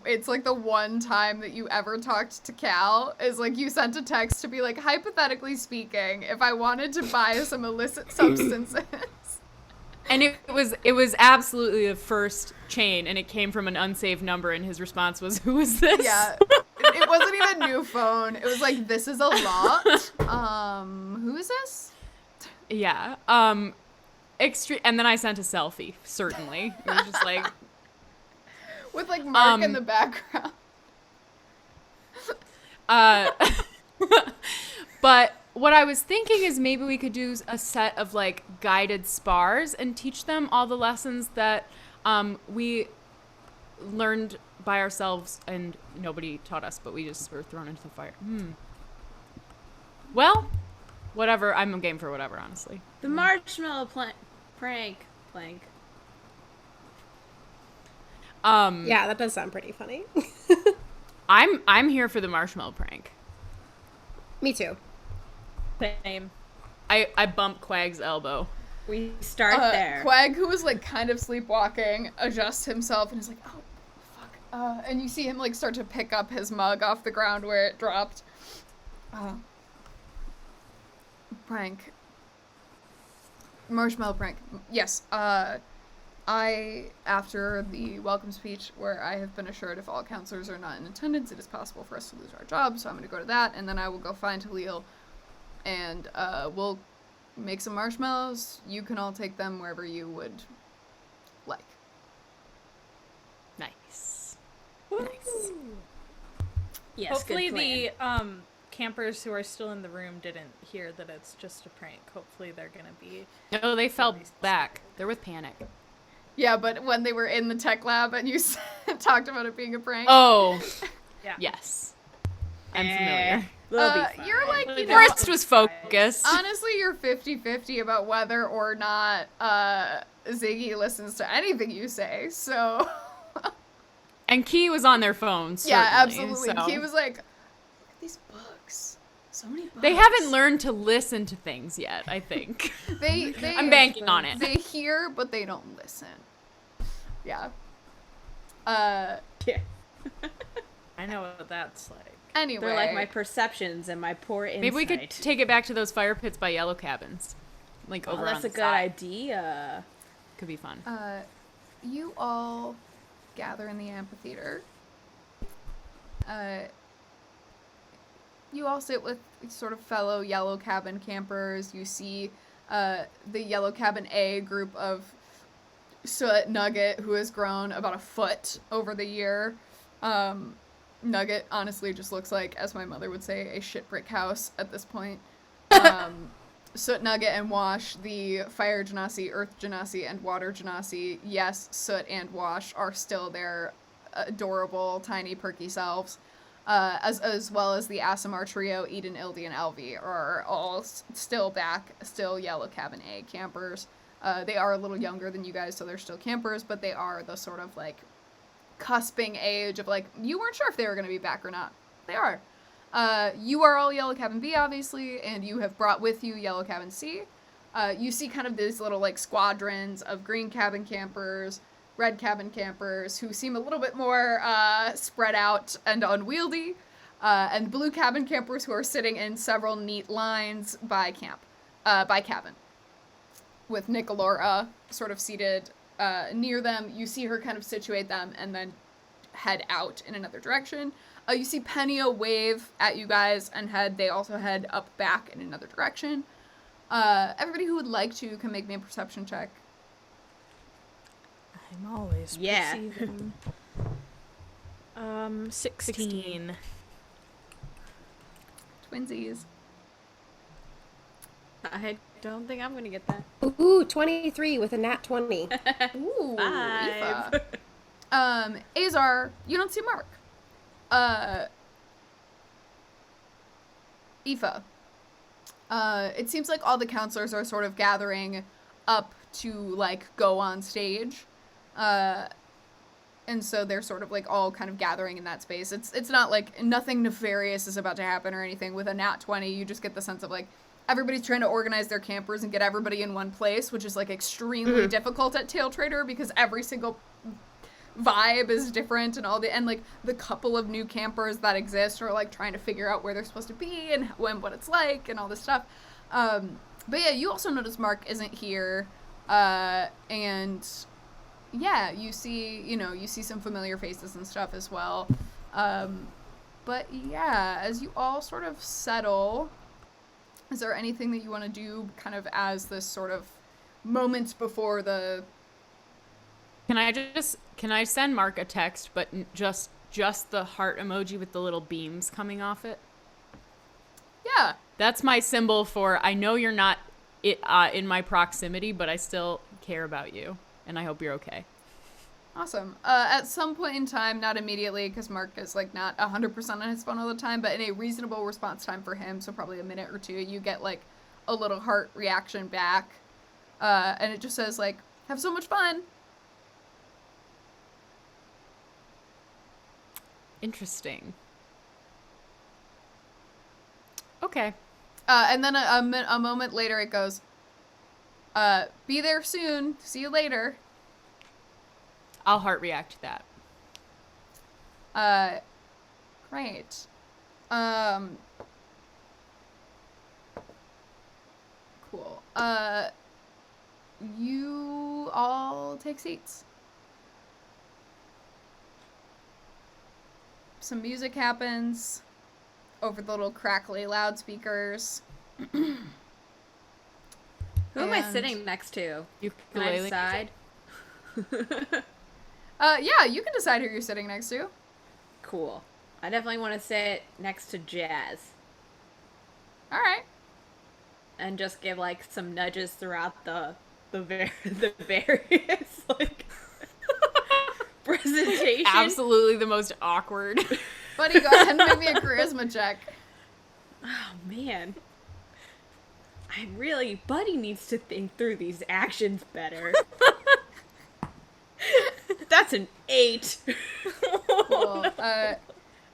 it's like the one time that you ever talked to Cal is like you sent a text to be like, hypothetically speaking, if I wanted to buy some illicit substances. And it was absolutely the first chain, and it came from an unsaved number, and his response was, "Who is this?" Yeah. It wasn't even a new phone. It was like, this is a lot. Who is this? Yeah. Extreme. And then I sent a selfie. Certainly, it was just like. With like Mark in the background. But what I was thinking is maybe we could do a set of like guided spars and teach them all the lessons that we learned by ourselves and nobody taught us, but we just were thrown into the fire. Well, whatever. I'm game for whatever, honestly. The marshmallow prank. Yeah, that does sound pretty funny. I'm here for the marshmallow prank. Me too. Same. I bumped Quag's elbow. We start there. Quag, who was like kind of sleepwalking, adjusts himself and is like, oh, fuck. And you see him like start to pick up his mug off the ground where it dropped. Prank. Marshmallow prank. Yes. After the welcome speech where I have been assured if all counselors are not in attendance, it is possible for us to lose our jobs, so I'm going to go to that, and then I will go find Halil, and we'll make some marshmallows. You can all take them wherever you would like. Nice. Yes, Hopefully good plan. the campers who are still in the room didn't hear that it's just a prank. Hopefully they're gonna be. No, they fell back. They're with panic. Yeah, but when they were in the tech lab and you talked about it being a prank. Oh, Yeah. yes. I'm familiar. They'll be fine. You're like, you know, Forrest was focused. honestly, you're 50-50 about whether or not Ziggy listens to anything you say, so... And Key was on their phone, certainly. Yeah, absolutely. So. He was like, look at these books. So many books. They haven't learned to listen to things yet, I think. They I'm banking on it. They hear, but they don't listen. Yeah. Yeah. I know what that's like. Anyway. They're like my perceptions and my poor insight. Maybe we could take it back to those fire pits by yellow cabins. Like over on that's the a good side. idea. Could be fun. You all gather in the amphitheater. You all sit with sort of fellow yellow cabin campers. You see the yellow cabin A group of Soot Nugget, who has grown about a foot over the year. Nugget honestly just looks like, as my mother would say, a shit brick house at this point. Soot Nugget and Wash, the Fire Genasi, Earth Genasi, and Water Genasi. Yes, Soot and Wash are still their adorable, tiny, perky selves. As well as the Asimar trio, Eden, Ildi, and Elvi, are all still back, still Yellow Cabin A campers. They are a little younger than you guys, so they're still campers, but they are the sort of, like, cusping age of, like, you weren't sure if they were going to be back or not. They are. You are all Yellow Cabin B, obviously, and you have brought with you Yellow Cabin C. You see kind of these little, like, squadrons of Green Cabin campers, Red Cabin campers, who seem a little bit more spread out and unwieldy, and Blue Cabin campers who are sitting in several neat lines by cabin, with Nicolora sort of seated near them. You see her kind of situate them and then head out in another direction. You see Penio wave at you guys and they also head up back in another direction. Everybody who would like to can make me a perception check. I'm always Yeah. perceiving. 16. Twinsies. I don't think I'm gonna get that. Ooh, 23 with a nat 20. Ooh, 5. Aoife. Azar, you don't see Mark. Aoife. It seems like all the counselors are sort of gathering up to, like, go on stage. And so they're sort of, like, all kind of gathering in that space. It's not, like, nothing nefarious is about to happen or anything. With a nat 20, you just get the sense of, like, everybody's trying to organize their campers and get everybody in one place, which is, like, extremely difficult at Taletraeder because every single vibe is different and like, the couple of new campers that exist are, like, trying to figure out where they're supposed to be and what it's like and all this stuff. But yeah, you also notice Mark isn't here, and yeah, you see some familiar faces and stuff as well. But yeah, as you all sort of settle, is there anything that you want to do kind of as this sort of moment before the... Can I send Mark a text, but just the heart emoji with the little beams coming off it? Yeah. That's my symbol for, I know you're not in my proximity, but I still care about you, and I hope you're okay. Awesome. At some point in time, not immediately, because Mark is, like, not 100% on his phone all the time, but in a reasonable response time for him, so probably a minute or two, you get, like, a little heart reaction back. And it just says, like, have so much fun. Interesting. Okay. And then a moment later it goes, be there soon. See you later. I'll heart react to that. Great. Cool. You all take seats. Some music happens over the little crackly loudspeakers. Who am I And- sitting next to? Can I Ukulele. decide? Yeah, you can decide who you're sitting next to. Cool. I definitely want to sit next to Jazz All right. and just give like some nudges throughout the various like presentation. Absolutely the most awkward. Buddy, go ahead and make me a charisma check. Oh man. Buddy needs to think through these actions better. That's an 8. Cool.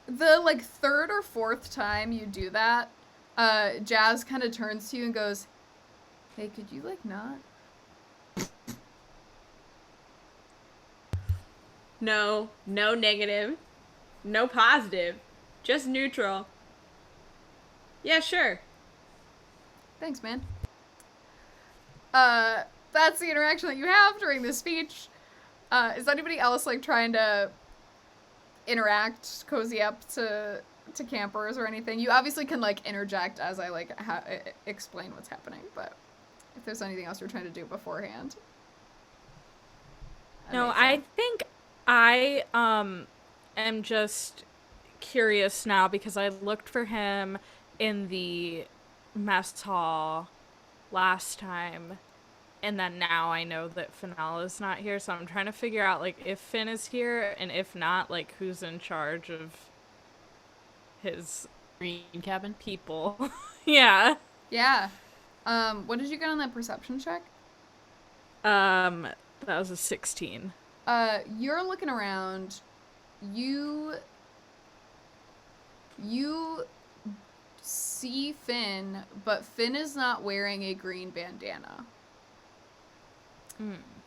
The like third or fourth time you do that, Jazz kind of turns to you and goes, "Hey, could you like not?" No negative. No positive. Just neutral. Yeah, sure. Thanks, man. That's the interaction that you have during this speech. Is anybody else like trying to interact, cozy up to campers or anything? You obviously can like interject as I like explain what's happening, but if there's anything else you're trying to do beforehand. No, I think I am just curious now because I looked for him in the mess hall last time, and then now I know that Finale's not here, so I'm trying to figure out like if Finn is here, and if not, like who's in charge of his Green cabin. people. Yeah. Yeah. What did you get on that perception check? That was a 16. You're looking around. You see Finn, but Finn is not wearing a green bandana.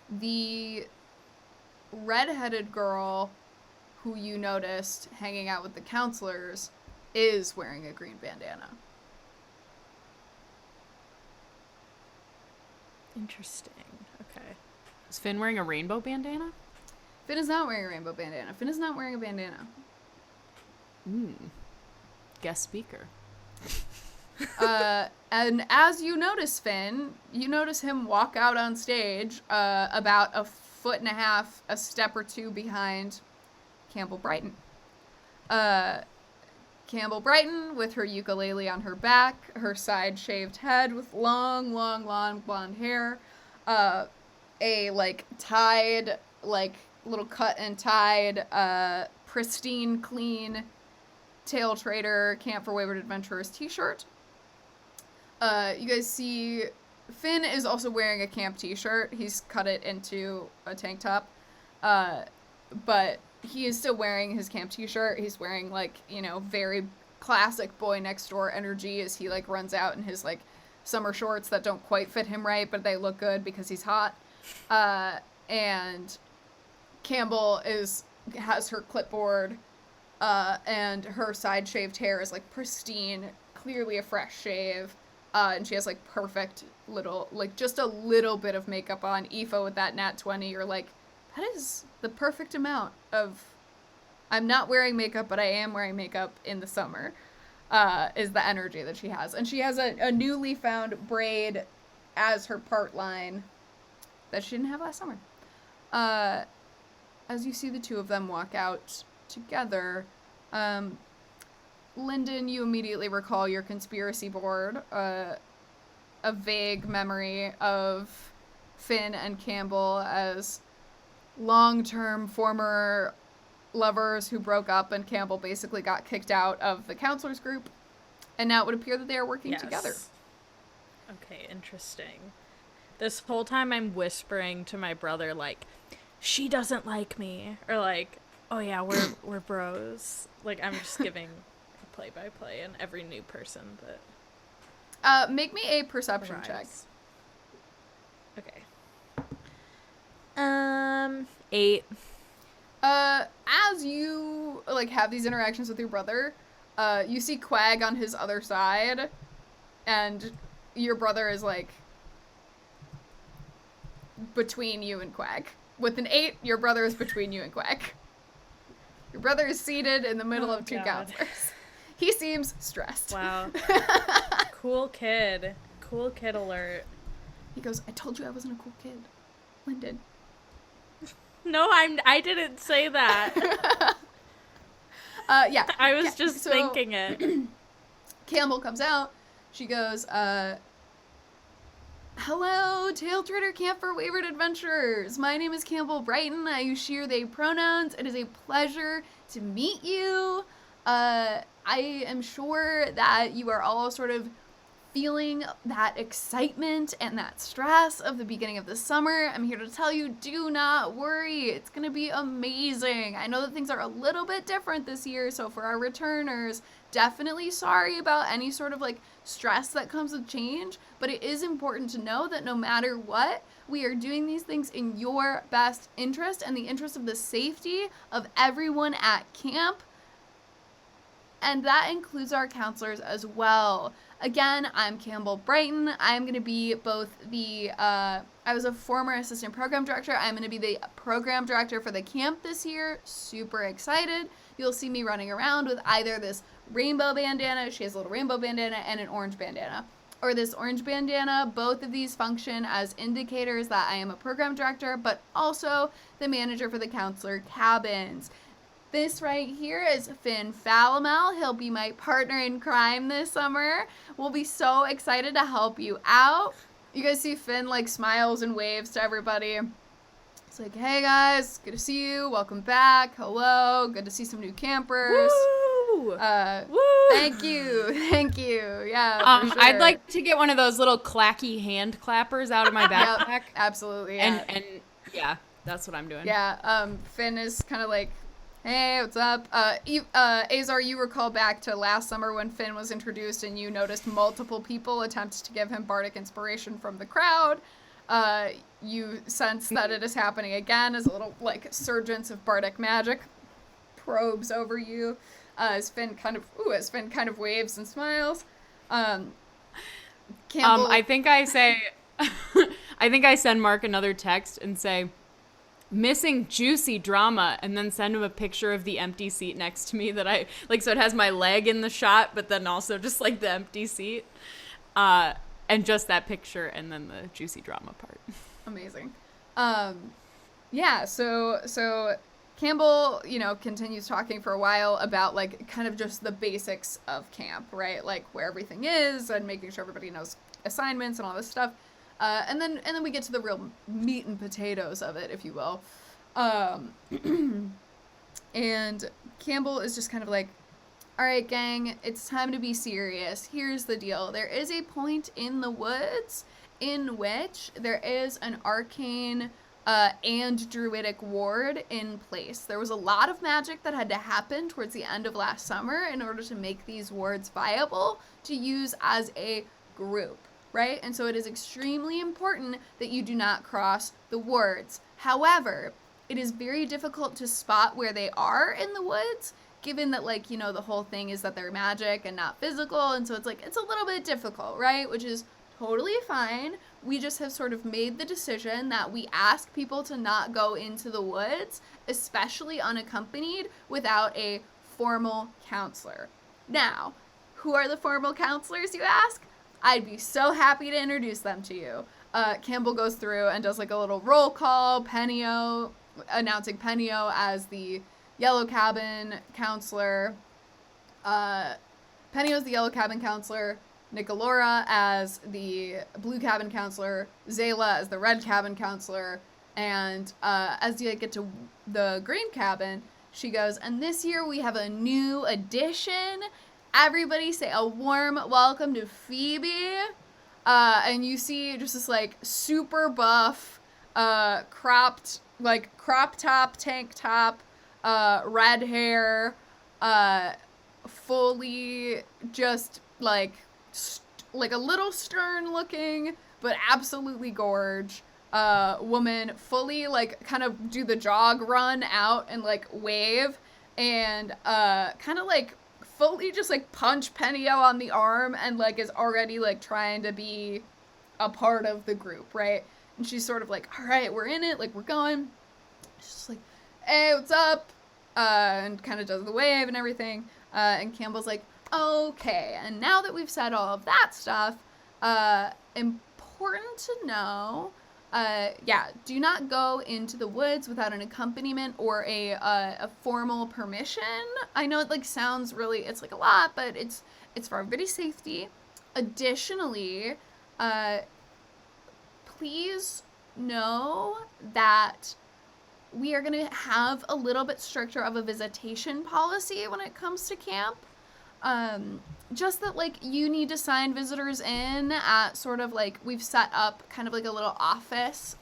The redheaded girl who you noticed hanging out with the counselors is wearing a green bandana. Interesting. Okay. Is Finn wearing a rainbow bandana? Finn is not wearing a rainbow bandana. Finn is not wearing a bandana. Guest speaker. And as you notice Finn, you notice him walk out on stage about a foot and a half, a step or two behind Campbell Brighton. Campbell Brighton with her ukulele on her back, her side shaved head with long blonde hair, a like tied, like little cut and tied, pristine, clean Taletraeder Camp for Wayward Adventurers t-shirt. You guys see Finn is also wearing a camp t-shirt. He's cut it into a tank top. But he is still wearing his camp t-shirt. He's wearing like, you know, very classic boy next door energy as he like runs out in his like summer shorts that don't quite fit him right, but they look good because he's hot. And Campbell has her clipboard, and her side shaved hair is like pristine, clearly a fresh shave. And she has like perfect little, like just a little bit of makeup on. Aoife with that nat 20, you're like, that is the perfect amount of, I'm not wearing makeup, but I am wearing makeup in the summer, is the energy that she has. And she has a newly found braid as her part line that she didn't have last summer. As you see the two of them walk out together, Lyndon, you immediately recall your conspiracy board, a vague memory of Finn and Campbell as long-term former lovers who broke up, and Campbell basically got kicked out of the counselors group, and now it would appear that they are working together. Okay, interesting. This whole time I'm whispering to my brother, like, she doesn't like me, or like, oh yeah, we're bros. Like, I'm just giving a play-by-play and every new person that Make me a perception check. arrives. Okay. 8. As you like have these interactions with your brother, you see Quag on his other side, and your brother is like between you and Quag. With an 8, your brother is between you and Quag. Your brother is seated in the middle of two God. counselors. He seems stressed. Wow. Cool kid alert. He goes, I told you I wasn't a cool kid. Lynn did. No, I didn't say that. Yeah. I was just so thinking it. Campbell comes out. She goes, hello, Taletraeder Camp for Wayward Adventurers. My name is Campbell Brighton. I use she, or they pronouns. It is a pleasure to meet you. I am sure that you are all sort of feeling that excitement and that stress of the beginning of the summer. I'm here to tell you, do not worry. It's going to be amazing. I know that things are a little bit different this year, so for our returners, definitely sorry about any sort of like stress that comes with change, but it is important to know that no matter what, we are doing these things in your best interest and the interest of the safety of everyone at camp. And that includes our counselors as well. Again, I'm Campbell Brighton. I'm going to be both the, I was a former assistant program director. I'm going to be the program director for the camp this year. Super excited. You'll see me running around with either this rainbow bandana, she has a little rainbow bandana, and an orange bandana. Or this orange bandana. Both of these function as indicators that I am a program director, but also the manager for the counselor cabins. This right here is Finn Fallamel. He'll be my partner in crime this summer. We'll be so excited to help you out. You guys see Finn like smiles and waves to everybody. It's like, hey guys, good to see you. Welcome back. Hello. Good to see some new campers. Woo! Woo! Thank you. Thank you. Yeah. For sure. I'd like to get one of those little clacky hand clappers out of my backpack. Yep, absolutely. Yeah. And yeah, that's what I'm doing. Yeah. Finn is kind of like, hey, what's up? Azar, you recall back to last summer when Finn was introduced and you noticed multiple people attempt to give him bardic inspiration from the crowd. You sense that it is happening again as a little, like, surgence of bardic magic probes over you. As Finn kind of waves and smiles. Campbell, I think I say, I think I send Mark another text and say, missing juicy drama, and then send him a picture of the empty seat next to me that I like, so it has my leg in the shot but then also just like the empty seat, and just that picture and then the juicy drama part. Amazing. Yeah, so Campbell, continues talking for a while about like kind of just the basics of camp, right? Like where everything is and making sure everybody knows assignments and all this stuff. And then we get to the real meat and potatoes of it, if you will. And Campbell is just kind of like, all right, gang, it's time to be serious. Here's the deal. There is a point in the woods in which there is an arcane and druidic ward in place. There was a lot of magic that had to happen towards the end of last summer in order to make these wards viable to use as a group. Right? And so it is extremely important that you do not cross the wards. However, it is very difficult to spot where they are in the woods, given that, like, the whole thing is that they're magic and not physical. And so it's like, it's a little bit difficult, right? Which is totally fine. We just have sort of made the decision that we ask people to not go into the woods, especially unaccompanied, without a formal counselor. Now, who are the formal counselors, you ask? I'd be so happy to introduce them to you. Campbell goes through and does like a little roll call, announcing Penio as the Yellow Cabin counselor. Penio's the Yellow Cabin counselor, Nicolora as the Blue Cabin counselor, Zayla as the Red Cabin counselor, and as you get to the Green Cabin, she goes, and this year we have a new addition. Everybody say a warm welcome to Phoebe. And you see just this like super buff, crop top, tank top, red hair, fully just like a little stern looking, but absolutely gorge, woman, fully like kind of do the jog run out and like wave and, kind of like fully just like punch Penio on the arm and like is already like trying to be a part of the group, right? And she's sort of like, all right, we're in it, like we're going. She's just like, hey, what's up? And kind of does the wave and everything. And Campbell's like, okay, and now that we've said all of that stuff, important to know, do not go into the woods without an accompaniment or a formal permission. I know it like sounds really, it's like a lot, but it's for everybody's safety. Additionally, please know that we are going to have a little bit stricter of a visitation policy when it comes to camp. Just that, like, you need to sign visitors in at sort of, like, we've set up kind of like a little office.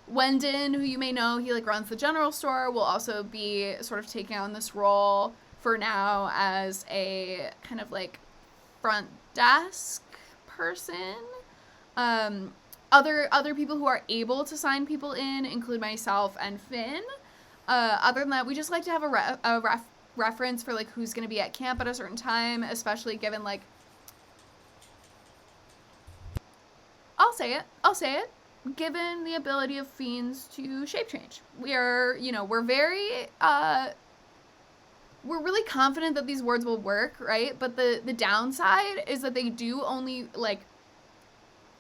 Wendon, who you may know, he, like, runs the general store, will also be sort of taking on this role for now as a kind of, like, front desk person. Other people who are able to sign people in include myself and Finn. Other than that, we just like to have a reference for like who's going to be at camp at a certain time, especially given like I'll say it, given the ability of fiends to shape change. We're very we're really confident that these words will work, right? But the downside is that they do only like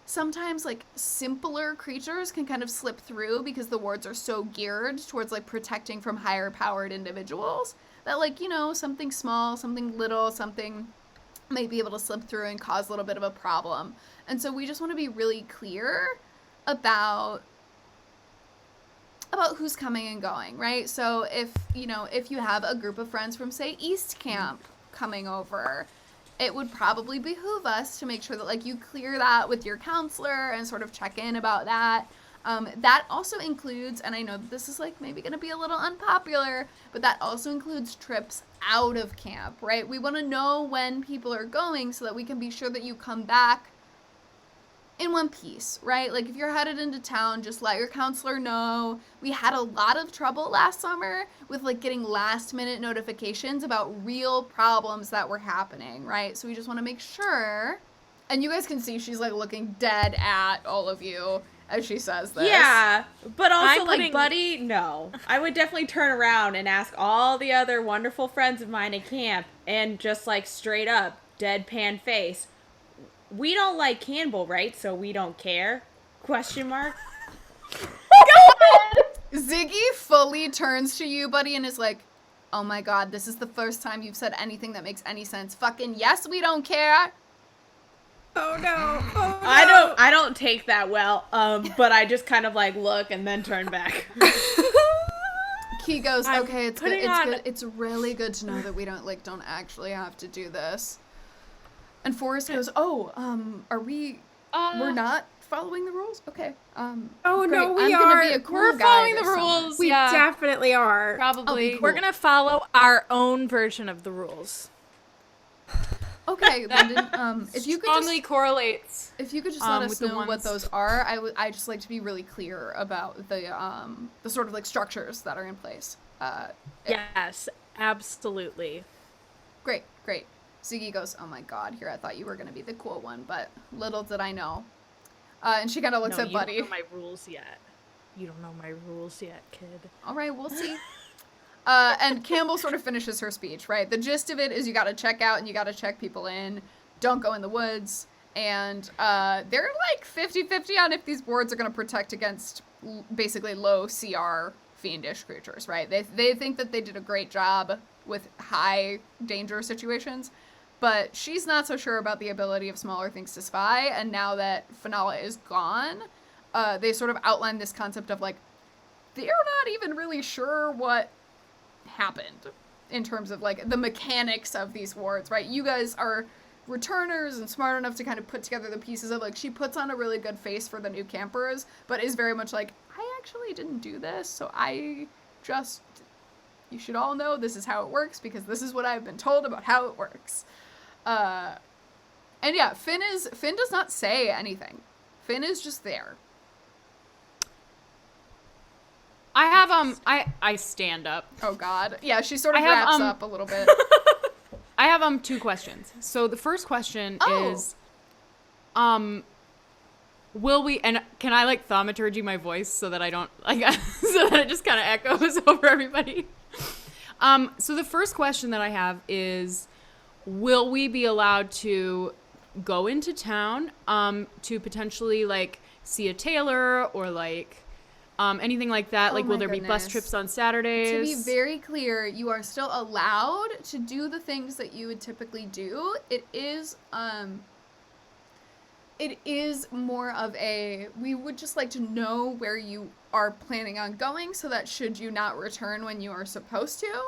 sometimes like simpler creatures can kind of slip through because the wards are so geared towards like protecting from higher powered individuals that like, something small, something little, something might be able to slip through and cause a little bit of a problem. And so we just want to be really clear about who's coming and going, right? So if you have a group of friends from say East Camp coming over, it would probably behoove us to make sure that like you clear that with your counselor and sort of check in about that. That also includes, and I know that this is like maybe going to be a little unpopular, but that also includes trips out of camp, right? We want to know when people are going so that we can be sure that you come back in one piece, right? Like if you're headed into town, just let your counselor know. We had a lot of trouble last summer with like getting last minute notifications about real problems that were happening, right? So we just want to make sure. And you guys can see she's like looking dead at all of you as she says this. Yeah, but also buddy, no. I would definitely turn around and ask all the other wonderful friends of mine at camp and just like straight up, deadpan face, we don't like Campbell, right? So we don't care? Question mark. Ziggy fully turns to you, buddy, and is like, oh my god, this is the first time you've said anything that makes any sense. Fucking yes, we don't care. Oh no. Oh, no. I don't take that well, but I just kind of like look and then turn back. Key goes, okay, it's good. It's good. It's really good to know that we don't actually have to do this. And Forrest goes, are we, we're not following the rules? Okay. Oh, great. no, we I'm are. Gonna be a cool We're guy following the this summer. rules. We definitely are. Probably. Cool. We're gonna follow our own version of the rules. Okay, Lyndon, if you could Strongly just, correlates. if you could just let us with the know what ones- those are, I just like to be really clear about the sort of like structures that are in place. Yes, absolutely. Great. Ziggy goes, oh my god, here I thought you were going to be the cool one, but little did I know. And she kind of looks No, at you Buddy. don't know my rules yet. You don't know my rules yet, kid. All right, we'll see. And Campbell sort of finishes her speech, right? The gist of it is you got to check out and you got to check people in. Don't go in the woods. And they're like 50-50 on if these wards are going to protect against basically low CR fiendish creatures, right? They think that they did a great job with high danger situations. But she's not so sure about the ability of smaller things to spy, and now that Finala is gone, they sort of outline this concept of, like, they're not even really sure what happened in terms of, like, the mechanics of these wards, right? You guys are returners and smart enough to kind of put together the pieces of, like, she puts on a really good face for the new campers, but is very much like, I actually didn't do this, so you should all know this is how it works, because this is what I've been told about how it works. And yeah, Finn does not say anything. Finn is just there. I have I stand up. Oh god. Yeah, she sort of I have, wraps up a little bit. I have two questions. So the first question is will we, and can I like thaumaturgy my voice so that I don't like so that it just kind of echoes over everybody? So the first question that I have is, will we be allowed to go into town to potentially like see a tailor or like anything like that? Oh like, will my there be bus goodness. trips on Saturdays? To be very clear, you are still allowed to do the things that you would typically do. It is more of a, we would just like to know where you are planning on going so that should you not return when you are supposed to,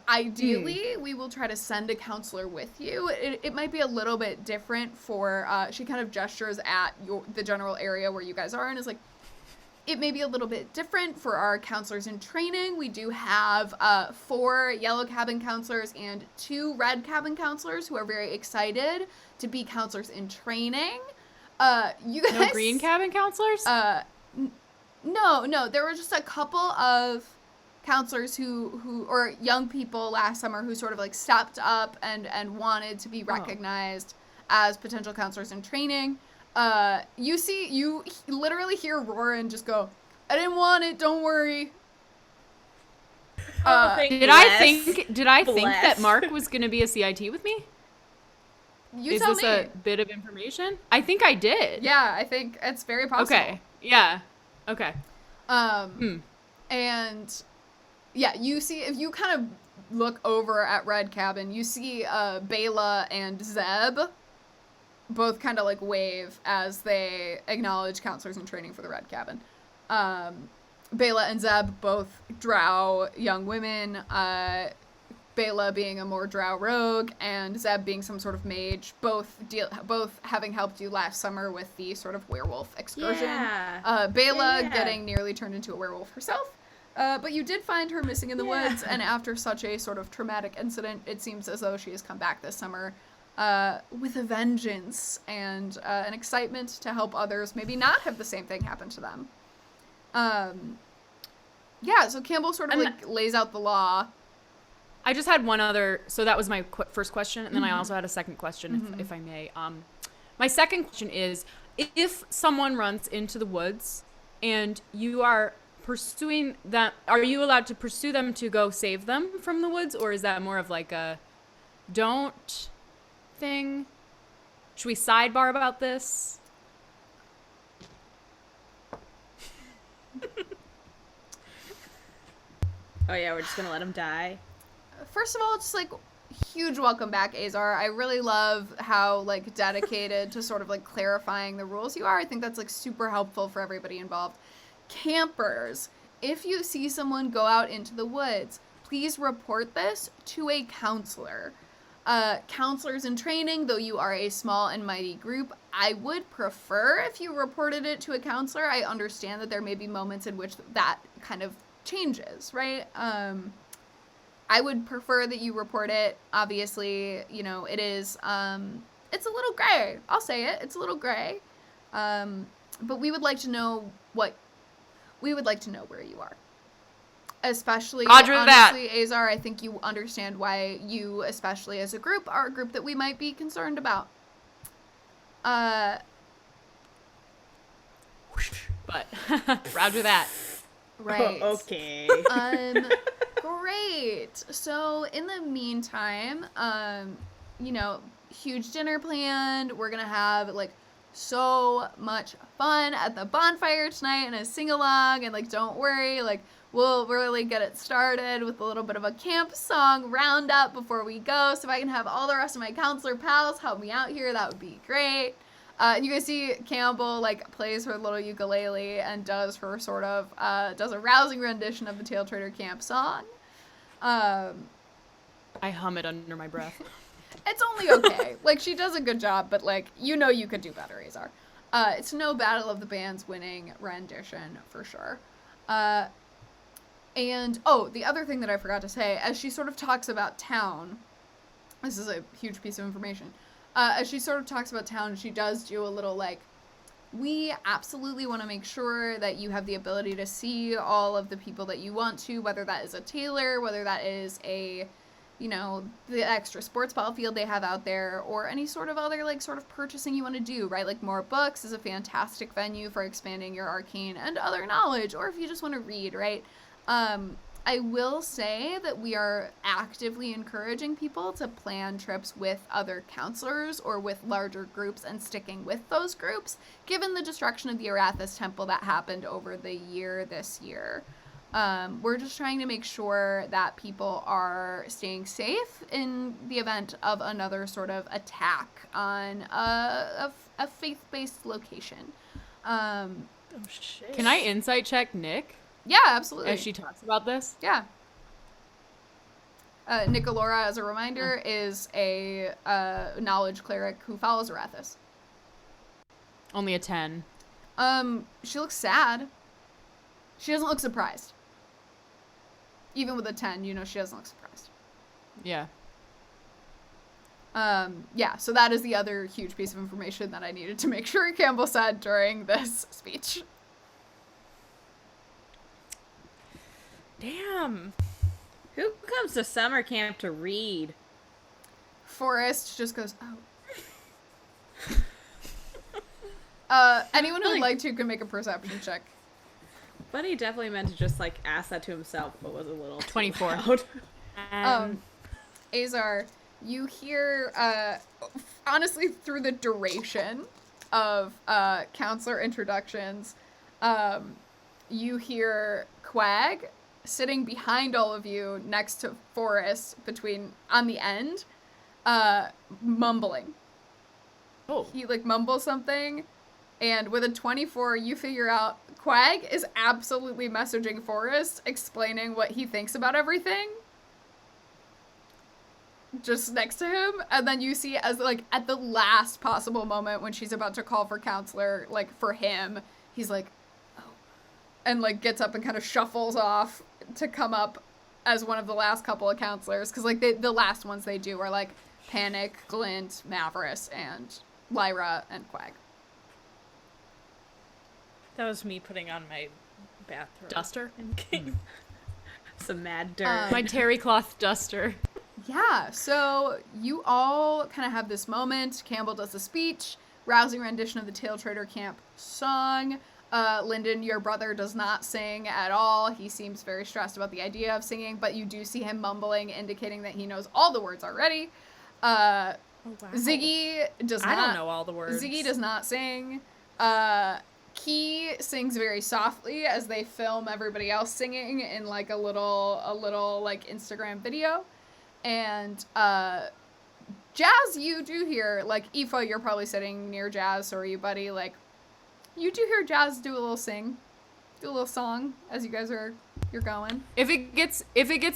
ideally, we will try to send a counselor with you. It might be a little bit different for, she kind of gestures at the general area where you guys are and is like, it may be a little bit different for our counselors in training. We do have 4 yellow cabin counselors and 2 red cabin counselors who are very excited to be counselors in training. You guys, No green cabin counselors? No. There were just a couple of counselors who or young people last summer who sort of like stepped up and wanted to be recognized as potential counselors in training. You literally hear Roran just go, "I didn't want it, don't worry." Did I think that Mark was going to be a CIT with me? Is tell this me. A bit of information? I think I did. Yeah, I think it's very possible. Okay. Yeah. Okay. And yeah, you see, if you kind of look over at Red Cabin, you see Bela and Zeb both kind of like wave as they acknowledge counselors in training for the Red Cabin. Bela and Zeb, both drow young women, Bela being a more drow rogue, and Zeb being some sort of mage, both having helped you last summer with the sort of werewolf excursion. Yeah. Bela Yeah. getting nearly turned into a werewolf herself. But you did find her missing in the woods, and after such a sort of traumatic incident, it seems as though she has come back this summer with a vengeance and an excitement to help others maybe not have the same thing happen to them. Yeah, so Campbell sort of like lays out the law. I just had one other, so that was my first question, and then I also had a second question, if I may. My second question is, if someone runs into the woods and you are pursuing them, are you allowed to pursue them to go save them from the woods, or is that more of like a don't thing? Should we sidebar about this? Oh yeah, we're just gonna let him die. First of all, it's like huge welcome back, Azar. I really love how like dedicated to sort of like clarifying the rules you are. I think that's like super helpful for everybody involved. Campers, if you see someone go out into the woods, please report this to a counselor. Counselors in training, though you are a small and mighty group, I would prefer if you reported it to a counselor. I understand that there may be moments in which that kind of changes, right? I would prefer that you report it. Obviously, you know, it is, it's a little gray. I'll say it. It's a little gray. But we would like to know where you are. Especially, Roger that. honestly, Azar, I think you understand why you, especially as a group, are a group that we might be concerned about. But, roger that. Right. Okay. Great. So in the meantime, you know, huge dinner planned. We're gonna have like so much fun at the bonfire tonight and a sing-along, and like don't worry, like we'll really get it started with a little bit of a camp song roundup before we go. So if I can have all the rest of my counselor pals help me out here, that would be great. And you guys see Campbell like plays her little ukulele and does her sort of does a rousing rendition of the Taletraeder camp song. I hum it under my breath. It's only okay. Like, she does a good job, but like, you know, you could do better, Azar. It's no Battle of the Bands winning rendition for sure. And the other thing that I forgot to say, as she sort of talks about town, this is a huge piece of information. As she sort of talks about town, she does do a little like, we absolutely want to make sure that you have the ability to see all of the people that you want to, whether that is a tailor, whether that is a, you know, the extra sports ball field they have out there, or any sort of other like sort of purchasing you want to do, right? Like more books is a fantastic venue for expanding your arcane and other knowledge, or if you just want to read, right? I will say that we are actively encouraging people to plan trips with other counselors or with larger groups and sticking with those groups, given the destruction of the Arathis temple that happened over the year this year. We're just trying to make sure that people are staying safe in the event of another sort of attack on a faith-based location. Oh shit. Can I insight check Nick Yeah, absolutely. as she talks about this? Yeah. Nicolora, as a reminder, is a knowledge cleric who follows Arathis. Only a 10. She looks sad. She doesn't look surprised. Even with a 10, you know she doesn't look surprised. Yeah. Yeah, so that is the other huge piece of information that I needed to make sure Campbell said during this speech. Damn. Who comes to summer camp to read? Forrest just goes, anyone who would like to can make a perception check. Buddy definitely meant to just like ask that to himself, but was a little too 24. loud. Azar, you hear, honestly, through the duration of counselor introductions, you hear Quag sitting behind all of you next to Forrest on the end, mumbling. Oh. He, mumbles something, and with a 24, you figure out Quag is absolutely messaging Forrest, explaining what he thinks about everything. Just next to him, and then you see as at the last possible moment when she's about to call for counselor, for him, he's like, oh, and gets up and kind of shuffles off to come up as one of the last couple of counselors, because the last ones they do are Panic, Glint, Mavericks, and Lyra and Quag. That was me putting on my bathrobe. Duster? Some mad dirt. My terry cloth duster. Yeah, so you all kind of have this moment. Campbell does a speech, rousing rendition of the Taletraeder camp song. Lyndon, your brother, does not sing at all. He seems very stressed about the idea of singing, but you do see him mumbling, indicating that he knows all the words already. Oh, wow. Ziggy does not. I don't know all the words. Ziggy does not sing. Key sings very softly as they film everybody else singing in a little Instagram video. And Jazz, you do hear, Aoife, you're probably sitting near Jazz, so are you, buddy? You do hear Jazz do a little song as you guys you're going. If it gets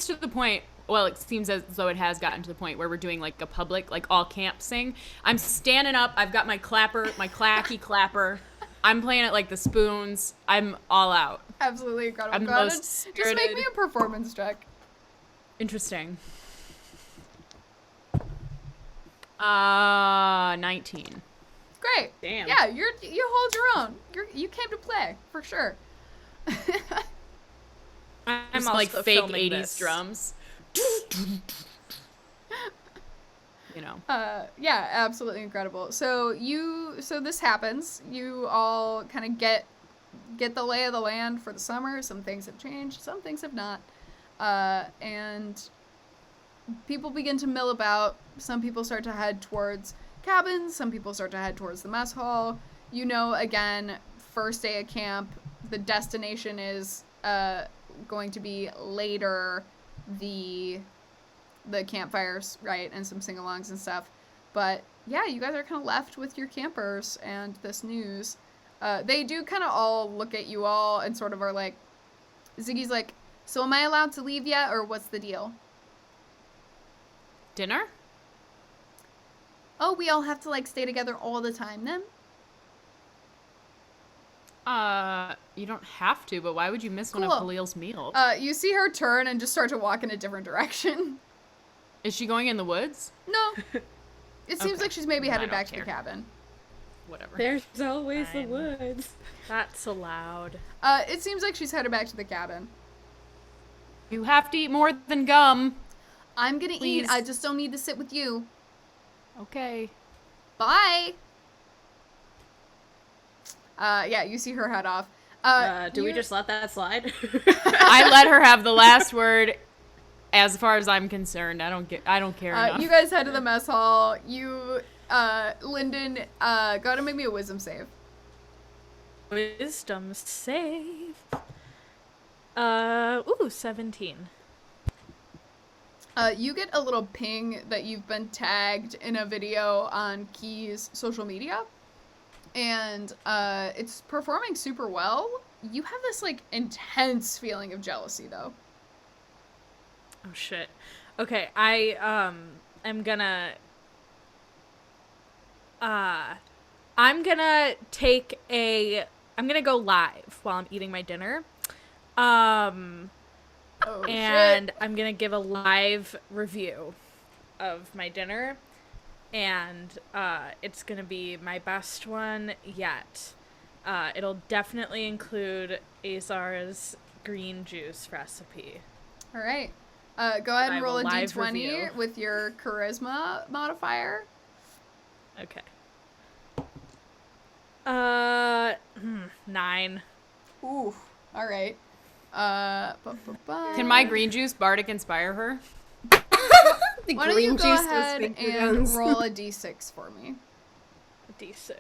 to the point, well, it seems as though it has gotten to the point where we're doing a public, all camp sing. I'm standing up. I've got my clacky clapper. I'm playing it like the Spoons. I'm all out. Absolutely incredible. I'm Go ahead most and just spirited. make me a performance check. Interesting. 19. Great. Damn. Yeah, you hold your own. You came to play for sure. I'm Just also fake filming 80s this. drums. You know. Yeah, absolutely incredible. So this happens. You all kind of get the lay of the land for the summer. Some things have changed, some things have not. And people begin to mill about. Some people start to head towards cabins. Some people start to head towards the mess hall. Again, first day of camp, the destination is going to be later the campfires, right, and some sing-alongs and stuff. But yeah, you guys are kind of left with your campers and this news. They do kind of all look at you all and sort of are like, Ziggy's like, so am I allowed to leave yet, or what's the deal? Dinner? Oh, we all have to stay together all the time then? You don't have to, but why would you miss one of Cool. Khalil's meals? You see her turn and just start to walk in a different direction. Is she going in the woods? No. It seems Okay. like she's maybe I headed don't back to the care. cabin. Whatever. There's always Fine. the woods. That's allowed. It seems like she's headed back to the cabin. You have to eat more than gum. I'm gonna Please. eat. I just don't need to sit with you. Okay. Bye. Yeah, you see her head off. Do we just let that slide? I let her have the last word. As far as I'm concerned, I don't care enough. You guys head to the mess hall. Lyndon, go ahead and make me a wisdom save. Wisdom save. 17. You get a little ping that you've been tagged in a video on Key's social media, and it's performing super well. You have this like intense feeling of jealousy, though. Oh shit. Okay, I am gonna I'm gonna go live while I'm eating my dinner. Oh, And shit. I'm gonna give a live review of my dinner, and it's gonna be my best one yet. It'll definitely include Azar's green juice recipe. All right. Go ahead I and roll a will live d20 review. with your charisma modifier. Okay. 9. Ooh. All right. Can my green juice bardic inspire her? The Why don't you green go juice ahead was finger and guns. roll a d6 for me? D6,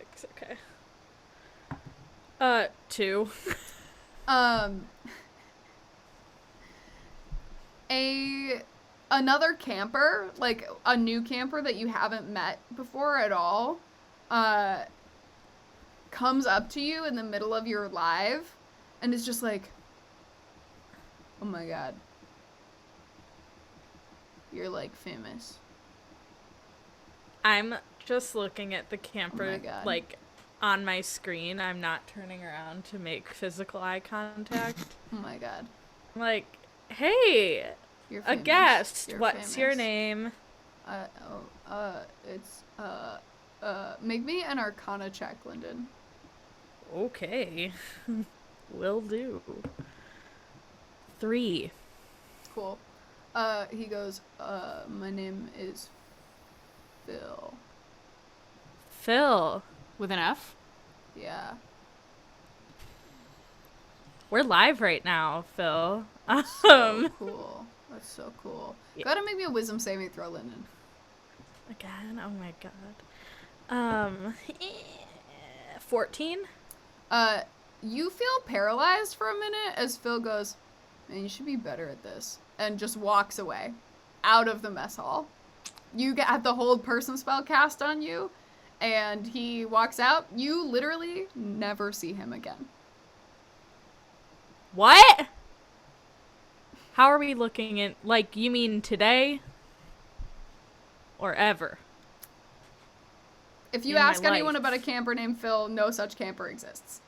okay. 2. Another camper, like a new camper that you haven't met before at all, comes up to you in the middle of your live and is just like, oh my god, you're like famous. I'm just looking at the Oh camper, my God. like, on my screen. I'm not turning around to make physical eye contact. Oh my god, I'm like, hey, you're a famous. guest. You're What's your famous. name? It's make me an Arcana check, Lyndon. Okay. Will do. 3. Cool. He goes, my name is Phil. Phil. With an F? Yeah. We're live right now, Phil. So cool. That's so cool. Yeah. Go ahead and make me a wisdom saving throw, Lyndon. Again? Oh my god. 14? You feel paralyzed for a minute as Phil goes, man, you should be better at this. And just walks away. Out of the mess hall. You get the hold person spell cast on you. And he walks out. You literally never see him again. What? How are we looking at, like, you mean today? Or ever? If you In my ask anyone life. about a camper named Phil, no such camper exists.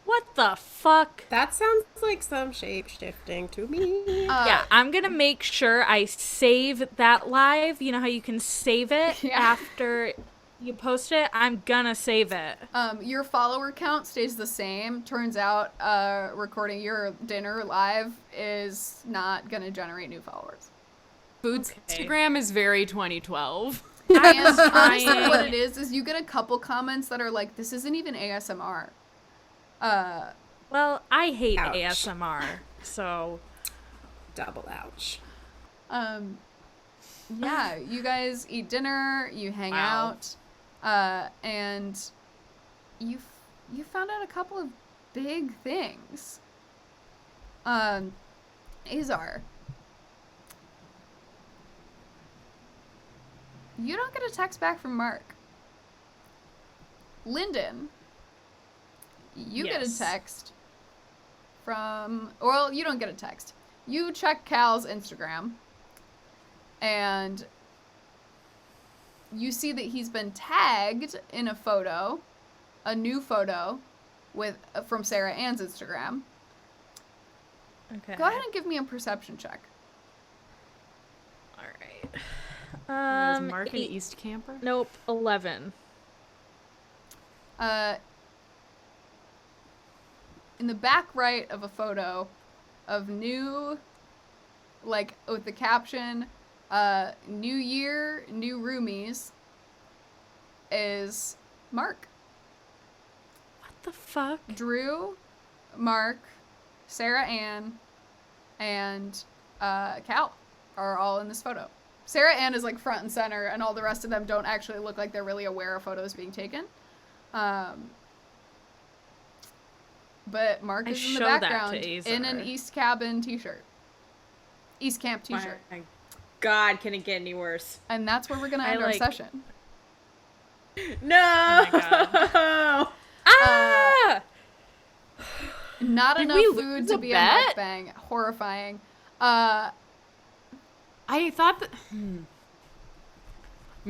What the fuck? That sounds like some shape shifting to me. Yeah, I'm gonna make sure I save that live. You know how you can save it Yeah. after you post it? I'm gonna save it. Your follower count stays the same. Turns out, recording your dinner live is not gonna generate new followers. Food's Okay. Instagram is very 2012. And honestly, trying. what it is you get a couple comments that are like, "This isn't even ASMR." Well, I hate Ouch. ASMR, so Double ouch. Yeah, you guys eat dinner, you hang Wow. out, and you found out a couple of big things. Azar, you don't get a text back from Mark. Lyndon, you get a Yes. text from, well, you don't get a text. You check Cal's Instagram, and you see that he's been tagged in a photo, a new photo, from Sarah Ann's Instagram. okay. Go ahead and give me a perception check. All right. Is Mark an 8 East camper? Nope, 11. In the back right of a photo of new, like, with the caption, New Year, New Roomies, is Mark. What the fuck? Drew, Mark, Sarah Ann, and Cal are all in this photo. Sarah Ann is like front and center, and all the rest of them don't actually look like they're really aware of photos being taken. But Mark is in the show that to background in an Azar. East Cabin t-shirt. East Camp t-shirt. My God, can it get any worse? And that's where we're going to end our like- session. No! Oh my Ah! Not Did enough we food lose to a be bet? a mukbang. Horrifying. I thought that. I'm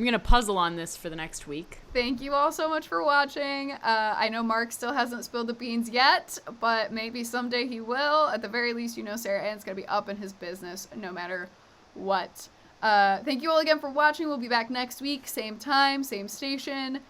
gonna puzzle on this for the next week. Thank you all so much for watching. I know Mark still hasn't spilled the beans yet, but maybe someday he will. At the very least, you know Sarah Ann's going to be up in his business no matter what. Thank you all again for watching. We'll be back next week. Same time, same station.